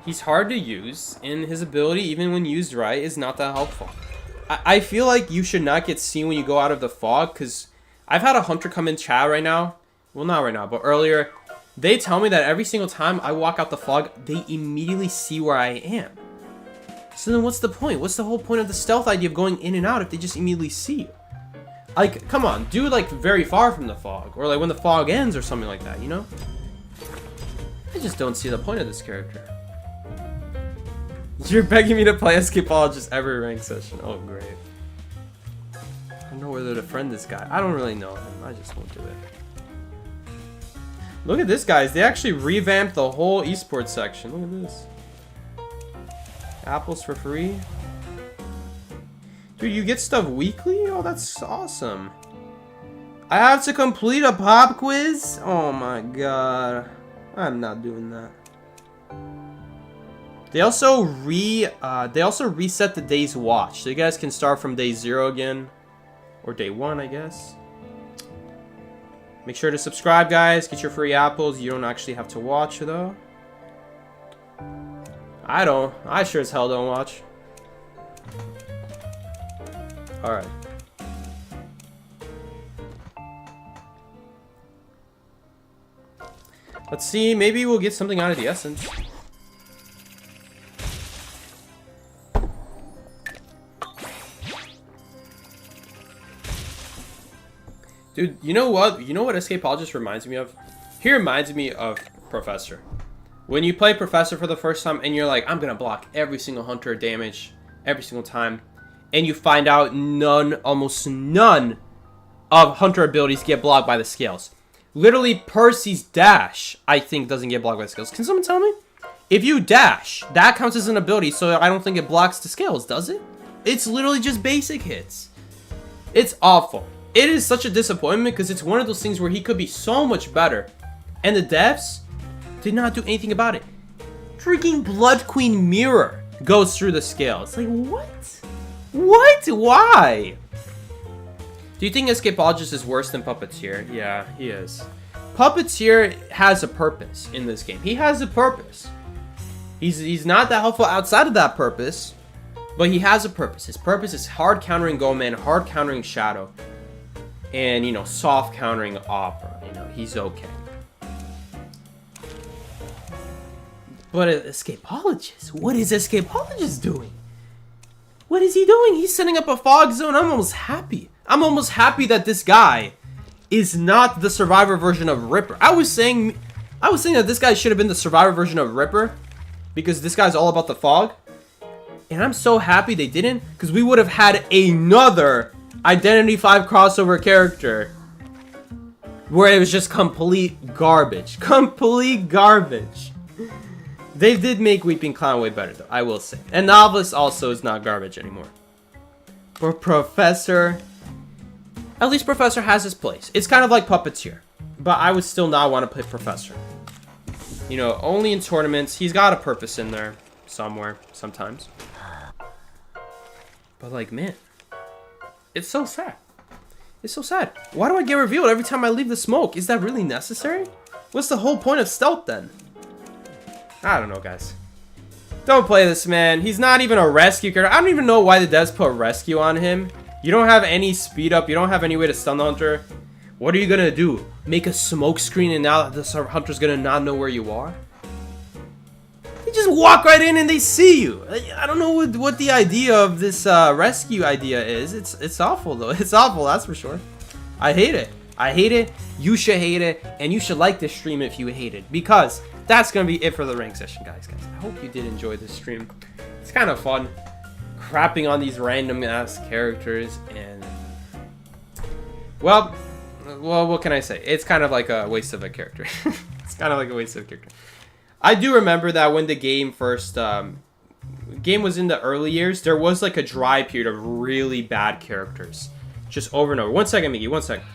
He's hard to use, and his ability, even when used right, is not that helpful. I feel like you should not get seen when you go out of the fog, because I've had a hunter come in chat right now. Well, not right now, but earlier. They tell me that every single time I walk out the fog, they immediately see where I am. So then what's the point? What's the whole point of the stealth idea of going in and out if they just immediately see you? Like, come on, do it like very far from the fog, or like when the fog ends or something like that, you know? I just don't see the point of this character. You're begging me to play Escapologist every rank session. Oh, great. I don't know whether to friend this guy. I don't really know him. I just won't do it. Look at this, guys. They actually revamped the whole esports section. Look at this. Apples for free. Dude, you get stuff weekly? Oh, that's awesome. I have to complete a pop quiz? Oh my god. I'm not doing that. They also reset the days watch. So you guys can start from day 0 again. Or day 1, I guess. Make sure to subscribe, guys. Get your free apples. You don't actually have to watch, though. I don't. I sure as hell don't watch. Alright. Let's see. Maybe we'll get something out of the essence. Dude, you know what? You know what Escapologist reminds me of? He reminds me of Professor. When you play Professor for the first time and you're like, I'm gonna block every single hunter damage every single time, and you find out almost none of hunter abilities get blocked by the scales. Literally, Percy's dash, I think, doesn't get blocked by the scales. Can someone tell me? If you dash, that counts as an ability, so I don't think it blocks the scales, does it? It's literally just basic hits. It's awful. It is such a disappointment because it's one of those things where he could be so much better. And the devs did not do anything about it. Freaking Blood Queen Mirror goes through the scale. It's like, what? What? Why? Do you think Escapologist is worse than Puppeteer? Yeah, he is. Puppeteer has a purpose in this game. He has a purpose. He's not that helpful outside of that purpose, but he has a purpose. His purpose is hard countering Goldman, hard countering Shadow, and, you know, soft countering Opera. You know, he's okay. But Escapologist? What is Escapologist doing? What is he doing? He's setting up a fog zone. I'm almost happy. I'm almost happy that this guy is not the Survivor version of Ripper. I was saying that this guy should have been the Survivor version of Ripper because this guy's all about the fog. And I'm so happy they didn't, because we would have had another Identity 5 crossover character where it was just complete garbage. Complete garbage. They did make Weeping Clown way better, though, I will say. And Novelist also is not garbage anymore. But Professor... At least Professor has his place. It's kind of like Puppeteer. But I would still not want to play Professor. You know, only in tournaments. He's got a purpose in there. Somewhere. Sometimes. But, like, man. It's so sad. It's so sad. Why do I get revealed every time I leave the smoke? Is that really necessary? What's the whole point of stealth, then? I don't know, guys. Don't play this, man. He's not even a rescue character. I don't even know why the devs put rescue on him. You don't have any speed up. You don't have any way to stun the hunter. What are you gonna do? Make a smoke screen and now the hunter's gonna not know where you are? They just walk right in and they see you. I don't know what the idea of this rescue idea is. It's awful, though. It's awful, that's for sure. I hate it. I hate it. You should hate it. And you should like this stream if you hate it. Because that's going to be it for the rank session, guys. I hope you did enjoy this stream. It's kind of fun. Crapping on these random ass characters. And... Well, what can I say? It's kind of like a waste of a character. It's kind of like a waste of a character. I do remember that when the game first... game was in the early years, there was like a dry period of really bad characters. Just over and over. 1 second, Miggy. 1 second.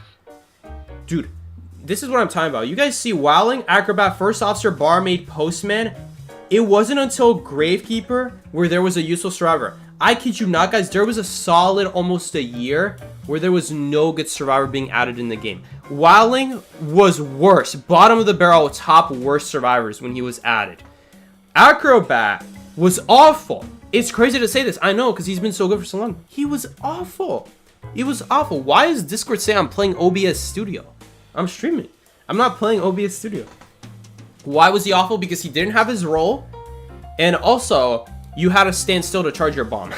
Dude, this is what I'm talking about. You guys see Wowling, Acrobat, First Officer, Barmaid, Postman. It wasn't until Gravekeeper where there was a useful survivor. I kid you not, guys, there was a solid almost a year where there was no good survivor being added in the game. Wildling was worse. Bottom of the barrel, top worst survivors when he was added. Acrobat was awful. It's crazy to say this, I know, because he's been so good for so long. He was awful. It was awful. Why does Discord say I'm playing OBS Studio? I'm streaming. I'm not playing OBS Studio. Why was he awful? Because he didn't have his role. And also, you had to stand still to charge your bomb.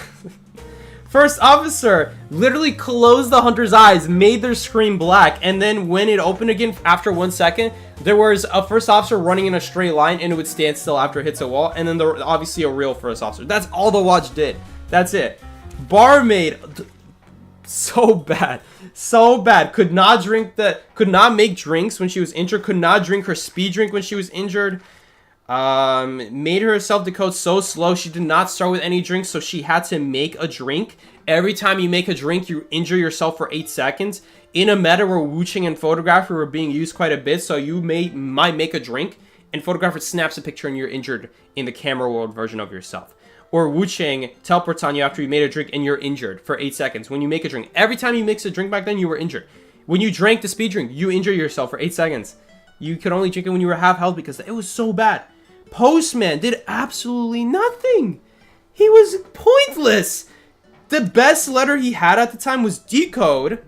First officer literally closed the hunter's eyes, made their screen black, and then when it opened again after 1 second, there was a first officer running in a straight line and it would stand still after it hits a wall, and then there obviously a real first officer. That's all the watch did. That's it. Barmaid, so bad. So bad. Could not make drinks when she was injured, could not drink her speed drink when she was injured. Made herself decode so slow she did not start with any drinks, so she had to make a drink. Every time you make a drink, you injure yourself for 8 seconds. In a meta where wooching and photographer were being used quite a bit, so you might make a drink, and photographer snaps a picture and you're injured in the camera world version of yourself. Or wooching teleports on you after you made a drink and you're injured for 8 seconds. When you make a drink, every time you mix a drink back then, you were injured. When you drank the speed drink, you injure yourself for 8 seconds. You could only drink it when you were half health because it was so bad. Postman did absolutely nothing. He was pointless. The best letter he had at the time was decode,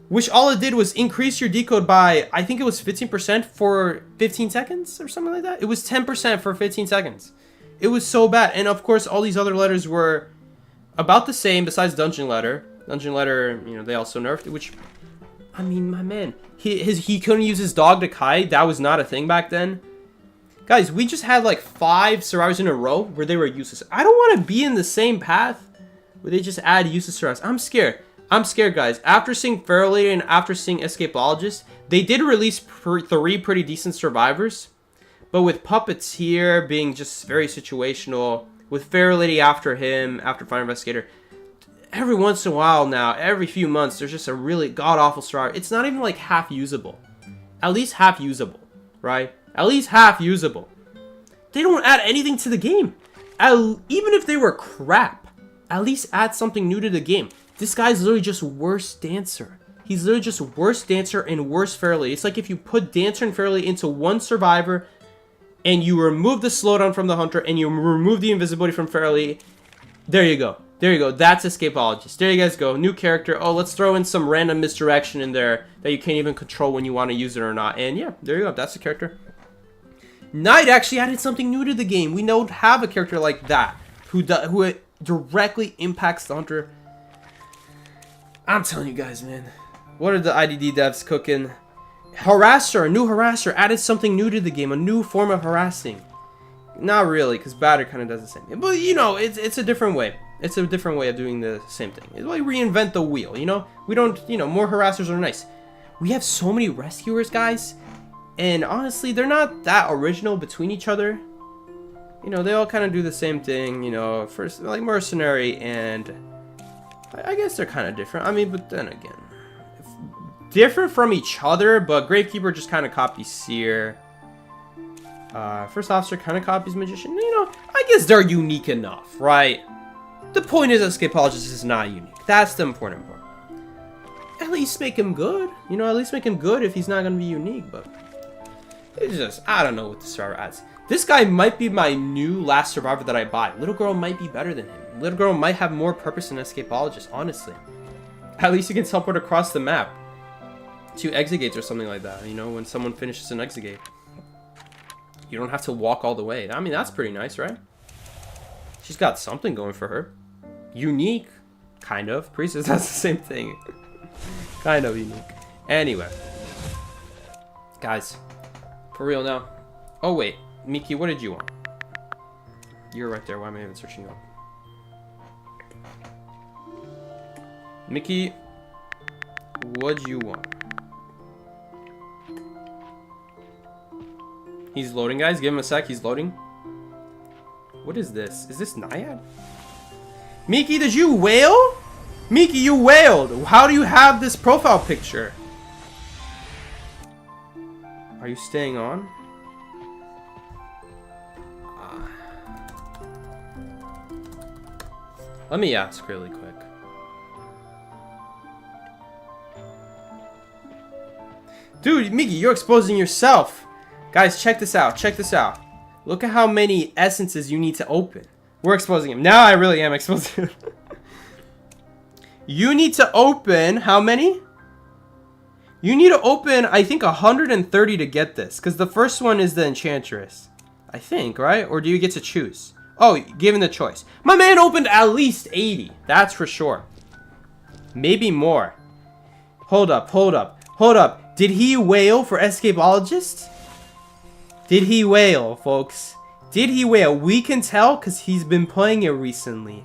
which all it did was increase your decode by, I think it was 15% for 15 seconds or something like that. It was 10% for 15 seconds. It was so bad. And of course, all these other letters were about the same besides Dungeon Letter. Dungeon Letter, you know, they also nerfed it, which, I mean, my man, he couldn't use his dog to kite. That was not a thing back then. Guys, we just had like 5 survivors in a row where they were useless. I don't want to be in the same path where they just add useless survivors. I'm scared. I'm scared, guys. After seeing Feral Lady and after seeing Escapologist, they did release 3 pretty decent survivors. But with Puppeteer being just very situational, with Feral Lady after him, after Fire Investigator, every once in a while now, every few months, there's just a really god-awful survivor. It's not even like half usable. At least half usable, right? At least half usable. They don't add anything to the game. Even if they were crap, at least add something new to the game. This guy's literally just worse dancer. He's literally just worse dancer and worse Feral Lady. It's like if you put dancer and Feral Lady into one survivor and you remove the slowdown from the hunter and you remove the invisibility from Feral Lady. There you go. There you go. That's Escapologist. There you guys go. New character. Oh, let's throw in some random misdirection in there that you can't even control when you want to use it or not. And yeah, there you go. That's the character. Knight actually added something new to the game. We don't have a character like that who directly impacts the hunter. I'm telling you guys, man. What are the IDD devs cooking? Harasser, a new harasser, added something new to the game. A new form of harassing. Not really, because Batter kind of does the same thing. But, you know, it's a different way. It's a different way of doing the same thing. It's like reinvent the wheel, you know? We don't, you know, more harassers are nice. We have so many rescuers, guys. And honestly, they're not that original between each other. You know, they all kind of do the same thing, you know, first, like Mercenary, and I guess they're kind of different. I mean, but then again, different from each other, but Gravekeeper just kind of copies Seer. First Officer kind of copies Magician. You know, I guess they're unique enough, right? The point is Escapologist is not unique. That's the important part. At least make him good. You know, at least make him good if he's not going to be unique, but it's just, I don't know what the survivor adds. This guy might be my new last survivor that I buy. Little Girl might be better than him. Little Girl might have more purpose than Escapologist, honestly. At least he can teleport across the map to exit gates or something like that, you know, when someone finishes an exit gate. You don't have to walk all the way. I mean, that's pretty nice, right? She's got something going for her. Unique, kind of. Priestess has the same thing. Kind of unique. Anyway. Guys, for real now. Oh, wait. Miki, what did you want? You're right there. Why am I even searching you up? Mickey, what'd you want? He's loading, guys. Give him a sec. He's loading. What is this? Is this Naiad? Miki, did you wail? Miki, you wailed. How do you have this profile picture? Are you staying on? Let me ask really quick. Dude, Mickey, you're exposing yourself. Guys, check this out. Check this out. Look at how many essences you need to open. We're exposing him. Now I really am exposing him. You need to open how many? You need to open, I think, 130 to get this. Because the first one is the Enchantress. I think, right? Or do you get to choose? Oh, given the choice. My man opened at least 80. That's for sure. Maybe more. Hold up, hold up, hold up. Did he whale for Escapologist? Did he whale, folks? Did he whale? We can tell because he's been playing it recently.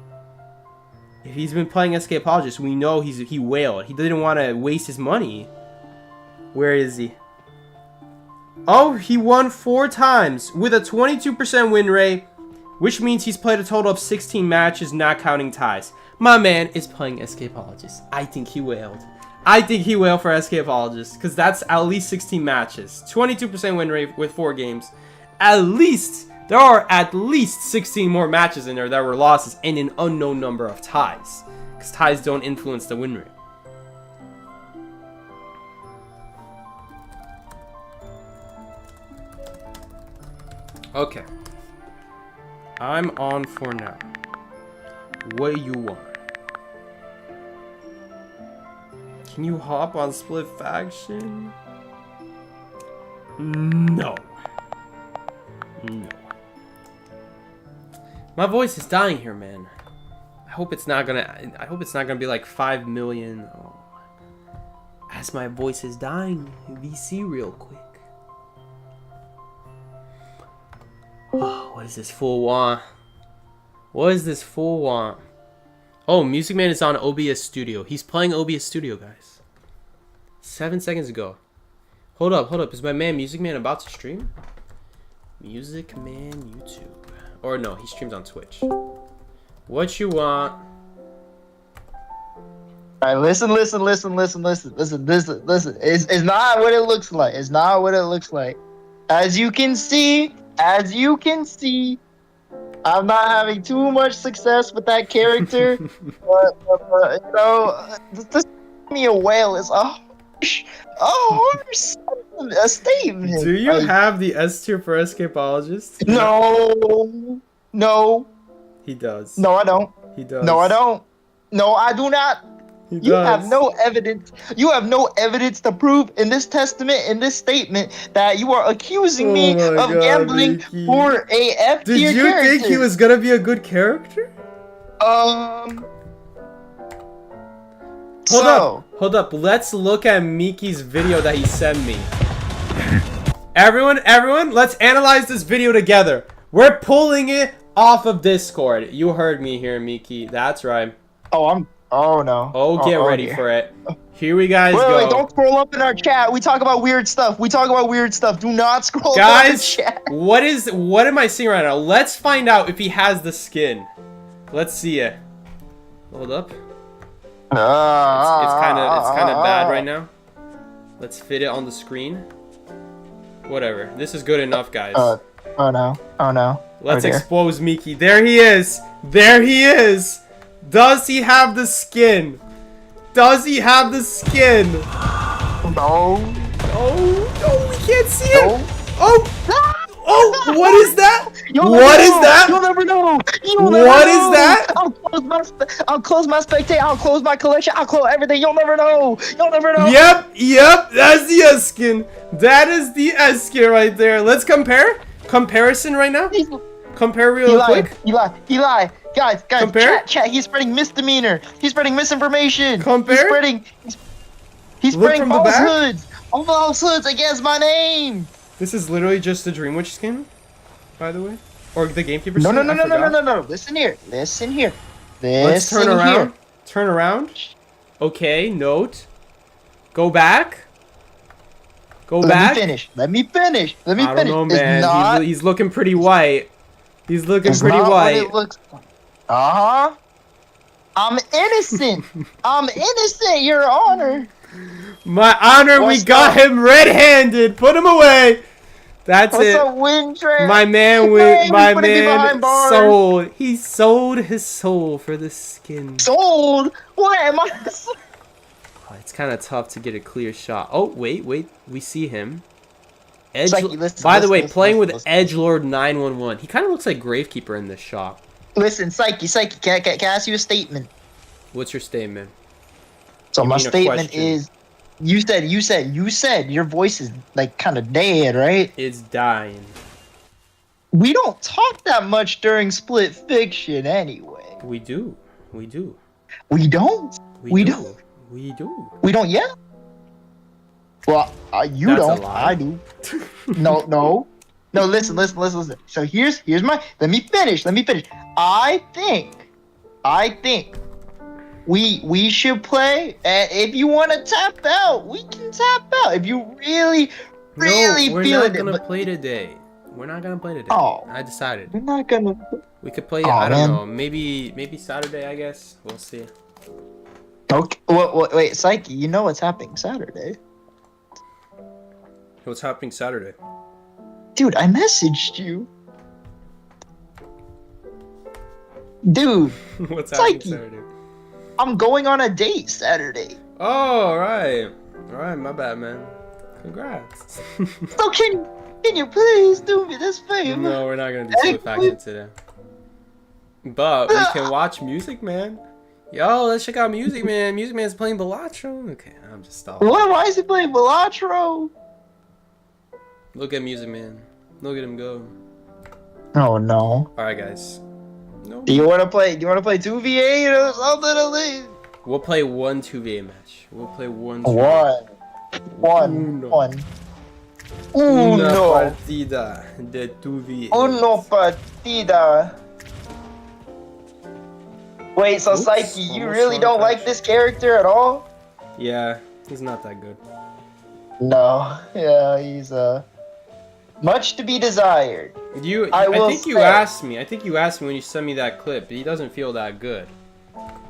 If he's been playing Escapologist, we know he whaled. He didn't want to waste his money. Where is he? Oh, he won 4 times with a 22% win rate, which means he's played a total of 16 matches, not counting ties. My man is playing Escapologist. I think he whaled. I think he whaled for Escapologist because that's at least 16 matches. 22% win rate with 4 games. At least, there are at least 16 more matches in there that were losses and an unknown number of ties. Because ties don't influence the win rate. Okay. I'm on for now. What do you want? Can you hop on Split Faction? No. No. My voice is dying here, man. I hope it's not gonna be like 5 million. Oh. As my voice is dying, VC real quick. Oh, what is this fool want? What is this fool want? Oh, Music Man is on OBS Studio. He's playing OBS Studio, guys. 7 seconds ago. Hold up, hold up. Is my man Music Man about to stream? Music Man YouTube. Or no, he streams on Twitch. What you want? Alright, listen. It's not what it looks like. It's not what it looks like. As you can see, I'm not having too much success with that character. but you know, this me a whale is a harsh statement. Do you have the S tier for Escapologist? No. He does. No, I don't. He does. No, I don't. No, I do not. You have no evidence. You have no evidence to prove in this testament, in this statement, that you are accusing me of gambling Mickey. for a F tier character. Did you think he was gonna be a good character? Hold up. Let's look at Miki's video that he sent me. Everyone, let's analyze this video together. We're pulling it off of Discord. You heard me here, Miki. That's right. Oh no. Oh, get ready for it. Here we go. Wait, don't scroll up in our chat. We talk about weird stuff. Do not scroll up in the chat. What am I seeing right now? Let's find out if he has the skin. Let's see it. Hold up. It's kind of bad right now. Let's fit it on the screen. Whatever. This is good enough, guys. Oh no. Let's expose Miki. There he is. Does he have the skin? No, we can't see it. Oh, what is that? What is that? You'll never know. What is that? I'll close my spectate. I'll close my collection. I'll close everything. You'll never know. Yep. That's the S skin. That is the S skin right there. Let's compare. Comparison right now. Compare real quick. Eli. Guys, compare? Chat. He's spreading misdemeanor. He's spreading misinformation. Compare. He's spreading falsehoods against my name. This is literally just the Dreamwitch skin, by the way, or the Gamekeeper skin. No. Listen here. Let's turn around. Turn around. Okay. Note. Go back. Let me finish. I don't know, man. He's looking pretty white. What it looks like. I'm innocent. Your Honor. My honor, we got him red-handed. Put him away. That's What's it. up, Wind Train? My man Hey, my put it man behind bars. sold. He sold his soul for the skin. Sold? What am I? Oh, it's kind of tough to get a clear shot. Oh, wait. We see him. Edge. Psyche, listen, By the way, listen, playing with listen. Edgelord 911. He kind of looks like Gravekeeper in this shop. Listen, Psyche, can I ask you a statement? What's your statement? So You my mean a statement question? is, you said your voice is like kind of dead, right? It's dying. We don't talk that much during Split Fiction anyway. We do. We don't. We We do. don't. We do. We don't yet. Well, you That's a don't. lie. I do. No. Listen. So here's my. Let me finish. I think we should play. And if you want to tap out, we can tap out. If you really We're feeling not it, gonna but play today. We're not gonna play today. Oh. I decided. we're not gonna. We could play. Aw, I don't man. know. Maybe Saturday. I guess we'll see. Okay. Wait, Psyche. You know what's happening Saturday, What's happening Saturday? dude? I messaged you, dude. What's happening Psyche. Saturday? I'm going on a date Saturday. Oh, all right. My bad, man. Congrats. So can you please do me this favor? No, we're not gonna do Split Faction today. But we can watch Music Man. Yo, let's check out Music Man. Music Man's playing Balatro. Okay, I'm just stopping. Why is he playing Balatro? Look at Music Man. Look at him go. Oh no. All right, guys. No. Do you want to play 2v8 or something at least? We'll play one 2v8 match. We'll play one. One. Una Uno. partida de 2v8. Uno partida. Wait, so Oops, Psyche, you almost really wrong don't like touch. this character at all? Yeah, he's not that good. No. Yeah, he's much to be desired. I will think you say- asked me. I think you asked me when you sent me that clip. He doesn't feel that good.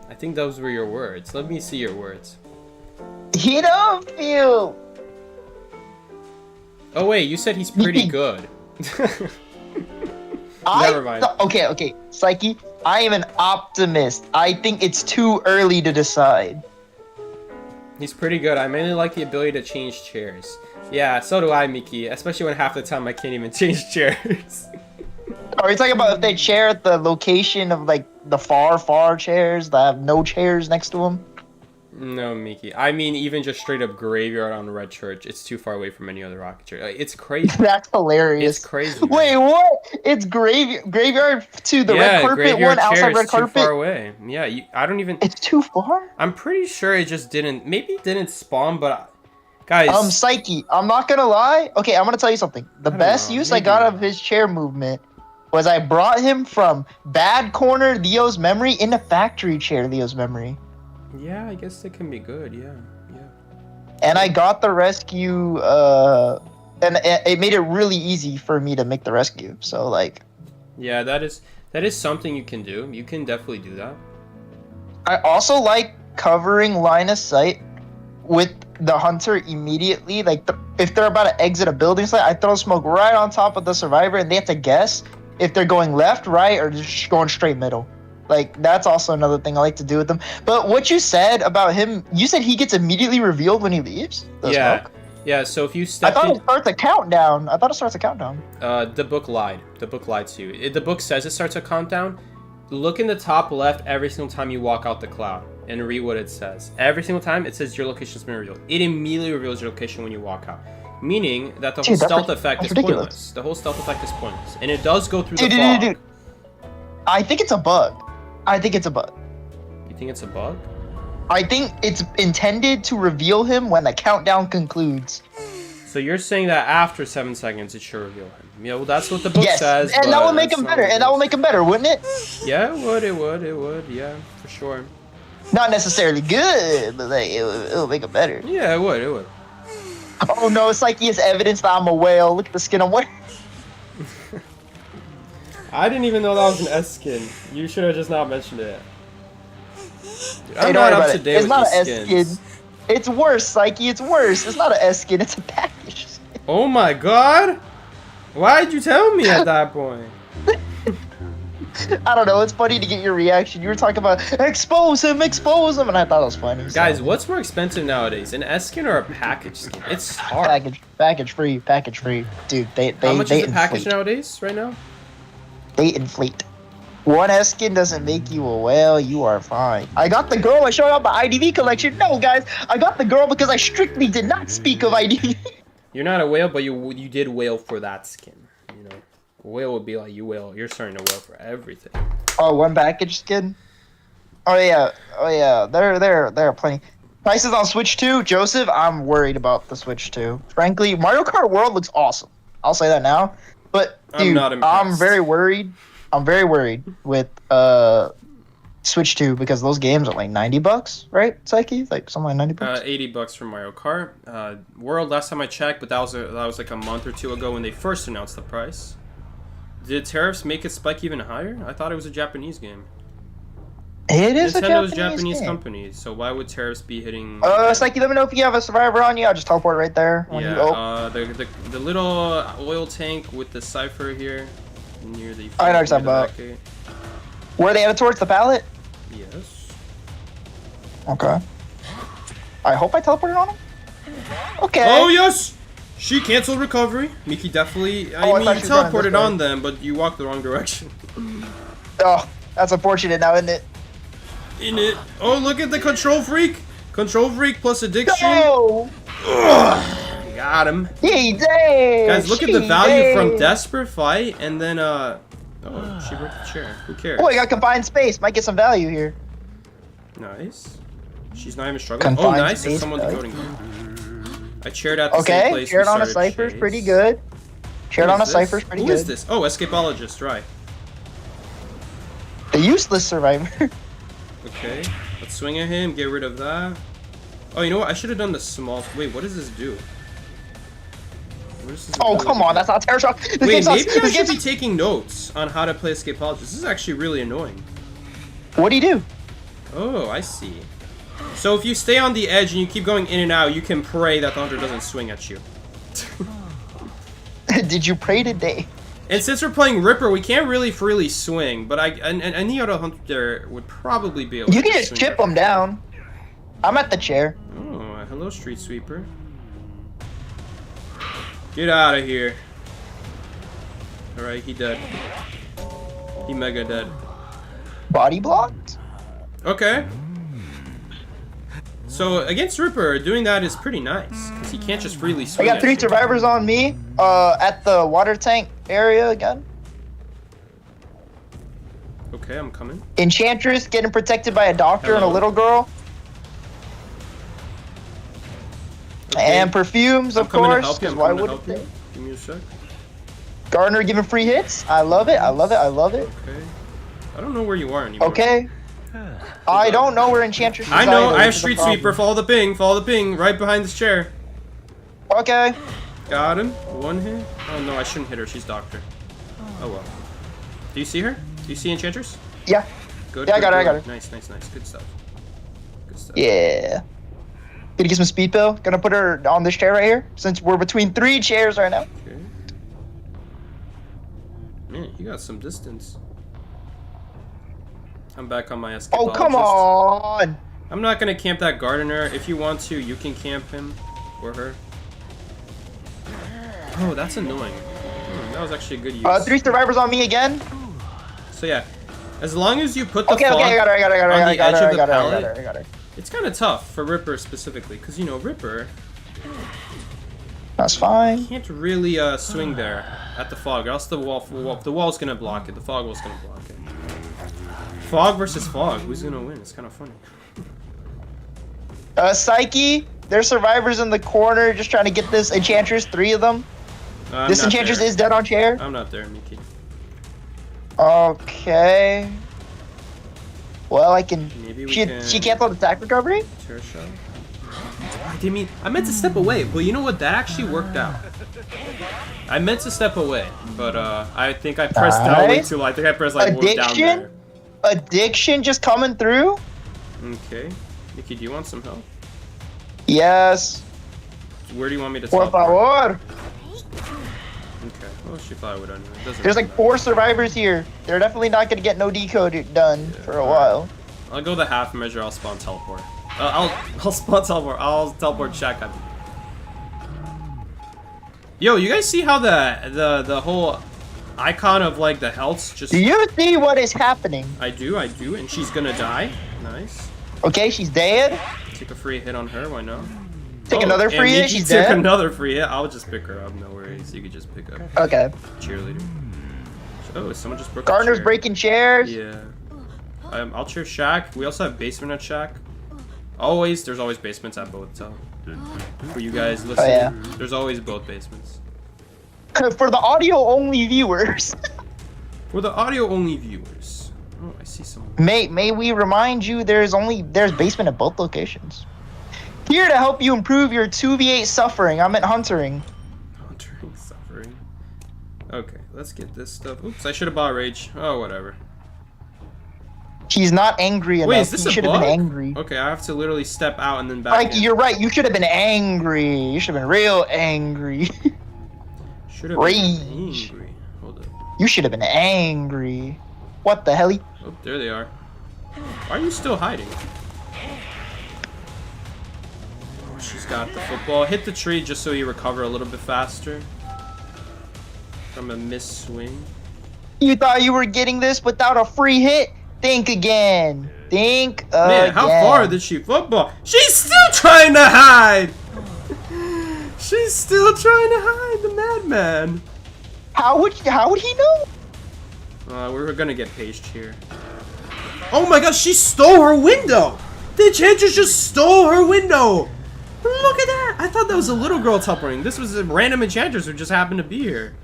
I think those were your words. Let me see your words. He don't feel. Oh wait, you said he's pretty good. Never mind. Okay, Psyche, I am an optimist. I think it's too early to decide. He's pretty good. I mainly like the ability to change chairs. Yeah, so do I, Mickey. Especially when half the time I can't even change chairs. Are you talking about if they share at the location of like the far chairs that have no chairs next to them? No, Mickey. I mean, even just straight up graveyard on Red Church. It's too far away from any other rocket chair. Like, it's crazy. That's hilarious. It's crazy. Man. Wait, what? It's graveyard to the red carpet graveyard one outside chair red is too carpet? far away. Yeah, I don't even. It's too far? I'm pretty sure it just didn't. Maybe it didn't spawn, but guys. Psyche, I'm not gonna lie. Okay, I'm gonna tell you something. The best use I got of his chair movement was I brought him from bad corner Leo's memory into factory chair Leo's memory. Yeah, I guess it can be good. Yeah. And I got the rescue, and it made it really easy for me to make the rescue. So like, Yeah, that is something you can do. You can definitely do that. I also like covering line of sight with the hunter immediately. Like if they're about to exit a building site, I throw smoke right on top of the survivor, and they have to guess if they're going left, right, or just going straight middle. Like, that's also another thing I like to do with them. But what you said about him, you said he gets immediately revealed when he leaves? The smoke? Yeah, so if you I step thought in... it starts a countdown. The book lied. The book lied to you. The book says it starts a countdown. Look in the top left every single time you walk out the cloud and read what it says. Every single time it says your location's been revealed. It immediately reveals your location when you walk out. Meaning that the whole stealth effect is pointless. The whole stealth effect is pointless. And it does go through the fog. Dude. I think it's a bug. You think it's a bug? I think it's intended to reveal him when the countdown concludes. So you're saying that after 7 seconds it should reveal him. Yeah, well that's what the book says. And that will make him better. Wouldn't it? Yeah, it would, yeah, for sure. Not necessarily good, but like it'll make him better. Yeah, it would. Oh no, it's like he has evidence that I'm a whale. Look at the skin I'm wearing. I didn't even know that was an S skin. You should have just not mentioned it. Dude, I'm Hey, not don't worry up about to it. date It's with not these an S skins. skin. It's worse, Psyche. It's worse. It's not an S skin. It's a package. Oh my god! Why'd you tell me at that point? I don't know. It's funny to get your reaction. You were talking about expose him, and I thought it was funny. Guys, what's more expensive nowadays, an S skin or a package skin? It's hard. Package free, dude. How much is a package inflate. nowadays? Right now? They inflate. One S skin doesn't make you a whale. You are fine. I got the girl. I showed up my IDV collection. No, guys, I got the girl because I strictly did not speak of IDV. You're not a whale, but you did whale for that skin. You know, a whale would be like you whale. You're starting to whale for everything. Oh, one package skin. Oh yeah. There are plenty. Prices on Switch 2, Joseph. I'm worried about the Switch 2. Frankly, Mario Kart World looks awesome. I'll say that now. But dude, I'm very worried. I'm very worried with Switch 2 because those games are like $90, right, Psyche? Like something like $90. $80 for Mario Kart. World, last time I checked, but that was like a month or two ago when they first announced the price. Did tariffs make it spike even higher? I thought it was a Japanese game. It is Nintendo's a Japanese game. company, so why would tariffs be hitting? Psyche, let me know if you have a survivor on you. I'll just teleport right there. When you the little oil tank with the cipher here near the. I know what you're talking about. Were they headed towards the pallet? Yes. Okay. I hope I teleported on him. Okay. Oh yes. She canceled recovery. Miki definitely. I mean, you teleported on them, but you walked the wrong direction. Oh, that's unfortunate now, isn't it? Oh, look at the control freak. Control freak plus addiction. No! Got him. He did. Guys, look at the value from desperate fight, and then oh, she broke the chair. Who cares? Oh, I got confined space. Might get some value here. Nice. She's not even struggling. Oh, nice. There's someone decoding. I chaired at the same place. Chaired on a cipher's pretty good. Chaired on a cipher's pretty good. Who is this? Oh, Escapologist, right. The useless survivor. Okay, let's swing at him, get rid of that. Oh, you know what? I should have done the small... Wait, what does this do? Oh, come on, that's not Terror Shock. Wait, maybe I should be taking notes on how to play Escapologist. This is actually really annoying. What do you do? Oh, I see. So if you stay on the edge and you keep going in and out, you can pray that the hunter doesn't swing at you. Did you pray today? And since we're playing Ripper, we can't really freely swing, but any other hunter would probably be able to. You can just chip them down. I'm at the chair. Oh, hello, Street Sweeper. Get out of here. Alright, he dead. He mega dead. Body blocked? Okay. So, against Ripper, doing that is pretty nice, because he can't just freely swing. I got 3 survivors on me, at the water tank area again. Okay, I'm coming. Enchantress getting protected by a doctor and a little girl. Okay. And perfumes, of course, because why wouldn't they? Give me a sec. Gardner giving free hits. I love it, I love it, I love it. Okay. I don't know where you are anymore. Okay. I don't know where Enchantress is. I know, I have Street Sweeper. Follow the ping, right behind this chair. Okay. Got him. One hit. Oh no, I shouldn't hit her. She's Doctor. Oh well. Do you see her? Do you see Enchantress? Yeah. Good. Yeah, good, I got her. Nice. Good stuff. Good stuff. Yeah. Gonna get some speed pill. Gonna put her on this chair right here, since we're between 3 chairs right now. Okay. Man, you got some distance. I'm back on my Escapologist. Oh, come on! I'm not gonna camp that Gardener. If you want to, you can camp him or her. Oh, that's annoying. That was actually a good use. 3 survivors on me again. So yeah, as long as you put the I got her. It's kind of tough for Ripper specifically, because you know Ripper. That's fine. Can't really swing there at the fog, or else the wall's gonna block it. The fog wall's gonna block it. Fog versus fog. Who's gonna win? It's kind of funny. Psyche. There's survivors in the corner just trying to get this Enchantress. 3 of them. This Enchantress is dead on chair. I'm not there, Miki. Okay. Well, I can. Maybe we She canceled attack recovery. Terror shot. I meant to step away, but you know what? That actually worked out. I meant to step away, but I think I pressed down way too low. I think I pressed like down there. Addiction just coming through. Okay, Miki, do you want some help? Yes. Where do you want me to Por teleport? favor. Okay, well, she probably would anyway. Doesn't There's really like 4 survivors here. They're definitely not gonna get no decode done for a while. matter. I'll go the half measure. I'll spawn teleport. I'll spawn teleport. I'll teleport Shaq. Yo, you guys see how the whole icon of like the health's just? Do you see what is happening? I do, and she's gonna die. Nice. Okay, she's dead. Take a free hit on her. Why not? Take another free hit. She's took dead. another free hit. I'll just pick her up. No worries. You could just pick up. Okay. Cheerleader. Oh, someone just broke. Gardner's a chair. breaking chairs. Yeah. I'll cheer Shaq. We also have basement at Shaq. Always, there's always basements at both. For you guys listening, yeah. There's always both basements. For the audio-only viewers. For the audio-only viewers. Oh, I see someone. May we remind you there's basement at both locations. Here to help you improve your 2v8 suffering. I'm at Huntering. Huntering suffering. Okay, let's get this stuff. Oops, I should have bought Rage. Oh, whatever. She's not angry enough. Wait, is this you a should bug? have been angry. Okay, I have to literally step out and then back Like, in. you're right. You should have been angry. You should have been real angry. Should have been Rage. angry. Hold up. You should have been angry. What the hell? Oh, there they are. Why are you still hiding? Oh, she's got the football. Hit the tree just so you recover a little bit faster from a missed swing. You thought you were getting this without a free hit? Think again. Think again. Man, how far did she football? She's still trying to hide! She's still trying to hide, the madman. How would he know? We're gonna get paged here. Oh my gosh, she stole her window! The Enchantress just stole her window! Look at that! I thought that was a little girl teleporting. This was a random Enchantress who just happened to be here.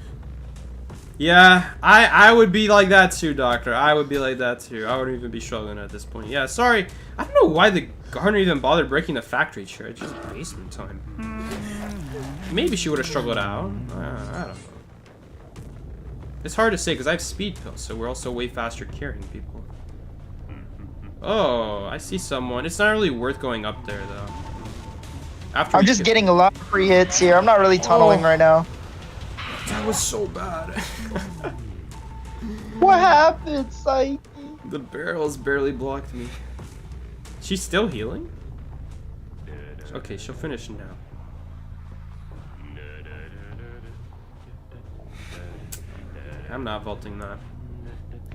Yeah, I would be like that too, Doctor. I would be like that too. I wouldn't even be struggling at this point. Yeah, sorry. I don't know why the Gardener even bothered breaking the factory chair. It's just basement time. Maybe she would have struggled out. I don't know. It's hard to say because I have speed pills, so we're also way faster carrying people. Oh, I see someone. It's not really worth going up there though. I'm just getting a lot of free hits here. I'm not really tunneling right now. That was so bad. What happened, Psyche? The barrels barely blocked me. She's still healing? Okay, she'll finish now. I'm not vaulting that.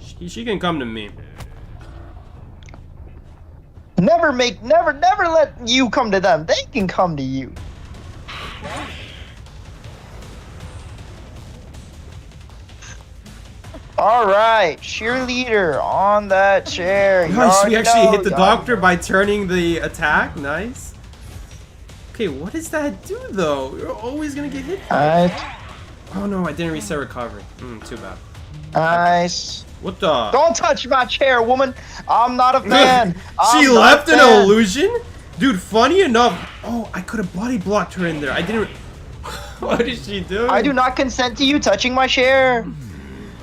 She can come to me. Never let you come to them. They can come to you. All right, cheerleader on that chair. Nice, we actually hit the doctor by turning the attack. Nice. Okay, what does that do though? You're always gonna get hit. Oh no, I didn't reset recovery. Too bad. Nice. What the? Don't touch my chair, woman. I'm not a fan. She left an illusion? Dude, funny enough. Oh, I could have body blocked her in there. I didn't. What did she do? I do not consent to you touching my chair.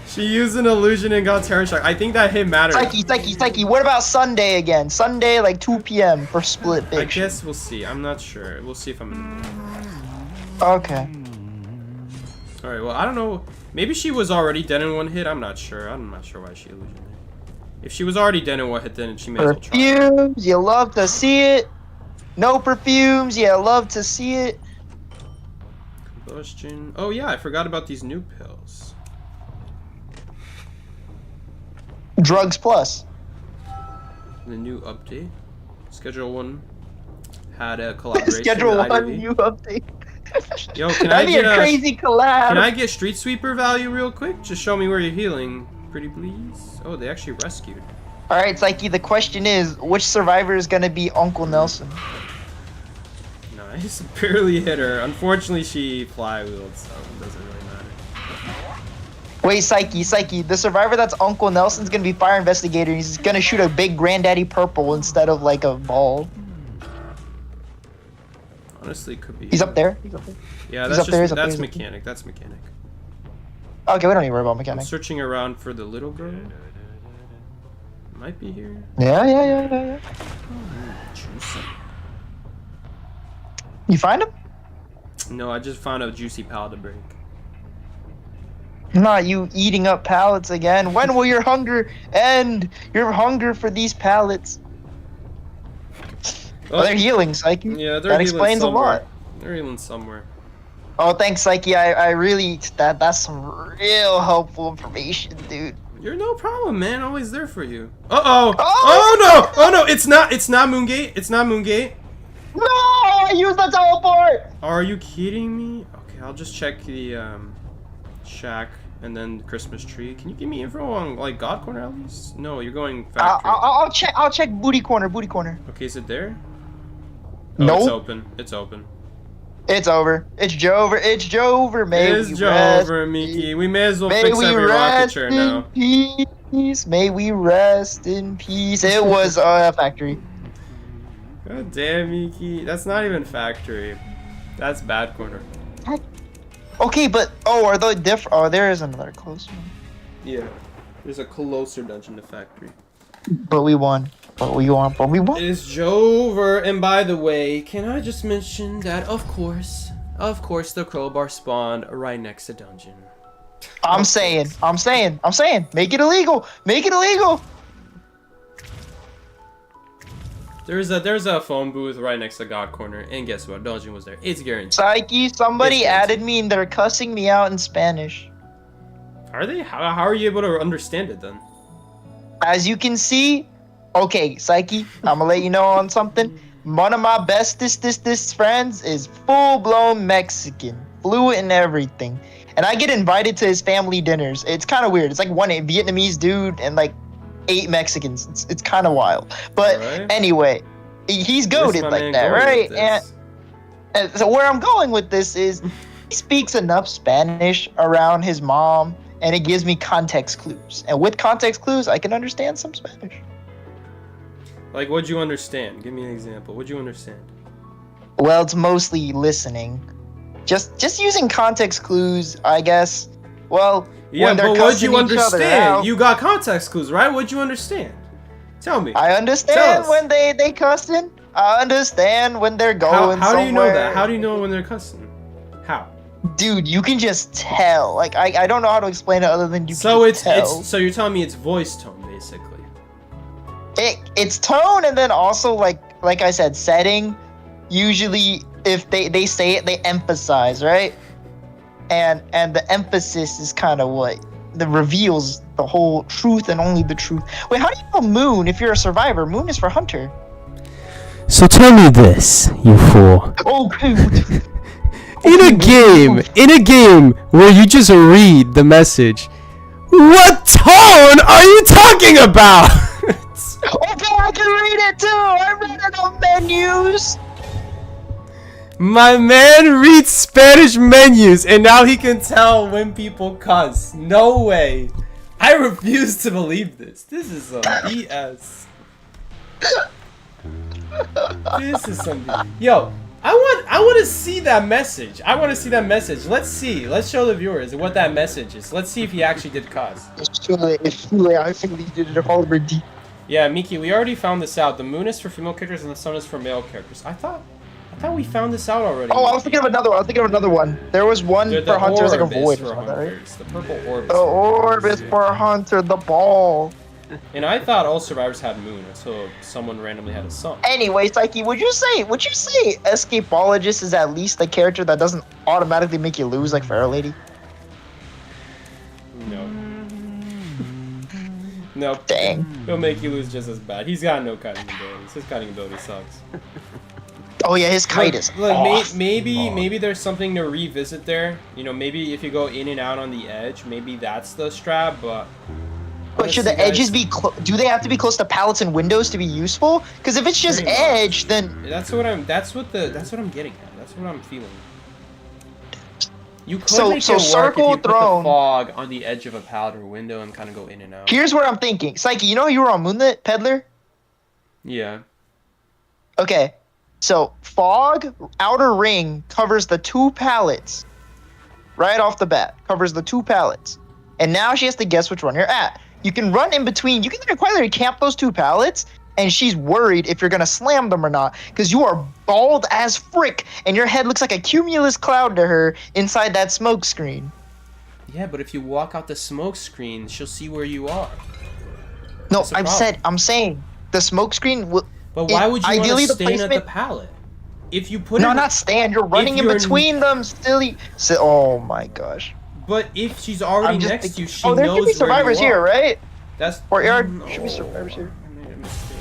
She used an illusion and got terror shock. I think that hit mattered. Psyche. What about Sunday again? Sunday, like 2 p.m. for split bitch. I guess we'll see. I'm not sure. We'll see if I'm in the mood. Okay. Alright, well, I don't know. Maybe she was already dead in one hit. I'm not sure. I'm not sure why she illusioned it. If she was already dead in one hit, then she may as well try. Perfumes, you love to see it. No perfumes, you love to see it. Combustion. Oh yeah, I forgot about these new pills. Drugs Plus. The new update. Schedule 1 had a collaboration. Schedule with 1 IDV. new update. Yo, can I That'd be get a crazy collab. Can I get Street Sweeper value real quick? Just show me where you're healing, pretty please. Oh, they actually rescued. All right, Psyche. The question is, which survivor is gonna be Uncle Nelson? Nice, barely hit her. Unfortunately, she flywheeled, so it doesn't really matter. Wait, Psyche. The survivor that's Uncle Nelson's gonna be fire investigator. He's gonna shoot a big granddaddy purple instead of like a ball. Honestly, it could be. He's up there. Yeah, He's that's up there, just he's up there. mechanic. That's mechanic. Okay, we don't need to worry about I'm mechanic. searching around for the little girl. Might be here. Yeah. Juicy. You find him? No, I just found a juicy pal to break. Not you eating up pallets again. When will your hunger end? Your hunger for these pallets. Oh, they're healing, Psyche. Yeah, they're that healing explains somewhere. a lot. They're healing somewhere. Oh, thanks, Psyche. I really that's some real helpful information, dude. You're no problem, man. Always there for you. Uh-oh. Oh! Oh, no. It's not Moongate. It's not Moongate. No! I used the teleport! Are you kidding me? Okay, I'll just check the shack and then Christmas tree. Can you give me info on like God Corner at least? No, you're going factory. I'll check booty corner. Okay, is it there? Oh, No. It's open. It's open. It's over. It's Jover. It's Jover. May It is we Jover, rest. Miki. We may as well May fix we every rocket chair rest now. in peace. May we rest in peace. It was a factory. God damn, Miki. That's not even factory. That's bad corner. Okay, but are they different? Oh, there is another close one. Yeah. There's a closer dungeon to factory. But we won. It is Jover, and by the way, can I just mention that of course, the crowbar spawned right next to dungeon. I'm saying, make it illegal. There's a phone booth right next to God Corner, and guess what? Dungeon was there. It's guaranteed. Psyche, somebody added me and they're cussing me out in Spanish. Are they? How are you able to understand it then? As you can see, okay, Psyche, I'm gonna let you know on something. One of my bestest friends is full-blown Mexican, fluent in everything. And I get invited to his family dinners. It's kind of weird. It's like one Vietnamese dude and like 8 Mexicans. It's kind of wild. But anyway, he's goated like that, right? And so where I'm going with this is he speaks enough Spanish around his mom, and it gives me context clues. And with context clues, I can understand some Spanish. Like, what'd you understand? Give me an example. What'd you understand? Well, it's mostly listening. Just using context clues, I guess. Well, yeah, when they're but what'd you cussing each other understand? out, You got context clues, right? What'd you understand? Tell me. I understand when they cussing. I understand when they're going how do you know somewhere. that? How do you know when they're cussing? How? Dude, you can just tell. Like I don't know how to explain it other than you So can it's tell. so you're telling me it's voice tone basically. It's tone, and then also like I said, setting. Usually if they say it, they emphasize, right? And the emphasis is kind of what that reveals the whole truth and only the truth. Wait, how do you know Moon if you're a survivor? Moon is for Hunter. So tell me this, you fool. Okay. In a game where you just read the message, what tone are you talking about? Okay, I can read it too. I read it on menus. My man reads Spanish menus, and now he can tell when people cuss. No way. I refuse to believe this. This is some BS. This is some Yo, I want to see that message. Let's see. Let's show the viewers what that message is. Let's see if he actually did cuss. It's too late. I think he did it already. Yeah, Miki, we already found this out. The moon is for female characters and the sun is for male characters. I thought we found this out already. Oh, I was thinking of another one. There was one for Hunter, it was like a void or something, right? The purple orb. The orb is for Hunter, the ball. And I thought all survivors had moon until someone randomly had a sun. Anyway, Psyche, would you say Escapologist is at least a character that doesn't automatically make you lose like Pharaoh Lady? No. No. Dang. He'll make you lose just as bad. He's got no kiting abilities. His kiting ability sucks. Oh yeah, his kite is off. Maybe there's something to revisit there. You know, maybe if you go in and out on the edge, maybe that's the strat, but... But should the edges be do they have to be close to pallets and windows to be useful? Because if it's just edge, then that's what I'm getting at. That's what I'm feeling. You could so make it work circle if you throne put the fog on the edge of a pallet or window and kind of go in and out. Here's what I'm thinking, Psyche. You know you were on Moonlit Peddler. Yeah. Okay, so fog outer ring covers the 2 pallets, right off the bat. Covers the 2 pallets, and now she has to guess which one you're at. You can run in between. You can quite literally camp those 2 pallets, and she's worried if you're gonna slam them or not, because you are bald as frick, and your head looks like a cumulus cloud to her inside that smoke screen. Yeah, but if you walk out the smoke screen, she'll see where you are. No, That's the problem. I'm saying the smoke screen will. But why would you want ideally to the stand at the placement? pallet? If you put No, it, not stand. You're running in you're- between them, silly. Oh my gosh. but if she's already I'm just next to you, thinking. she Oh, there knows should be survivors where you here, are. right? That's Or no. should be survivors here. I made a mistake.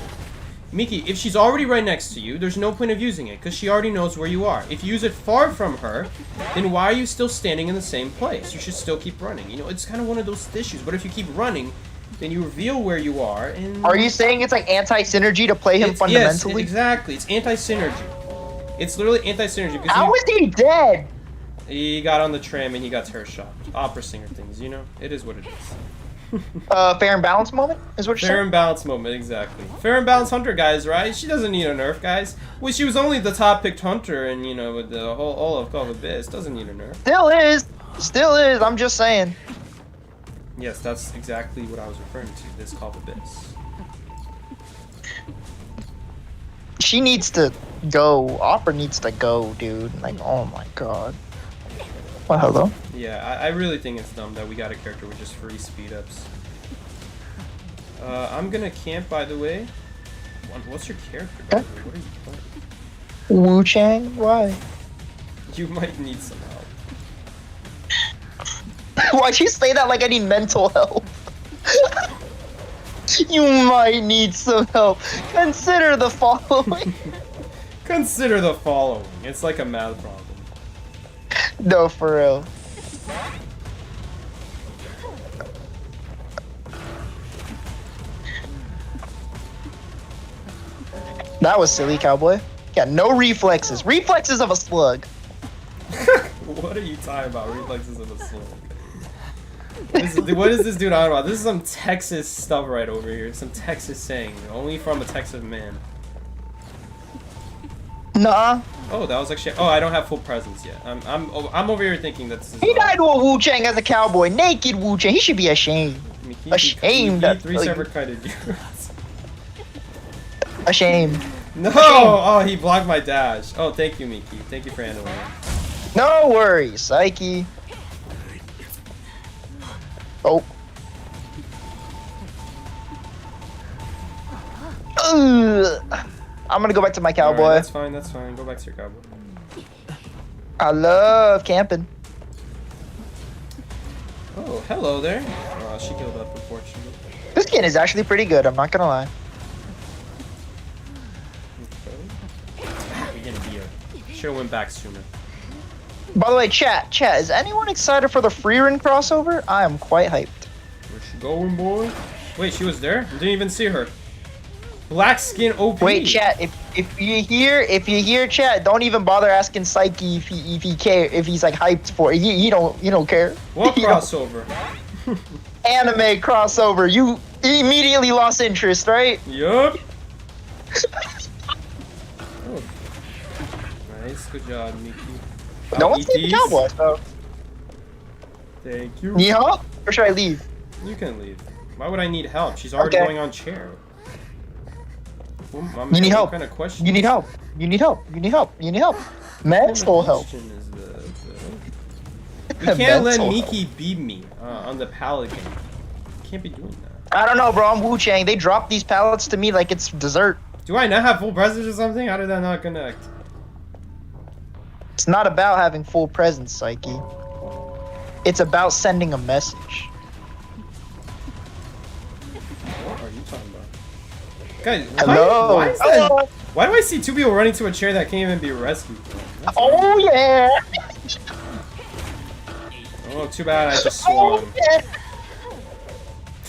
Mickey, if she's already right next to you, there's no point of using it, because she already knows where you are. If you use it far from her, then why are you still standing in the same place? You should still keep running. You know, it's kind of one of those issues, but if you keep running, then you reveal where you are, and... Are you saying it's like anti-synergy to play him fundamentally? Yes, exactly. It's anti-synergy. It's literally anti-synergy, because How is he dead? he got on the tram and he got terror shot. Opera singer things, you know? It is what it is. Fair and balanced moment is what you're Fair saying? and balanced moment, exactly. Fair and balanced hunter, guys, right? She doesn't need a nerf, guys. Well, she was only the top picked hunter, and you know, with the whole all of Call of Abyss, doesn't need a nerf. Still is. I'm just saying. Yes, that's exactly what I was referring to. This Call of Abyss. She needs to go. Opera needs to go, dude. Like, oh my god. Well, hello. Yeah, I really think it's dumb that we got a character with just free speed ups. I'm gonna camp, by the way. What's your character? By the way? What are you playing? Wu Chang? Why? You might need some help. Why'd you say that like I need mental help? You might need some help. Consider the following. Consider the following. It's like a math problem. No, for real. That was silly, cowboy. Yeah, no reflexes. Reflexes of a slug. What are you talking about? Reflexes of a slug. What is this dude on about? This is some Texas stuff right over here. Some Texas saying. Only from a Texas man. Nah. Oh, that was actually. Oh, I don't have full presence yet. I'm over here thinking that this is. He died to a Wu Chang as a cowboy. Naked Wu Chang. He should be ashamed. Ashamed. He 3 separate kited you. Ashamed. No! Oh, he blocked my dash. Oh, thank you, Miki. Thank you for handling it. No worries, Psyche. Oh. Ugh. I'm gonna go back to my cowboy. Alright, that's fine, that's fine. Go back to your cowboy. I love camping. Oh, hello there. Oh, she killed up, unfortunately. This skin is actually pretty good, I'm not gonna lie. We didn't be here. Should've went back sooner. By the way, chat, is anyone excited for the free run crossover? I am quite hyped. Where's she going, boy? Wait, she was there? I didn't even see her. Black skin OP. Wait, chat, if you hear chat, don't even bother asking Psyche if he care, if he's like hyped for it. He don't care. What He don't- crossover? Anime crossover. You immediately lost interest, right? Yup. Oh. Nice, good job, Miki. No I'll one's eat seen the these. cowboy, so. Thank you. Yeah? Or should I leave? You can leave. Why would I need help? She's already Okay. going on chair. You need help. What kind of question? You need help. You need help. You need help. You need help. Mental help. Question is this? We can't let Mental Miki beat me on the pallet game. Can't be doing that. I don't know, bro. I'm Wu Chang. They drop these pallets to me like it's dessert. Do I not have full presence or something? How did that not connect? It's not about having full presence, Psyche. It's about sending a message. What are you talking about? Guys, Hello. why is that? Why do I see 2 people running to a chair that can't even be rescued? That's Oh yeah. Oh, too bad I just Oh swung.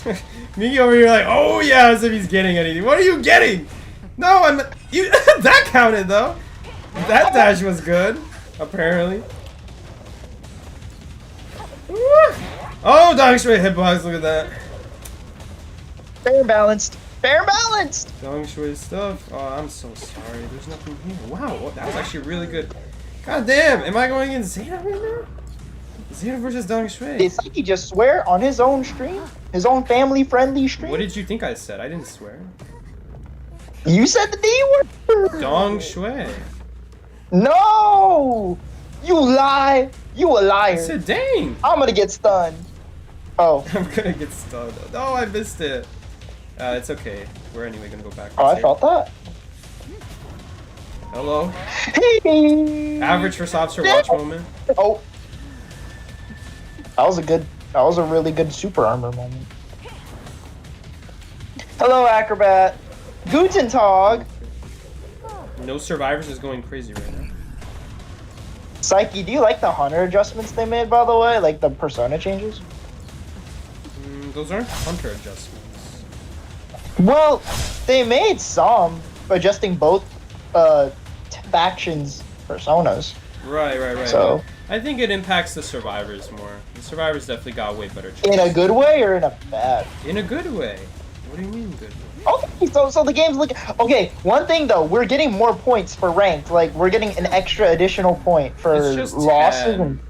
yeah. Miki over here like, oh yeah, as if he's getting anything. What are you getting? No, I'm. You. That counted though. That dash was good, apparently. Woo. Oh, dog straight hitbox. Look at that. Fair and balanced. Fair and balanced. Dong Shui stuff. Oh, I'm so sorry. There's nothing here. Wow, that was actually really good. God damn, am I going in Zeta right now? Zeta versus Dong Shui. Did Psyche just swear on his own stream? His own family-friendly stream? What did you think I said? I didn't swear. You said the D word. Dong Shui. No! You lie! You a liar. I said, dang. I'm gonna get stunned. Oh. I'm gonna get stunned. Oh, I missed it. It's okay. We're anyway gonna go back. Oh, I felt that. Hello. Hey. Average for Sobster watch moment. Oh. That was a really good super armor moment. Hello, Acrobat. Guten Tag. No Survivors is going crazy right now. Psyche, do you like the Hunter adjustments they made, by the way? Like the persona changes? Those aren't Hunter adjustments. Well, they made some, adjusting both factions' personas. Right. So, I think it impacts the Survivors more. The Survivors definitely got way better choices. in a good way or in a bad? In a good way. What do you mean good way? Okay, so the game's looking... Okay, one thing though, we're getting more points for ranked. Like, we're getting an extra additional point for It's just losses 10. and...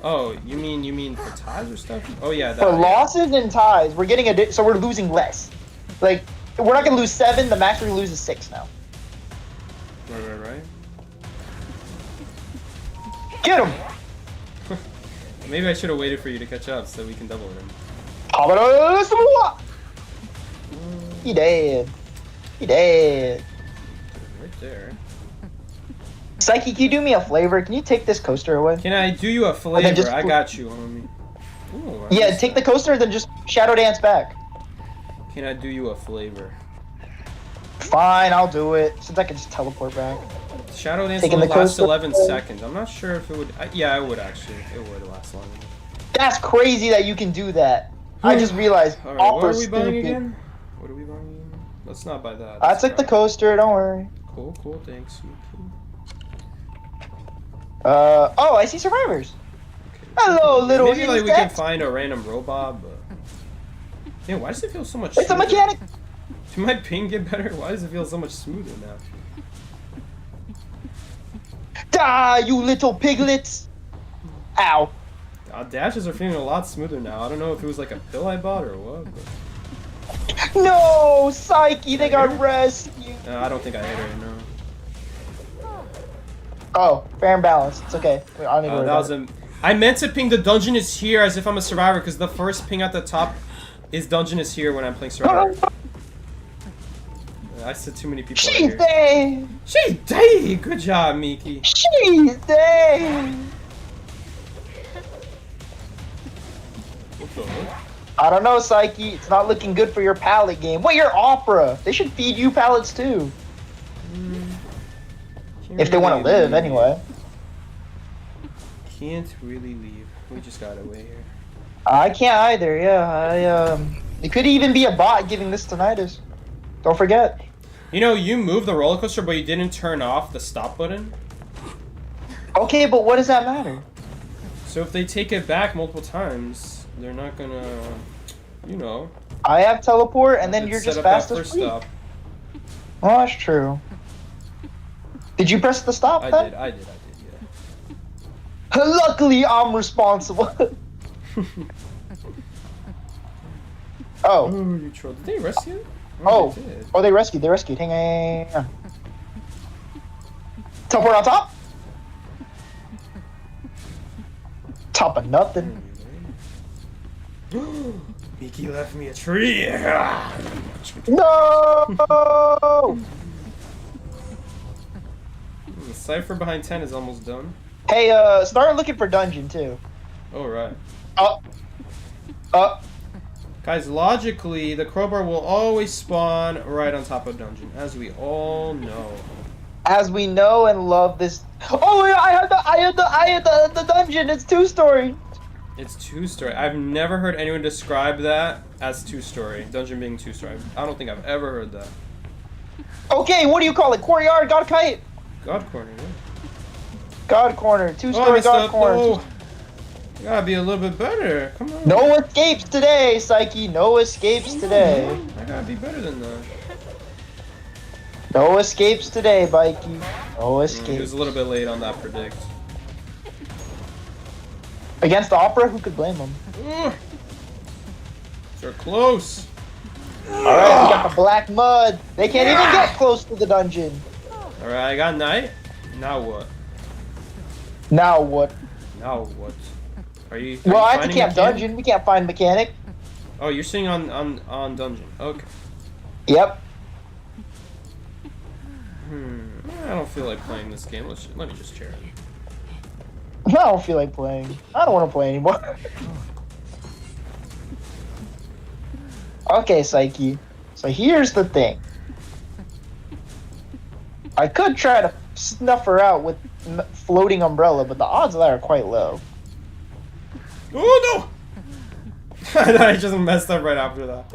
Oh, you mean for ties or stuff? Oh yeah, that. For yeah. losses and ties, we're getting so we're losing less. Like, we're not gonna lose 7, the max we can lose is 6 now. Right. Get him! Maybe I should have waited for you to catch up so we can double him. He dead. He dead. Right there. Psyche, can you do me a flavor? Can you take this coaster away? Can I do you a flavor? just- I got you, homie. Ooh, I Yeah, missed take the that. coaster, then just shadow dance back. Can I do you a flavor? Fine, I'll do it. Since I can just teleport back. Shadow Dance Taking will the last coaster. 11 seconds. I'm not sure if it would. Yeah, it would actually. It would last long enough. That's crazy that you can do that. I just realized. Alright, what are Opera's we buying stupid. again? What are we buying again? Let's not buy that. I Let's took the try- coaster, don't worry. Cool, thanks. Oh, I see survivors. Hello, little Maybe like we can insect. find a random robot, but. Yeah, why does it feel so much It's a smoother? mechanic. Did my ping get better? Why does it feel so much smoother now? Die, you little piglets. Ow. Dashes are feeling a lot smoother now. I don't know if it was like a pill I bought or what, but... No, Psyche, they got Here? rescued. I don't think I hit her, no. Oh, fair and balanced. It's okay. I don't need to worry That about was it. I meant to ping the dungeon is here as if I'm a survivor, because the first ping at the top is dungeon is here when I'm playing survivor. I said too many people are She's here. dead. She dead! Good job, Miki. She's dead. What the heck? I don't know, Psyche. It's not looking good for your pallet game. Wait, your opera. They should feed you pallets too. If they want to live, anyway. Can't really leave. We just gotta wait here. I can't either. Yeah, it could even be a bot giving this tinnitus. Don't forget. You know, you moved the roller coaster, but you didn't turn off the stop button. Okay, but what does that matter? So if they take it back multiple times, they're not gonna, you know. I have teleport, and then Let's you're set just up that fast as first free. stop. Oh, that's true. Did you press the stop? I then? did, yeah. Luckily, I'm responsible. Oh. Oh, you troll. Did they rescue it? Oh. They did. Oh, they rescued. Hang on. Teleport on top? Top of nothing. Miki left me a tree. No! The cipher behind 10 is almost done. Hey, start looking for dungeon too. Oh, right. Up. Guys, logically, the crowbar will always spawn right on top of dungeon, as we all know. As we know and love this. Oh, yeah, I had the dungeon. It's 2-story. It's 2-story. I've never heard anyone describe that as 2-story. Dungeon being 2-story. I don't think I've ever heard that. Okay, what do you call it? Courtyard, God kite. God corner, yeah. God corner, Oh, I 2-story messed God up. corner. Oh. You gotta be a little bit better. Come on. No escapes today, Psyche. No escapes today. I gotta be better than that. No escapes today, Bikey. No He was escapes. a little bit late on that predict. Against Opera, who could blame him? Ugh. They're close. Alright, we got the black mud. They can't even get close to the dungeon. Alright, I got night. Now what? Now what? Now what? Are you Well, I have to finding camp mechanic? dungeon. We can't find mechanic. Oh, you're sitting on dungeon. Okay. Yep. I don't feel like playing this game. Let me just chair it. I don't feel like playing. I don't want to play anymore. Okay, Psyche. So here's the thing. I could try to snuff her out with floating umbrella, but the odds of that are quite low. Oh no! I just messed up right after that.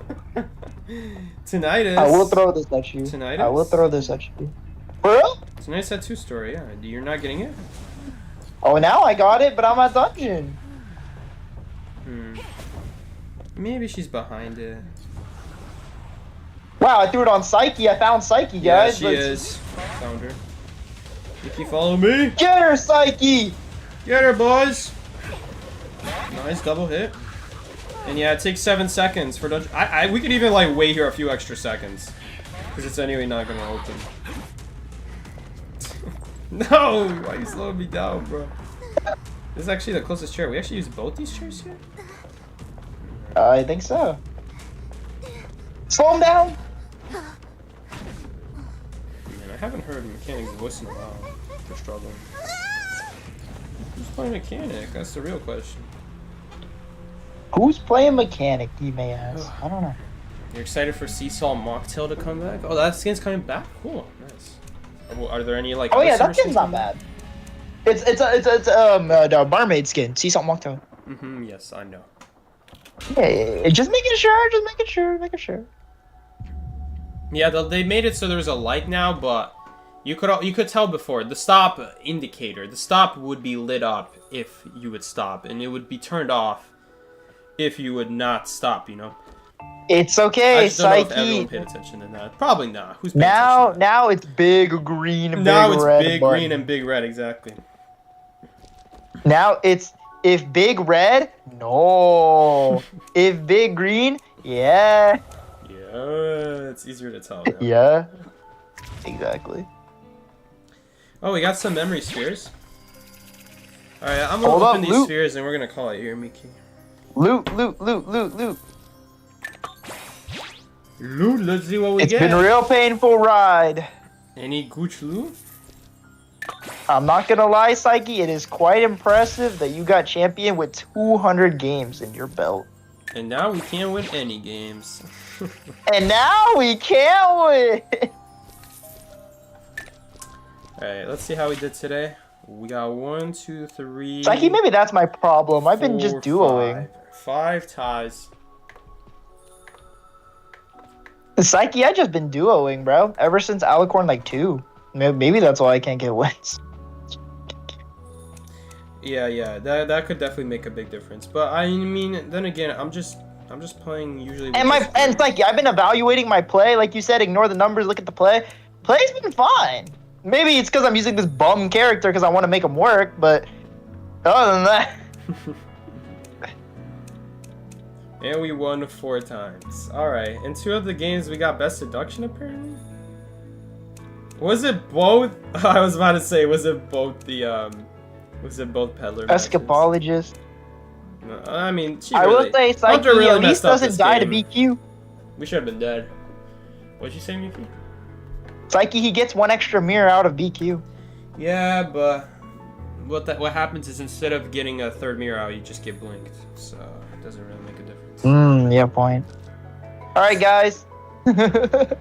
Tinnitus. I will throw this at you. Tinnitus? I will throw this at you. For real? Tinnitus had 2-story, yeah. You're not getting it? Oh, now I got it, but I'm at dungeon. Maybe she's behind it. Wow, I threw it on Psyche. I found Psyche, Yeah, guys. she is. Found her. Mickey, follow me. Get her, Psyche! Get her, boys. Nice double hit. And yeah, it takes 7 seconds for dungeon. We could even like wait here a few extra seconds, because it's anyway not gonna open. No, why are you slowing me down, bro? This is actually the closest chair. We actually use both these chairs here. I think so. Slow him down. Man, I haven't heard a mechanic's voice in a while. They're struggling. Who's playing mechanic? That's the real question. Who's playing mechanic, you may ask? I don't know. You're excited for Seesaw Mocktail to come back? Oh, that skin's coming back? Cool, nice. Are there any like? Oh yeah, other that skin's not bad. It's the barmaid skin. Sea salt mocktail. Yes, I know. Yeah, just making sure. Yeah, they made it so there's a light now, but you could tell before the stop indicator. The stop would be lit up if you would stop, and it would be turned off if you would not stop. You know. It's I okay, just don't know if everyone Psyche. paid attention to that. Probably not. Who's paying attention? Now it's big green and Now big it's red. big button. green and big red, exactly. Now it's if big red, no. If big green, yeah. Yeah, it's easier to tell now. Yeah. Exactly. Oh, we got some memory spheres. Alright, I'm gonna Hold open up, these loot. spheres and we're gonna call it here, Mickey. Loot. Loot, let's see what we It's get. been a real painful ride. Any gooch loot? I'm not gonna lie, Psyche, it is quite impressive that you got champion with 200 games in your belt. And now we can't win any games. And now we can't win! Alright, let's see how we did today. We got 1, 2, 3. Psyche, maybe that's my problem. I've been just 4, duoing. 5 ties. Psyche, I just been duoing, bro. Ever since Alicorn like 2. Maybe that's why I can't get wins. Yeah, that could definitely make a big difference. But I mean, then again, I'm just playing usually. With And Psyche, I've been evaluating my play. Like you said, ignore the numbers, look at the play. Play's been fine. Maybe it's because I'm using this bum character because I want to make him work, but other than that. And we won 4 times. Alright, in 2 of the games we got best seduction apparently? Was it both? I was about to say, was it both peddler matches? Escapologist. No, I mean, I will say, Psyche, Hunter really at least messed up doesn't this die to game. BQ. We should have been dead. What'd you say, Mickey? Psyche, he gets 1 extra mirror out of BQ. Yeah, but what happens is instead of getting a 3rd mirror out, you just get blinked. So it doesn't really make a difference. Yeah, point. Alright, guys. Alright.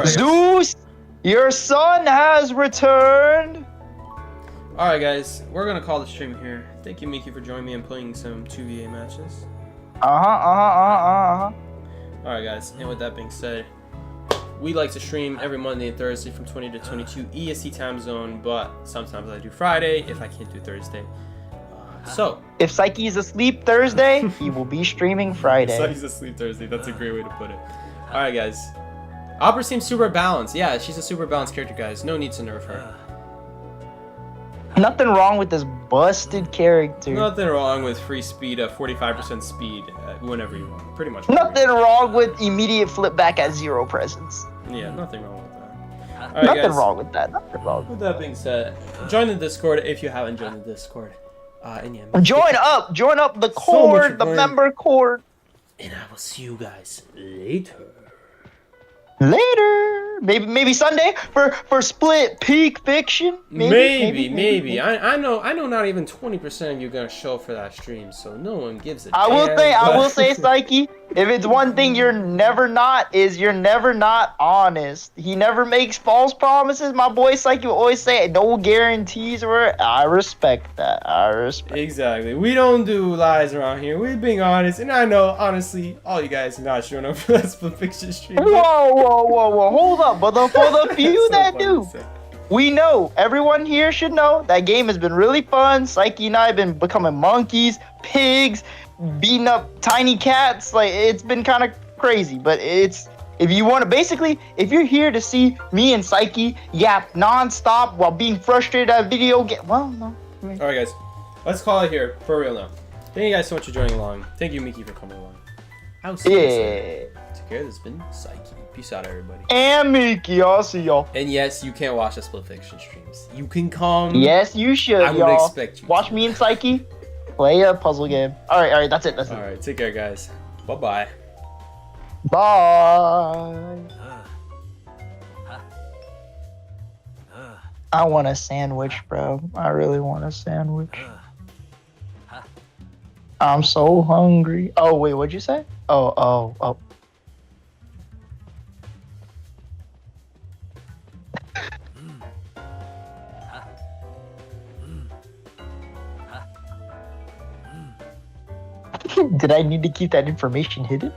Zeus, your son has returned. Alright guys, we're gonna call the stream here. Thank you Mickey for joining me and playing some 2v8 matches. Alright guys, and with that being said, we like to stream every Monday and Thursday from 20 to 22 EST time zone, but sometimes I do Friday if I can't do Thursday. So, If Psyche is asleep Thursday, he will be streaming Friday. Sunny's asleep Thursday, that's a great way to put it. Alright guys, Opera seems super balanced. Yeah, she's a super balanced character guys, no need to nerf her. Nothing wrong with this busted character. Nothing wrong with free speed at 45% speed whenever you want. Pretty much. whenever Nothing wrong with immediate flip back at 0 presence. you want. Yeah, nothing wrong with that. Alright, Nothing guys. wrong with that. Nothing wrong. With that being said, join the Discord if you haven't joined the Discord. And yeah, Join up the So much Cord, the fun. member Cord. And I will see you guys later. Later, maybe Sunday for Split Peak Fiction. Maybe. I know. Not even 20% of you are gonna show up for that stream, so no one gives a damn. I will say, Psyche. If it's one thing you're never not honest. He never makes false promises. My boy Psyche will always say no guarantees. Or I respect that. Exactly. We don't do lies around here. We're being honest, and I know honestly, all you guys are not showing up for that Split Fiction stream. Whoa! Hold up, but for the few So that funny do. to say. We know, everyone here should know, that game has been really fun. Psyche and I have been becoming monkeys, pigs, beating up tiny cats. Like, it's been kind of crazy, but if you're here to see me and Psyche yap nonstop while being frustrated at video game, well, no. Alright guys, let's call it here, for real now. Thank you guys so much for joining along. Thank you, Miki, for coming along. I'll see you soon. Take care, this has been Psyche. Peace out, everybody. And Mickey, I'll see y'all. And yes, you can watch the Split Fiction streams. You can come. Yes, you should, I would y'all. expect you Watch to. me and Psyche play a puzzle game. Alright, that's it. Alright, take care, guys. Bye-bye. Bye. I want a sandwich, bro. I really want a sandwich. I'm so hungry. Oh, wait, what'd you say? Oh. Did I need to keep that information hidden?